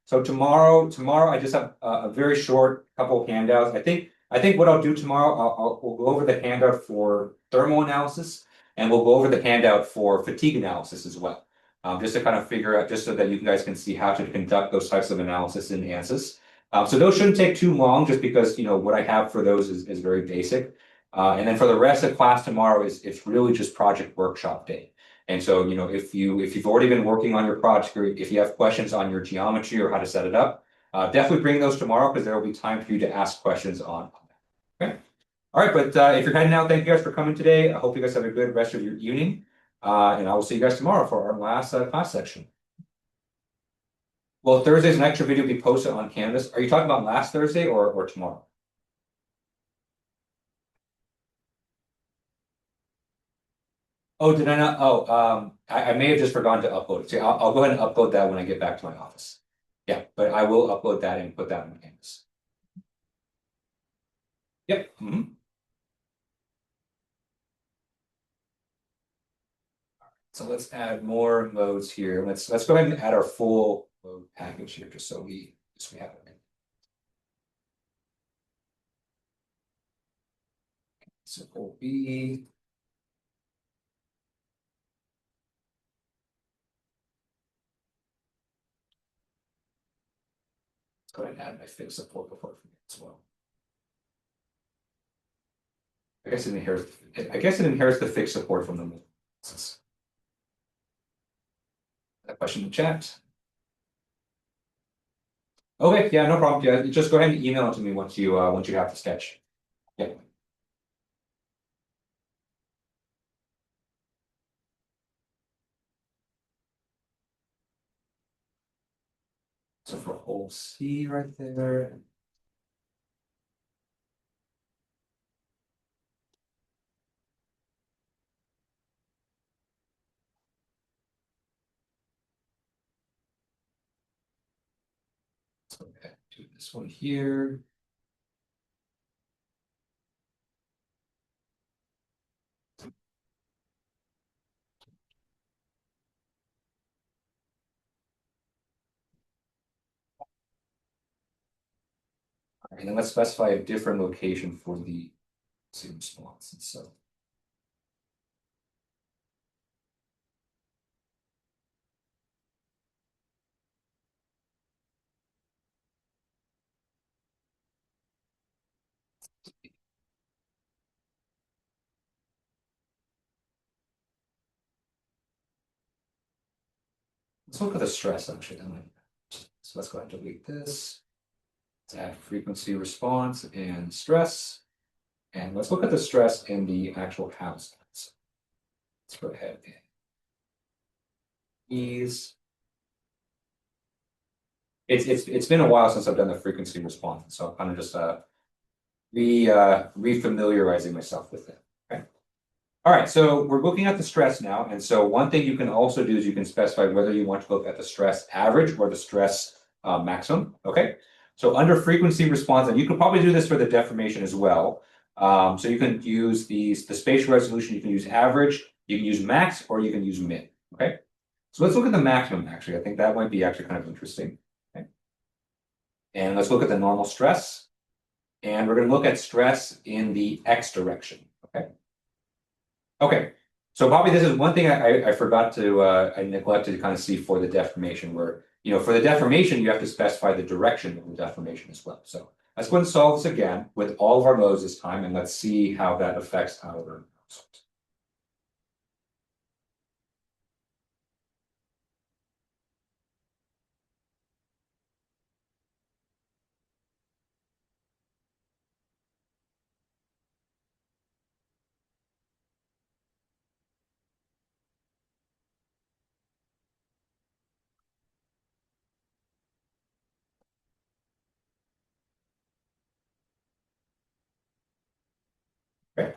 tomorrow I just have a very short couple of handouts. I think what I'll do tomorrow, we'll go over the handout for thermal analysis, and we'll go over the handout for fatigue analysis as well. Just to kind of figure out, just so that you guys can see how to conduct those types of analysis in ANSYS. So those shouldn't take too long, just because what I have for those is very basic. And then for the rest of class tomorrow it's really just project workshop day. And so if you've already been working on your project, or if you have questions on your geometry or how to set it up, definitely bring those tomorrow, because there will be time for you to ask questions on that. Okay. All right, but if you're heading out, thank you guys for coming today. I hope you guys have a good rest of your evening. And I will see you guys tomorrow for our last class section. Well, Thursday's an extra video will be posted on Canvas. Are you talking about last Thursday or tomorrow? Oh, did I not? Oh, I may have just forgotten to upload it. So I'll go ahead and upload that when I get back to my office. Yeah, but I will upload that and put that on Canvas. Yep. So let's add more modes here. Let's go ahead and add our full mode package here, just so we have it. So we'll be. Let's go ahead and add my fixed support before as well. I guess it inherits the fixed support from the Modal. That question in the chat. Okay, yeah, no problem. Yeah, just go ahead and email it to me once you have the sketch. Yeah. So for hole C right there. So okay, do this one here. And then let's specify a different location for the same response. Let's look at the stress actually. So let's go ahead and delete this. Let's add frequency response and stress. And let's look at the stress in the actual house. Let's go ahead and ease. It's been a while since I've done the frequency response, so I'm kind of just refamiliarizing myself with it. Okay. All right, so we're looking at the stress now, and so one thing you can also do is you can specify whether you want to look at the stress average or the stress maximum. Okay, so under frequency response, and you could probably do this for the deformation as well. So you can use the spatial resolution. You can use average, you can use max, or you can use min. Okay, so let's look at the maximum. Actually, I think that might be actually kind of interesting. Okay, and let's look at the normal stress, and we're going to look at stress in the x direction. Okay. Okay, so probably this is one thing I forgot to I neglected to kind of see for the deformation, where for the deformation you have to specify the direction of the deformation as well. So Let's go and solve this again with all of our modes this time, and let's see how that affects our results. Okay.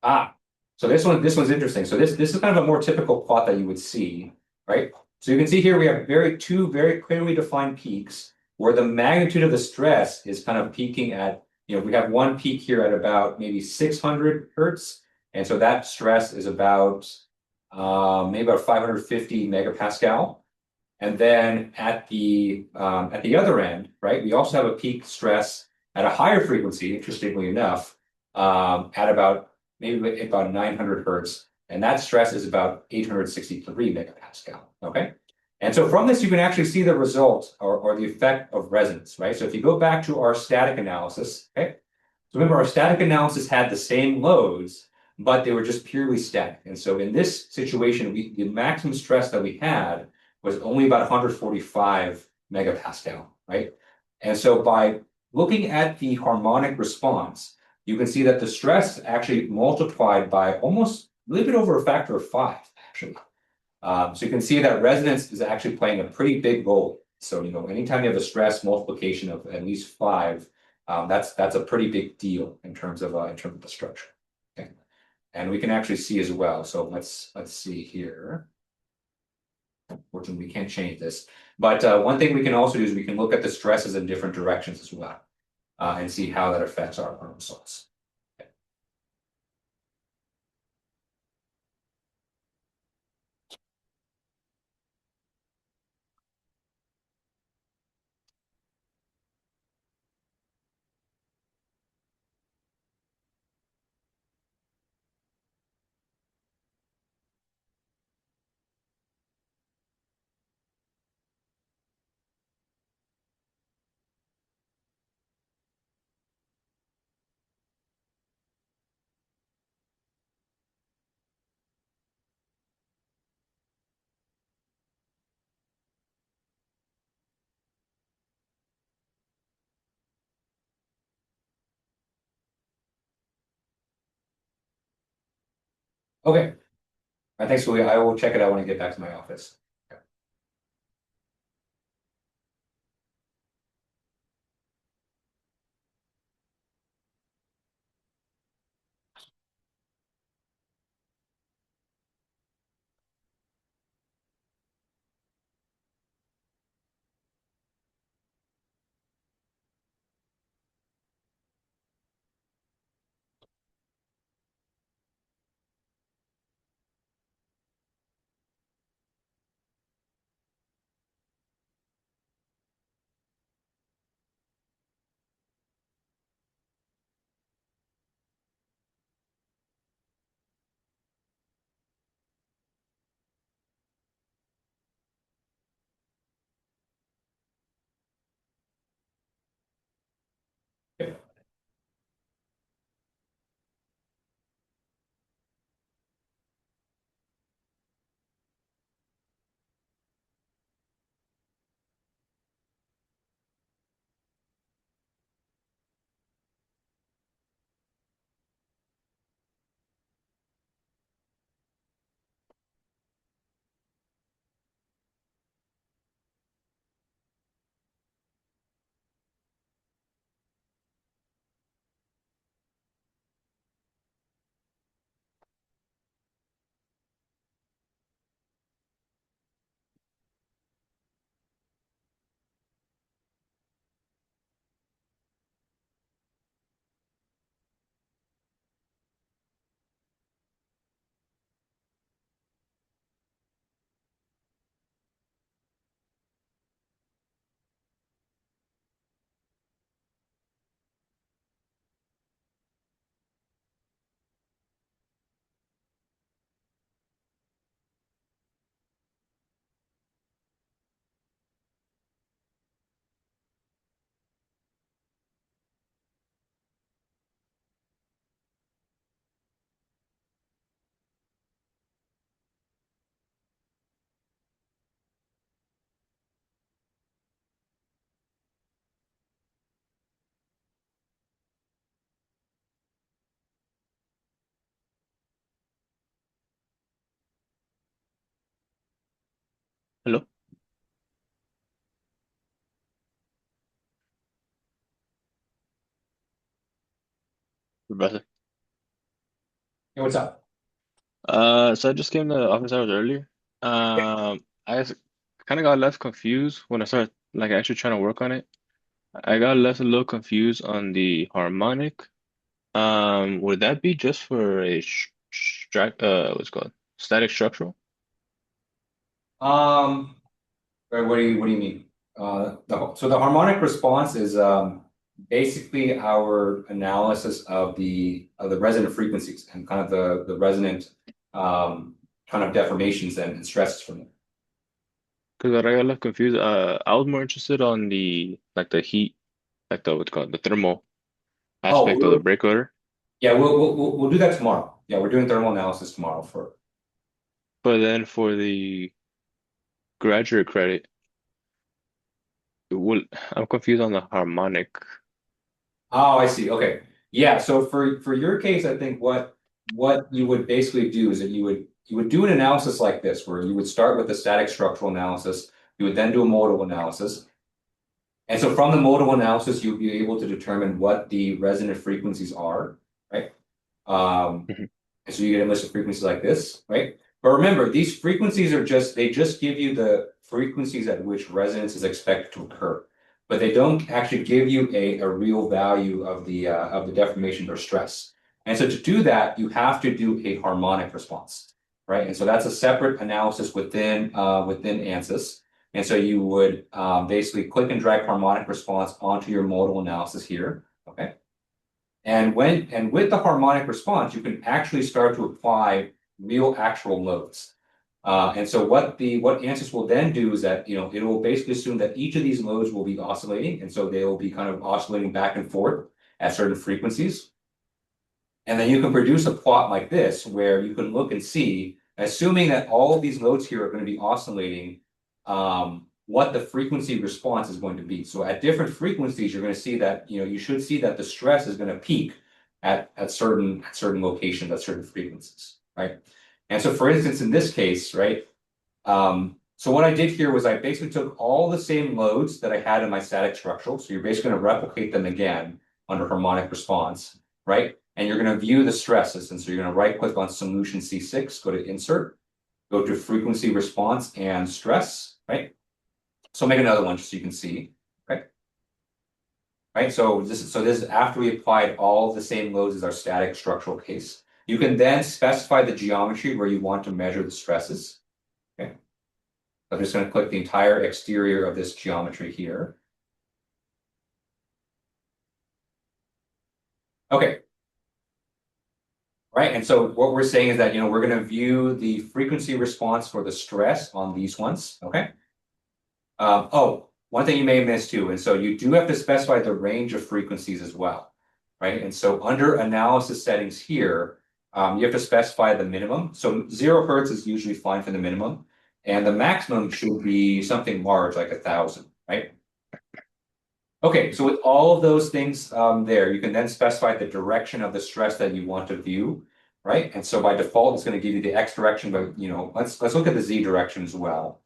Ah, so this one's interesting. So this is kind of a more typical plot that you would see, right? So you can see here we have two very clearly defined peaks where the magnitude of the stress is kind of peaking at, we have one peak here at about maybe 600 hertz. And so that stress is about maybe about 550 megapascal. And then at the other end, right, we also have a peak stress at a higher frequency, interestingly enough, at about maybe about 900 hertz, and that stress is about 863 megapascal. Okay, and so from this you can actually see the result or the effect of resonance, right? So if you go back to our static analysis, okay, so remember our static analysis had the same loads, but they were just purely static. And so in this situation, the maximum stress that we had was only about 145 megapascal, right? And so by looking at the harmonic response, you can see that the stress actually multiplied by almost a little bit over a factor of 5, actually. So you can see that resonance is actually playing a pretty big role. So, anytime you have a stress multiplication of at least 5, that's a pretty big deal in terms of the structure. Okay. And we can actually see as well. So let's see here. Unfortunately, we can't change this. But one thing we can also do is we can look at the stresses in different directions as well, and see how that affects our results. Okay. All right, thanks, Julia. I will check it out when I get back to my office. brother. Hey, what's up? So I just came to office hours earlier. I kind of got left confused when I started like actually trying to work on it. I got left a little confused on the harmonic. Would that be just for a what's it called static structural? Um, what do you mean? So the harmonic response is basically our analysis of the resonant frequencies and kind of the resonant kind of deformations and stresses from them. Because I got left confused. I was more interested on the like the heat, like the what's it called the thermal Oh, aspect of the breakwater. yeah, we'll do that tomorrow. Yeah, we're doing thermal analysis tomorrow for. But then for the graduate credit, will I'm confused on the harmonic. Oh, I see. Okay. Yeah. So for your case, I think what you would basically do is that you would do an analysis like this, where you would start with the static structural analysis. You would then do a modal analysis. And so from the modal analysis, you'll be able to determine what the resonant frequencies are, right? Um, Mhm. and so you get a list of frequencies like this, right? But remember, these frequencies they just give you the frequencies at which resonance is expected to occur. But they don't actually give you a real value of the deformation or stress. And so to do that, you have to do a harmonic response, right? And so that's a separate analysis within ANSYS. And so you would basically click and drag harmonic response onto your modal analysis here, okay? And with the harmonic response, you can actually start to apply real actual loads. And so what ANSYS will then do is that it will basically assume that each of these loads will be oscillating, and so they will be kind of oscillating back and forth at certain frequencies. And then you can produce a plot like this where you can look and see, assuming that all of these loads here are going to be oscillating, what the frequency response is going to be. So at different frequencies, you're going to see that, you should see that the stress is going to peak at certain locations, at certain frequencies, right? And so for instance, in this case, right, so what I did here was I basically took all the same loads that I had in my static structural. So you're basically going to replicate them again under harmonic response, right? And you're going to view the stresses. And so you're going to right click on solution C6, go to insert, go to frequency response and stress, right? So make another one just so you can see, right? Right. So this is after we applied all the same loads as our static structural case. You can then specify the geometry where you want to measure the stresses. Okay. I'm just going to click the entire exterior of this geometry here. Okay. Right. And so what we're saying is that, we're going to view the frequency response for the stress on these ones. Okay. Oh, one thing you may have missed too. And so you do have to specify the range of frequencies as well. Right. And so under analysis settings here, you have to specify the minimum. So 0 Hertz is usually fine for the minimum. And the maximum should be something large, like 1,000, right? Okay, so with all of those things there, you can then specify the direction of the stress that you want to view, right? And so by default, it's going to give you the X direction, but let's look at the Z direction as well.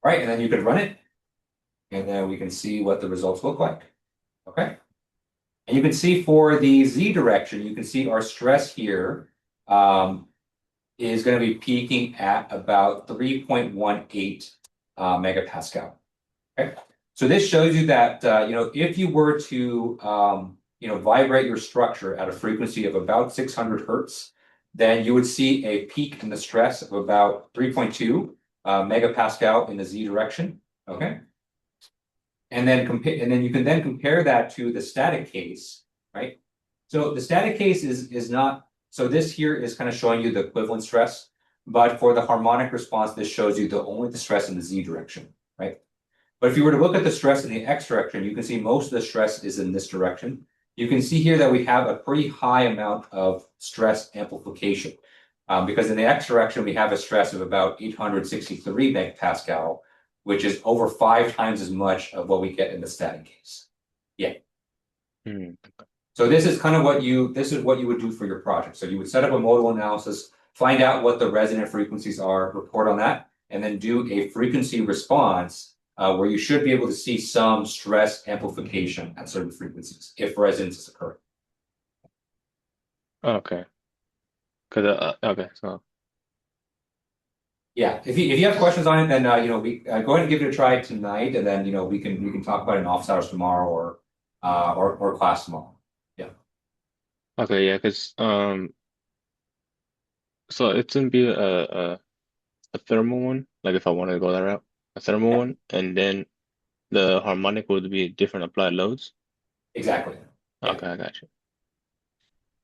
Right, and then you could run it, and then we can see what the results look like. Okay. And you can see for the Z direction, you can see our stress here is going to be peaking at about 3.18 megapascal. Okay. So this shows you that if you were to vibrate your structure at a frequency of about 600 hertz, then you would see a peak in the stress of about 3.2 megapascal in the Z direction. Okay. And then you can then compare that to the static case, right? So the static case is not, so this here is kind of showing you the equivalent stress, but for the harmonic response, this shows you only the stress in the Z direction, right? But if you were to look at the stress in the X direction, you can see most of the stress is in this direction. You can see here that we have a pretty high amount of stress amplification because in the X direction, we have a stress of about 863 megapascal, which is over 5 times as much of what we get in the static case. Yeah. Hmm. So this is kind of what you would do for your project. So you would set up a modal analysis, find out what the resonant frequencies are, report on that, and then do a frequency response where you should be able to see some stress amplification at certain frequencies if resonance is occurring. Okay. Cause okay, so Yeah, if you have questions on it, then we go ahead and give it a try tonight, and then we can talk about it in office hours tomorrow or class tomorrow. Yeah. okay, yeah, cause so it's gonna be a thermal one, like if I wanted to go that route, a thermal Yeah, one, and then the harmonic would be different applied loads. exactly. Yeah. Okay, I got you.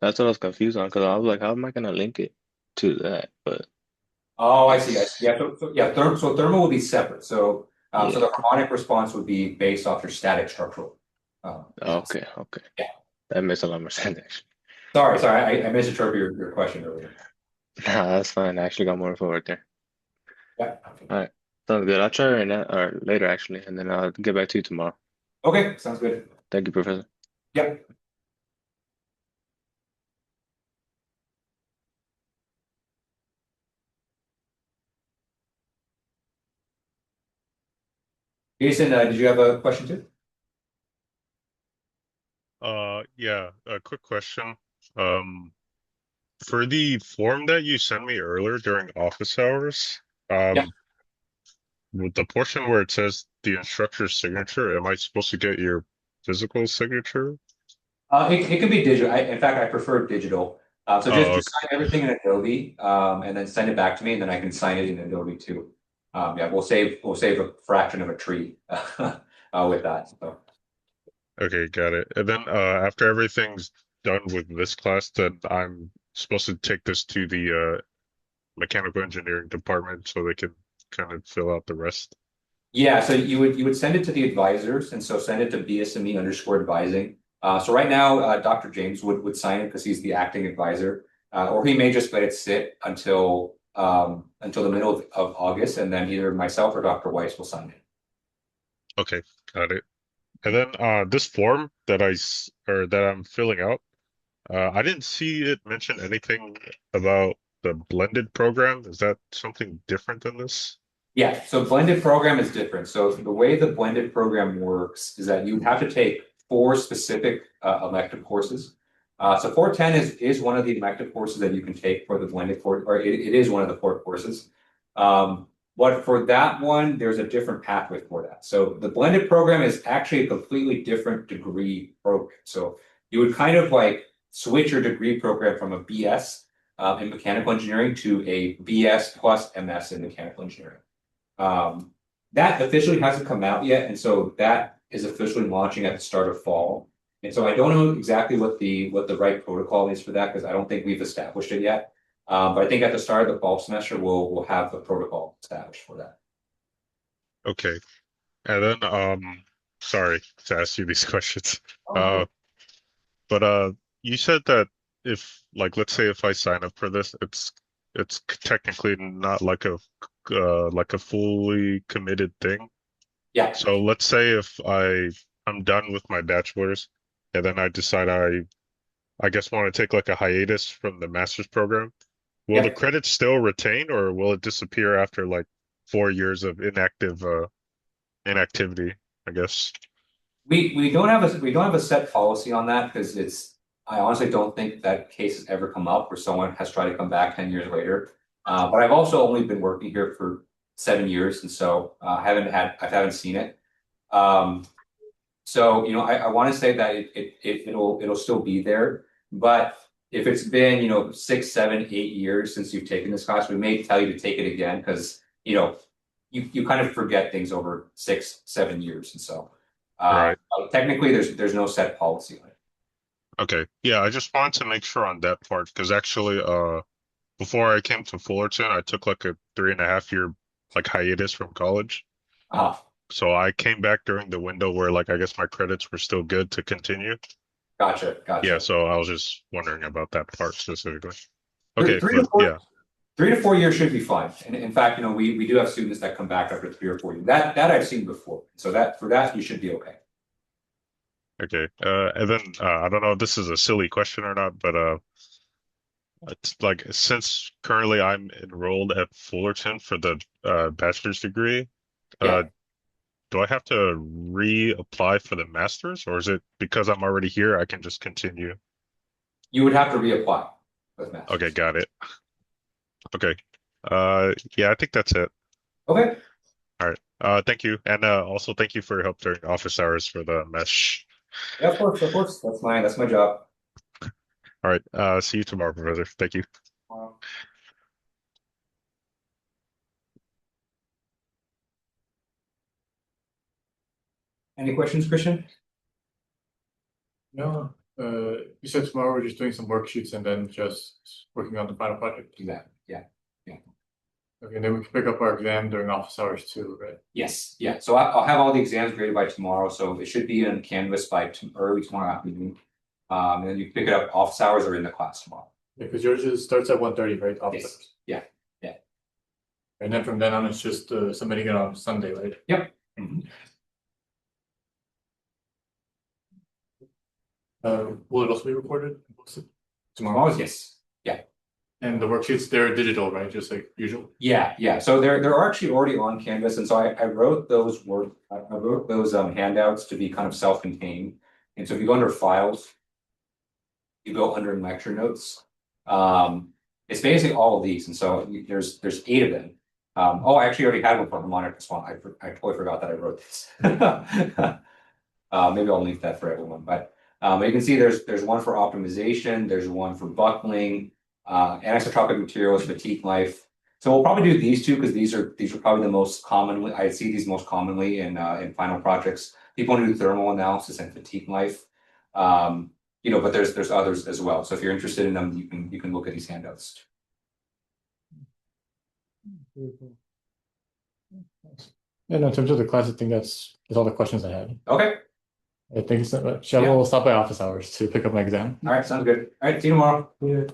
That's what I was confused on because I was like, how am I gonna link it to that? But Oh, I see. I see. it's Yeah. So thermal will be separate. So yeah. the harmonic response would be based off your static structural analysis. Okay, okay. Yeah. That makes a lot more sense actually. Sorry. I misinterpreted your question earlier. Nah, that's fine. I actually got more info right there. Yeah. Okay. All right. Sounds good. I'll try right now or later actually, and then I'll get back to you tomorrow. Okay. Sounds good. Thank you, Professor. Yep. Jason, did you have a question too? Yeah, a quick question. Um, for the form that you sent me earlier during office hours, Yeah. um, with the portion where it says the instructor's signature, am I supposed to get your physical signature? It could be digital. In fact, I prefer digital. So Oh, just sign everything in Adobe, and then send it back to me, and then I can sign it in Adobe too. Yeah, we'll save a fraction of a tree with that. So. okay, got it. And then after everything's done with this class, then I'm supposed to take this to the mechanical engineering department so they can kind of fill out the rest. Yeah, so you would send it to the advisors, and so send it to BSME underscore advising. So right now, Dr. James would sign it because he's the acting advisor, or he may just let it sit until the middle of August, and then either myself or Dr. Weiss will sign it. Okay, got it. And then this form that or that I'm filling out, I didn't see it mention anything about the blended program. Is that something different than this? Yeah, so blended program is different. So the way the blended program works is that you have to take four specific elective courses. So 410 is one of the elective courses that you can take for the blended course, or it is one of the four courses. But for that one, there's a different pathway for that. So the blended program is actually a completely different degree program. So you would kind of like switch your degree program from a BS in mechanical engineering to a BS plus MS in mechanical engineering. Um, that officially hasn't come out yet, and so that is officially launching at the start of fall. And so I don't know exactly what the right protocol is for that because I don't think we've established it yet. But I think at the start of the fall semester, we'll have the protocol established for that. Okay. And then sorry to ask you these questions. Oh, no Uh worries. but you said that if like let's say if I sign up for this, it's technically not like a fully committed thing. Yeah, So let's say if I'm done with my bachelor's and then I decide I guess want to take like a hiatus from the master's program. Will the yeah. credits still retain or will it disappear after like 4 years of inactivity, I guess? We don't have a set policy on that because I honestly don't think that case has ever come up where someone has tried to come back 10 years later. But I've also only been working here for 7 years, and so I haven't seen it. Um, so I want to say that it'll still be there, but if it's been 6, 7, 8 years since you've taken this class, we may tell you to take it again because you kind of forget things over 6, 7 years, and so Right. technically there's no set policy on it. Okay. Yeah, I just wanted to make sure on that part because actually before I came to Fullerton, I took like a 3.5 year like hiatus from college. Ah, So I came back during the window where like I guess my credits were still good to continue. gotcha, Yeah, gotcha. so I was just wondering about that part specifically. Three, Okay, three to but four, yeah. 3 to 4 years should be fine. And in fact, we do have students that come back after 3 or 4 years. That I've seen before. So that for that you should be okay. Okay. And then I don't know if this is a silly question or not, but it's like since currently I'm enrolled at Fullerton for the bachelor's degree, Yeah. uh do I have to reapply for the master's or is it because I'm already here I can just continue? You would have to reapply with master's. Okay, got it. Okay. Yeah, I think that's it. Okay. All right. Thank you. And also thank you for your help during office hours for the mesh. Yeah, of course, of course. That's my job. All right. See you tomorrow, brother. Thank you. Any questions, Christian? No, you said tomorrow we're just doing some worksheets and then just working on the final project. Exactly. Yeah. Okay, then we can pick up our exam during office hours too, right? Yes. Yeah. So I'll have all the exams graded by tomorrow. So it should be in Canvas by early tomorrow afternoon. And then you can pick it up office hours or in the class tomorrow. Yeah, because yours starts at 1:30, right? Office Yes. hours. Yeah. And then from then on, it's just submitting it on Sunday, right? Yep. Will it also be recorded? Tomorrow's yes. And the worksheets, they're digital, right? Just like usual. Yeah. So they're actually already on Canvas, and so I wrote those handouts to be kind of self-contained. And so if you go under files, you go under lecture notes. It's basically all of these, and so there's 8 of them. I actually already had one from Monitor Response. I totally forgot that I wrote this. Maybe I'll link that for everyone. But you can see there's one for optimization, there's one for buckling, anisotropic materials, fatigue life. So we'll probably do these two because these are probably the most commonly, I see these most commonly in final projects. People want to do thermal analysis and fatigue life. But there's others as well. So if you're interested in them, you can look at these handouts. And in terms of the class, I think that's all the questions I had. Okay. Thank you so much. I will stop by office hours to pick up my exam. All right. Sounds good. All right. See you tomorrow. Yeah.